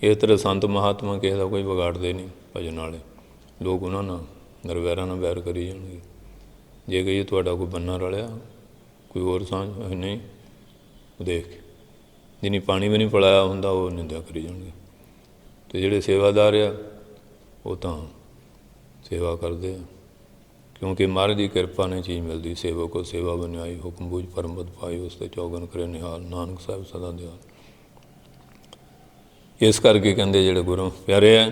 ਇਸ ਤਰ੍ਹਾਂ ਸੰਤ ਮਹਾਤਮਾ ਕਿਸੇ ਦਾ ਕੋਈ ਵਿਗਾੜਦੇ ਨਹੀਂ। ਭਜਨ ਵਾਲੇ ਲੋਕ ਉਹਨਾਂ ਨਾਲ ਨਿਰਵੈਰਾਂ ਨਾਲ ਵੈਰ ਕਰੀ ਜਾਣਗੇ। ਜੇ ਕਹੀਏ ਤੁਹਾਡਾ ਕੋਈ ਬੰਨਾ ਰਲਿਆ, ਕੋਈ ਹੋਰ ਸਾਂਝ ਨਹੀਂ, ਦੇਖ ਕੇ ਜਿਹਨੇ ਪਾਣੀ ਵੀ ਨਹੀਂ ਪਿਲਾਇਆ ਹੁੰਦਾ ਉਹ ਨਿੰਦਿਆ ਕਰੀ ਜਾਣਗੇ। ਅਤੇ ਜਿਹੜੇ ਸੇਵਾਦਾਰ ਆ ਉਹ ਤਾਂ ਸੇਵਾ ਕਰਦੇ ਆ, ਕਿਉਂਕਿ ਮਹਾਰਾਜ ਦੀ ਕਿਰਪਾ ਨਾਲ ਚੀਜ਼ ਮਿਲਦੀ। ਸੇਵਾ ਕੋ ਸੇਵਾ ਬਨਿਆਈ, ਹੁਕਮ ਬੂਝ ਪਰਮਪਦ ਪਾਈ, ਉਸ 'ਤੇ ਚੌਗਨ ਕਰੇ ਨਿਹਾਲ, ਨਾਨਕ ਸਾਹਿਬ ਸਦਾ ਦਿਆਲ। ਇਸ ਕਰਕੇ ਕਹਿੰਦੇ ਜਿਹੜੇ ਗੁਰੂ ਪਿਆਰੇ ਆ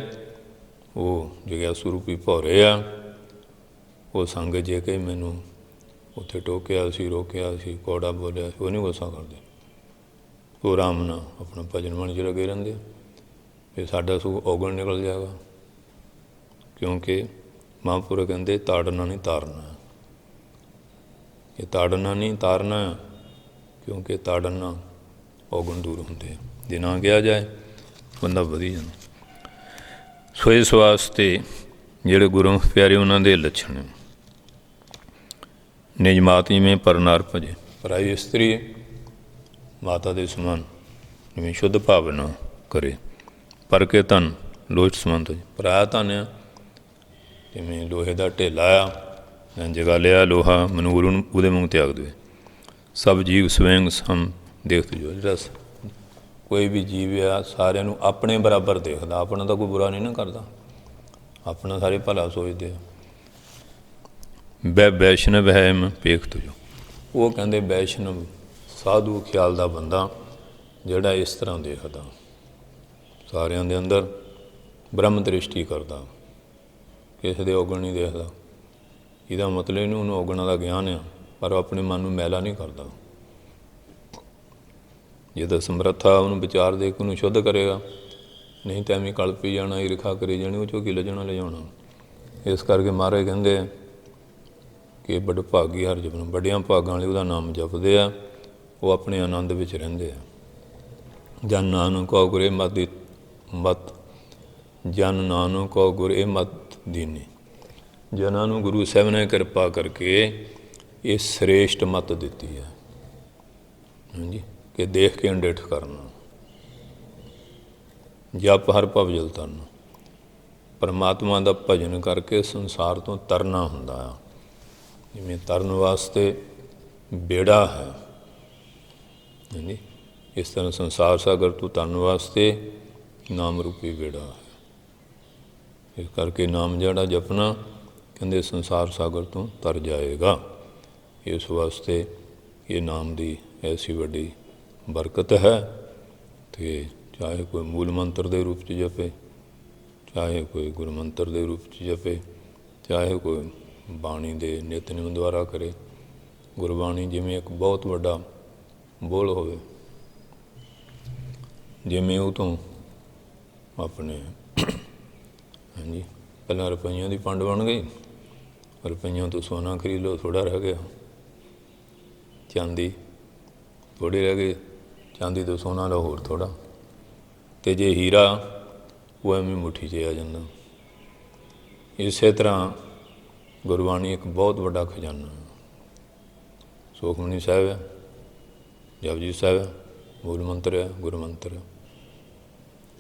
ਉਹ ਜਗਿਆਸੂ ਰੂਪੀ ਭੌਰੇ ਆ। ਉਹ ਸੰਗਤ ਜੇ ਕਿ ਮੈਨੂੰ ਉੱਥੇ ਟੋਕਿਆ ਸੀ, ਰੋਕਿਆ ਸੀ, ਕੌੜਾ ਬੋਲਿਆ ਸੀ, ਉਹ ਨਹੀਂ ਗੁੱਸਾ ਕਰਦੇ। ਉਹ ਆਰਾਮ ਨਾਲ ਆਪਣਾ ਭਜਨ ਮਨ 'ਚ ਲੱਗੇ ਰਹਿੰਦੇ ਆ। ਫਿਰ ਸਾਡਾ ਸਗੋਂ ਔਗਣ ਨਿਕਲ ਜਾਏਗਾ, ਕਿਉਂਕਿ ਮਹਾਂਪੁਰਖ ਕਹਿੰਦੇ ਤਾੜਨਾ ਨਹੀਂ ਤਾਰਨਾ। ਇਹ ਤਾੜਨਾ ਨਹੀਂ ਤਾਰਨਾ, ਕਿਉਂਕਿ ਤਾੜਨ ਨਾਲ ਔਗਣ ਦੂਰ ਹੁੰਦੇ ਆ। ਜੇ ਨਾ ਕਿਹਾ ਜਾਏ ਬੰਦਾ ਵਧੀ ਜਾਂਦਾ। ਸੋ ਇਸ ਵਾਸਤੇ ਜਿਹੜੇ ਗੁਰੂ ਪਿਆਰੇ ਉਹਨਾਂ ਦੇ ਲੱਛਣ ਨਿਜ ਮਾਤ ਜਿਵੇਂ ਪਰ ਨਰ ਭਜੇ। ਪਰਾਈ ਇਸਤਰੀ ਮਾਤਾ ਦੇ ਸਮਾਨ, ਜਿਵੇਂ ਸ਼ੁੱਧ ਭਾਵਨਾ ਕਰੇ। ਪਰ ਕੇ ਧਨ ਲੋਚ ਸਮੰਤ। ਪਰਾਇਆ ਧਨ ਆ, ਜਿਵੇਂ ਲੋਹੇ ਦਾ ਢੇਲਾ ਆ, ਜਗਾ ਲਿਆ ਲੋਹਾ, ਮਨੂਰ ਨੂੰ ਉਹਦੇ ਮੂੰਹ ਤਿਆਗ ਦੇਵੇ। ਸਭ ਜੀਵ ਸਵੈਂਗ ਸਮ ਦੇਖਤ ਜੋ। ਜਿਹੜਾ ਕੋਈ ਵੀ ਜੀਵ ਆ ਸਾਰਿਆਂ ਨੂੰ ਆਪਣੇ ਬਰਾਬਰ ਦੇਖਦਾ, ਆਪਣਾ ਤਾਂ ਕੋਈ ਬੁਰਾ ਨਹੀਂ ਨਾ ਕਰਦਾ, ਆਪਣਾ ਸਾਰੇ ਭਲਾ ਸੋਚਦੇ ਆ। ਵੈਸ਼ਨਵ ਹੈ ਮ ਪੇਖ ਤੁਜੋ। ਉਹ ਕਹਿੰਦੇ ਵੈਸ਼ਨਵ ਸਾਧੂ ਖਿਆਲ ਦਾ ਬੰਦਾ ਜਿਹੜਾ ਇਸ ਤਰ੍ਹਾਂ ਦੇਖਦਾ, ਸਾਰਿਆਂ ਦੇ ਅੰਦਰ ਬ੍ਰਹਮ ਦ੍ਰਿਸ਼ਟੀ ਕਰਦਾ, ਕਿਸੇ ਦੇ ਔਗਣ ਨਹੀਂ ਦੇਖਦਾ। ਇਹਦਾ ਮਤਲਬ ਇਹਨੂੰ ਉਹਨੂੰ ਔਗਣਾਂ ਦਾ ਗਿਆਨ ਆ, ਪਰ ਉਹ ਆਪਣੇ ਮਨ ਨੂੰ ਮੈਲਾ ਨਹੀਂ ਕਰਦਾ। ਜਿਹਦਾ ਸਮਰੱਥਾ ਉਹਨੂੰ ਵਿਚਾਰ ਦੇ ਕੇ ਉਹਨੂੰ ਸ਼ੁੱਧ ਕਰੇਗਾ, ਨਹੀਂ ਤਾਂ ਐਵੇਂ ਕਲਪੀ ਜਾਣਾ, ਈਰਖਾ ਕਰੀ ਜਾਣੀ, ਉਹ 'ਚੋਂ ਕੀ ਲਿਜਾਉਣਾ। ਇਸ ਕਰਕੇ ਮਹਾਰਾਜ ਕਹਿੰਦੇ ਆ ਕਿ ਬੜ ਭਾਗੀ ਹਰ ਜਪਨ। ਵੱਡਿਆਂ ਭਾਗਾਂ ਵਾਲੇ ਉਹਦਾ ਨਾਮ ਜਪਦੇ ਆ, ਉਹ ਆਪਣੇ ਆਨੰਦ ਵਿੱਚ ਰਹਿੰਦੇ ਆ। ਜਨ ਨਾਨਕ ਕੋ ਗੁਰੇ ਮਤ ਜਨ ਨਾਨਕ ਕੋ ਗੁਰੇ ਮਤ ਦੀਨੀ। ਜਨਾਂ ਨੂੰ ਗੁਰੂ ਸਾਹਿਬ ਨੇ ਕਿਰਪਾ ਕਰਕੇ ਇਹ ਸ੍ਰੇਸ਼ਟ ਮੱਤ ਦਿੱਤੀ ਹੈ, ਹਾਂਜੀ, ਕਿ ਦੇਖ ਕੇ ਅੰਡਿਠ ਕਰਨਾ, ਜਪ ਹਰ ਭਵ ਜਲ ਤਰਨਾ। ਪਰਮਾਤਮਾ ਦਾ ਭਜਨ ਕਰਕੇ ਸੰਸਾਰ ਤੋਂ ਤਰਨਾ ਹੁੰਦਾ ਆ। ਜਿਵੇਂ ਤਰਨ ਵਾਸਤੇ ਬੇੜਾ ਹੈ, ਹਾਂਜੀ, ਇਸ ਤਰ੍ਹਾਂ ਸੰਸਾਰ ਸਾਗਰ ਤੋਂ ਤਰਨ ਵਾਸਤੇ ਨਾਮ ਰੂਪੀ ਬੇੜਾ ਹੈ। ਇਸ ਕਰਕੇ ਨਾਮ ਜਿਹੜਾ ਜਪਣਾ, ਕਹਿੰਦੇ ਸੰਸਾਰ ਸਾਗਰ ਤੋਂ ਤਰ ਜਾਏਗਾ। ਇਸ ਵਾਸਤੇ ਇਹ ਨਾਮ ਦੀ ਐਸੀ ਵੱਡੀ ਬਰਕਤ ਹੈ। ਅਤੇ ਚਾਹੇ ਕੋਈ ਮੂਲ ਮੰਤਰ ਦੇ ਰੂਪ 'ਚ ਜਪੇ, ਚਾਹੇ ਕੋਈ ਗੁਰੂ ਮੰਤਰ ਦੇ ਰੂਪ 'ਚ ਜਪੇ, ਚਾਹੇ ਕੋਈ ਬਾਣੀ ਦੇ ਨਿਤਨੇਮ ਦੁਆਰਾ ਕਰੇ। ਗੁਰਬਾਣੀ ਜਿਵੇਂ ਇੱਕ ਬਹੁਤ ਵੱਡਾ ਬੋਲ ਹੋਵੇ, ਜਿਵੇਂ ਉਹ ਤੋਂ ਆਪਣੇ, ਹਾਂਜੀ, ਪਹਿਲਾਂ ਰੁਪਈਆਂ ਦੀ ਪੰਡ ਬਣ ਗਈ, ਰੁਪਈਆਂ ਤੋਂ ਸੋਨਾ ਖਰੀਦ ਲਓ, ਥੋੜ੍ਹਾ ਰਹਿ ਗਿਆ, ਚਾਂਦੀ ਥੋੜ੍ਹੀ ਰਹਿ ਗਈ, ਚਾਂਦੀ ਤੋਂ ਸੋਨਾ ਲਓ ਹੋਰ ਥੋੜ੍ਹਾ, ਅਤੇ ਜੇ ਹੀਰਾ ਉਹ ਐਵੇਂ ਮੁੱਠੀ 'ਚ ਆ ਜਾਂਦਾ। ਇਸੇ ਤਰ੍ਹਾਂ ਗੁਰਬਾਣੀ ਇੱਕ ਬਹੁਤ ਵੱਡਾ ਖਜ਼ਾਨਾ ਹੈ। ਸੁਖਮਨੀ ਸਾਹਿਬ ਹੈ, ਜਪਜੀ ਸਾਹਿਬ ਹੈ, ਮੂਲ ਮੰਤਰ ਹੈ, ਗੁਰੂ ਮੰਤਰ ਹੈ,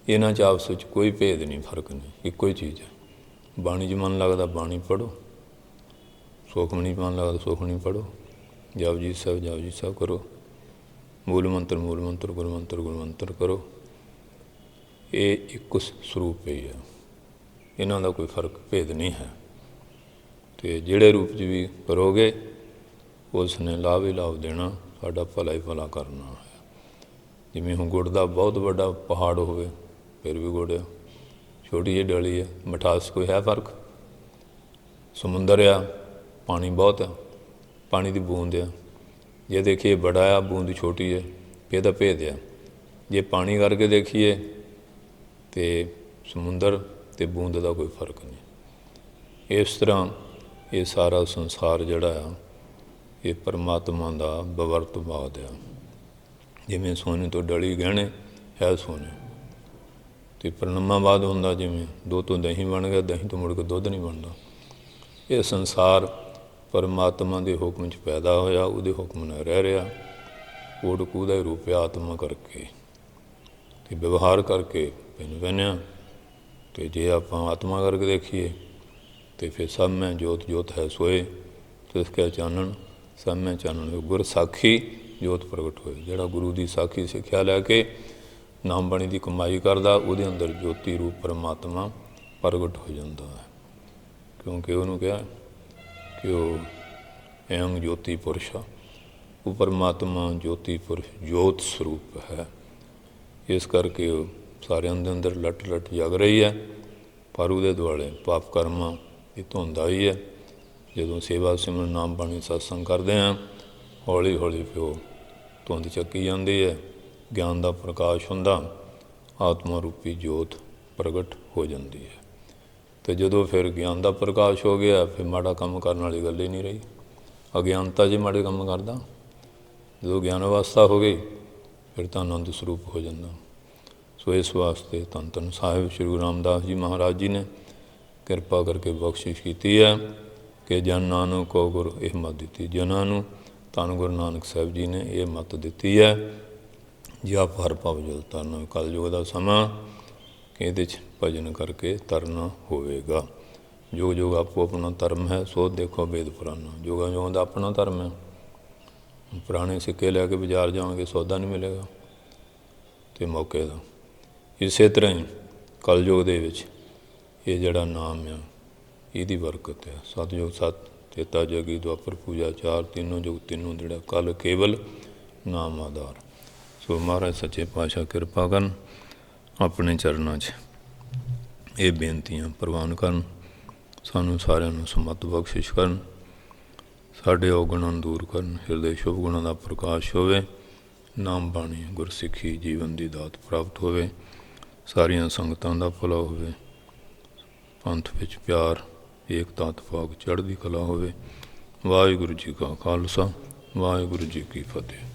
ਇਹਨਾਂ 'ਚ ਆਪਸ ਵਿੱਚ ਕੋਈ ਭੇਦ ਨਹੀਂ, ਫਰਕ ਨਹੀਂ, ਇੱਕੋ ਹੀ ਚੀਜ਼ ਹੈ। ਬਾਣੀ 'ਚ ਮਨ ਲੱਗਦਾ ਬਾਣੀ ਪੜ੍ਹੋ, ਸੁਖਮਨੀ ਮਨ ਲੱਗਦਾ ਸੁਖਮਨੀ ਪੜ੍ਹੋ, ਜਪਜੀ ਸਾਹਿਬ ਕਰੋ, ਮੂਲ ਮੰਤਰ ਗੁਰੂ ਮੰਤਰ ਕਰੋ। ਇਹ ਇੱਕ ਸਰੂਪ ਹੀ ਹੈ, ਇਹਨਾਂ ਦਾ ਕੋਈ ਫਰਕ ਭੇਦ ਨਹੀਂ ਹੈ। ਅਤੇ ਜਿਹੜੇ ਰੂਪ 'ਚ ਵੀ ਕਰੋਗੇ ਉਸ ਨੇ ਲਾਭ ਹੀ ਲਾਭ ਦੇਣਾ, ਸਾਡਾ ਭਲਾ ਹੀ ਭਲਾ ਕਰਨਾ ਹੈ। ਜਿਵੇਂ ਹੁਣ ਗੁੜ ਦਾ ਬਹੁਤ ਵੱਡਾ ਪਹਾੜ ਹੋਵੇ ਫਿਰ ਵੀ ਗੁੜ ਆ, ਛੋਟੀ ਜਿਹੀ ਡਲੀ ਹੈ, ਮਿਠਾਸ ਕੋਈ ਹੈ ਫਰਕ? ਸਮੁੰਦਰ ਆ, ਪਾਣੀ ਬਹੁਤ ਆ, ਪਾਣੀ ਦੀ ਬੂੰਦ ਆ, ਜੇ ਦੇਖੀਏ ਬੜਾ ਆ, ਬੂੰਦ ਛੋਟੀ ਹੈ, ਇਹਦਾ ਭੇਦ ਆ। ਜੇ ਪਾਣੀ ਕਰਕੇ ਦੇਖੀਏ ਤਾਂ ਸਮੁੰਦਰ ਅਤੇ ਬੂੰਦ ਦਾ ਕੋਈ ਫਰਕ ਨਹੀਂ। ਇਸ ਤਰ੍ਹਾਂ ਇਹ ਸਾਰਾ ਸੰਸਾਰ ਜਿਹੜਾ ਆ ਇਹ ਪਰਮਾਤਮਾ ਦਾ ਬਵਰਤਵਾਦ ਆ। ਜਿਵੇਂ ਸੋਨੇ ਤੋਂ ਡਲੀ ਗਹਿਣੇ ਹੈ ਸੋਨੇ, ਅਤੇ ਪਰਿਣਾਮਾਵਾਦ ਹੁੰਦਾ, ਜਿਵੇਂ ਦੁੱਧ ਤੋਂ ਦਹੀਂ ਬਣ ਗਿਆ, ਦਹੀਂ ਤੋਂ ਮੁੜ ਕੇ ਦੁੱਧ ਨਹੀਂ ਬਣਦਾ। ਇਹ ਸੰਸਾਰ ਪਰਮਾਤਮਾ ਦੇ ਹੁਕਮ 'ਚ ਪੈਦਾ ਹੋਇਆ, ਉਹਦੇ ਹੁਕਮ ਨਾਲ ਰਹਿ ਰਿਹਾ, ਕੋਟ ਕੂਹ ਦਾ ਰੂਪ ਆਤਮਾ ਕਰਕੇ ਅਤੇ ਵਿਵਹਾਰ ਕਰਕੇ ਭਿੰਨ ਭਿੰਨ ਆ। ਅਤੇ ਜੇ ਆਪਾਂ ਆਤਮਾ ਕਰਕੇ ਦੇਖੀਏ ਅਤੇ ਫਿਰ ਸਭ ਮੈਂ ਜੋਤ ਹੈ ਸੋਏ, ਤਿਸ ਕੈ ਚਾਨਣ ਸਭ ਮੈਂ ਚਾਨਣ ਹੋਏ। ਗੁਰ ਸਾਖੀ ਜੋਤ ਪ੍ਰਗਟ ਹੋਏ। ਜਿਹੜਾ ਗੁਰੂ ਦੀ ਸਾਖੀ ਸਿੱਖਿਆ ਲੈ ਕੇ ਨਾਮ ਬਾਣੀ ਦੀ ਕਮਾਈ ਕਰਦਾ, ਉਹਦੇ ਅੰਦਰ ਜੋਤੀ ਰੂਪ ਪਰਮਾਤਮਾ ਪ੍ਰਗਟ ਹੋ ਜਾਂਦਾ ਹੈ। ਕਿਉਂਕਿ ਉਹਨੂੰ ਕਿਹਾ ਕਿ ਉਹ ਐਂ ਜੋਤੀ ਪੁਰਸ਼ ਆ, ਉਹ ਪਰਮਾਤਮਾ ਜੋਤੀ ਪੁਰਸ਼ ਜੋਤ ਸਰੂਪ ਹੈ। ਇਸ ਕਰਕੇ ਉਹ ਸਾਰਿਆਂ ਦੇ ਅੰਦਰ ਲੱਟ ਜਗ ਰਹੀ ਹੈ, ਪਰ ਉਹਦੇ ਦੁਆਲੇ ਪਾਪ ਕਰਮਾਂ ਦੀ ਧੁੰਦ ਆਈ ਹੈ। ਜਦੋਂ ਸੇਵਾ ਸਿਮਰਨ ਨਾਮ ਬਾਣੀ ਸਤਸੰਗ ਕਰਦੇ ਹਾਂ, ਹੌਲੀ ਹੌਲੀ ਫਿਰ ਉਹ ਧੁੰਦ ਚੱਕੀ ਜਾਂਦੀ ਹੈ, ਗਿਆਨ ਦਾ ਪ੍ਰਕਾਸ਼ ਹੁੰਦਾ, ਆਤਮਾ ਰੂਪੀ ਜੋਤ ਪ੍ਰਗਟ ਹੋ ਜਾਂਦੀ ਹੈ। ਅਤੇ ਜਦੋਂ ਫਿਰ ਗਿਆਨ ਦਾ ਪ੍ਰਕਾਸ਼ ਹੋ ਗਿਆ, ਫਿਰ ਮਾੜਾ ਕੰਮ ਕਰਨ ਵਾਲੀ ਗੱਲ ਹੀ ਨਹੀਂ ਰਹੀ। ਅਗਿਆਨਤਾ ਜੇ ਮਾੜੇ ਕੰਮ ਕਰਦਾ, ਜਦੋਂ ਗਿਆਨ ਅਵਸਥਾ ਹੋ ਗਈ ਫਿਰ ਤਾਂ ਆਨੰਦ ਸਰੂਪ ਹੋ ਜਾਂਦਾ। ਸੋ ਇਸ ਵਾਸਤੇ ਧੰਨ ਧੰਨ ਸਾਹਿਬ ਸ਼੍ਰੀ ਗੁਰੂ ਰਾਮਦਾਸ ਜੀ ਮਹਾਰਾਜ ਜੀ ਨੇ ਕਿਰਪਾ ਕਰਕੇ ਬਖਸ਼ਿਸ਼ ਕੀਤੀ ਹੈ ਕਿ ਜਨ ਨਾਨਕ ਕੋ ਗੁਰ ਇਹ ਮੱਤ ਦਿੱਤੀ। ਜਨਾਂ ਨੂੰ ਧੰਨ ਗੁਰੂ ਨਾਨਕ ਸਾਹਿਬ ਜੀ ਨੇ ਇਹ ਮੱਤ ਦਿੱਤੀ ਹੈ, ਜਪ ਹਰ ਭਵ ਜਲ ਤਰਨਾ। ਕਲਯੁਗ ਦਾ ਸਮਾਂ ਕਿ ਇਹਦੇ 'ਚ ਭਜਨ ਕਰਕੇ ਤਰਨਾ ਹੋਵੇਗਾ। ਜੋ ਆਪੋ ਆਪਣਾ ਧਰਮ ਹੈ, ਸੋ ਦੇਖੋ ਵੇਦ ਪੁਰਾਣਾ। ਜੋਗਾ ਦਾ ਆਪਣਾ ਧਰਮ ਹੈ। ਪੁਰਾਣੇ ਸਿੱਕੇ ਲੈ ਕੇ ਬਾਜ਼ਾਰ ਜਾਵਾਂਗੇ, ਸੌਦਾ ਨਹੀਂ ਮਿਲੇਗਾ ਅਤੇ ਮੌਕੇ ਦਾ। ਇਸੇ ਤਰ੍ਹਾਂ ਹੀ ਕਲਯੁਗ ਦੇ ਵਿੱਚ ਇਹ ਜਿਹੜਾ ਨਾਮ ਆ, ਇਹਦੀ ਬਰਕਤ ਹੈ। ਸਤਿਯੁਗ ਸਤ, ਤੇਤਾ ਜਗੀ, ਦੁਆਪਰ ਪੂਜਾ ਚਾਰ, ਤਿੰਨੋਂ ਯੁਗ ਤਿੰਨੋਂ ਜਿਹੜਾ ਕਲ ਕੇਵਲ ਨਾਮ ਆਧਾਰ। ਸੋ ਮਹਾਰਾਜ ਸੱਚੇ ਪਾਤਸ਼ਾਹ ਕਿਰਪਾ ਕਰਨ, ਆਪਣੇ ਚਰਨਾਂ 'ਚ ਇਹ ਬੇਨਤੀਆਂ ਪ੍ਰਵਾਨ ਕਰਨ, ਸਾਨੂੰ ਸਾਰਿਆਂ ਨੂੰ ਸਮੱਤ ਬਖਸ਼ਿਸ਼ ਕਰਨ, ਸਾਡੇ ਔਗੁਣਾਂ ਨੂੰ ਦੂਰ ਕਰਨ, ਹਿਰਦੇ ਸ਼ੁਭ ਗੁਣਾਂ ਦਾ ਪ੍ਰਕਾਸ਼ ਹੋਵੇ, ਨਾਮ ਬਾਣੀ ਗੁਰਸਿੱਖੀ ਜੀਵਨ ਦੀ ਦਾਤ ਪ੍ਰਾਪਤ ਹੋਵੇ, ਸਾਰੀਆਂ ਸੰਗਤਾਂ ਦਾ ਭਲਾ ਹੋਵੇ, ਪੰਥ ਵਿੱਚ ਪਿਆਰ ਏਕਤਾ ਇਤਫਾਕ ਚੜ੍ਹਦੀ ਕਲਾ ਹੋਵੇ। ਵਾਹਿਗੁਰੂ ਜੀ ਕਾ ਖਾਲਸਾ, ਵਾਹਿਗੁਰੂ ਜੀ ਕੀ ਫਤਿਹ।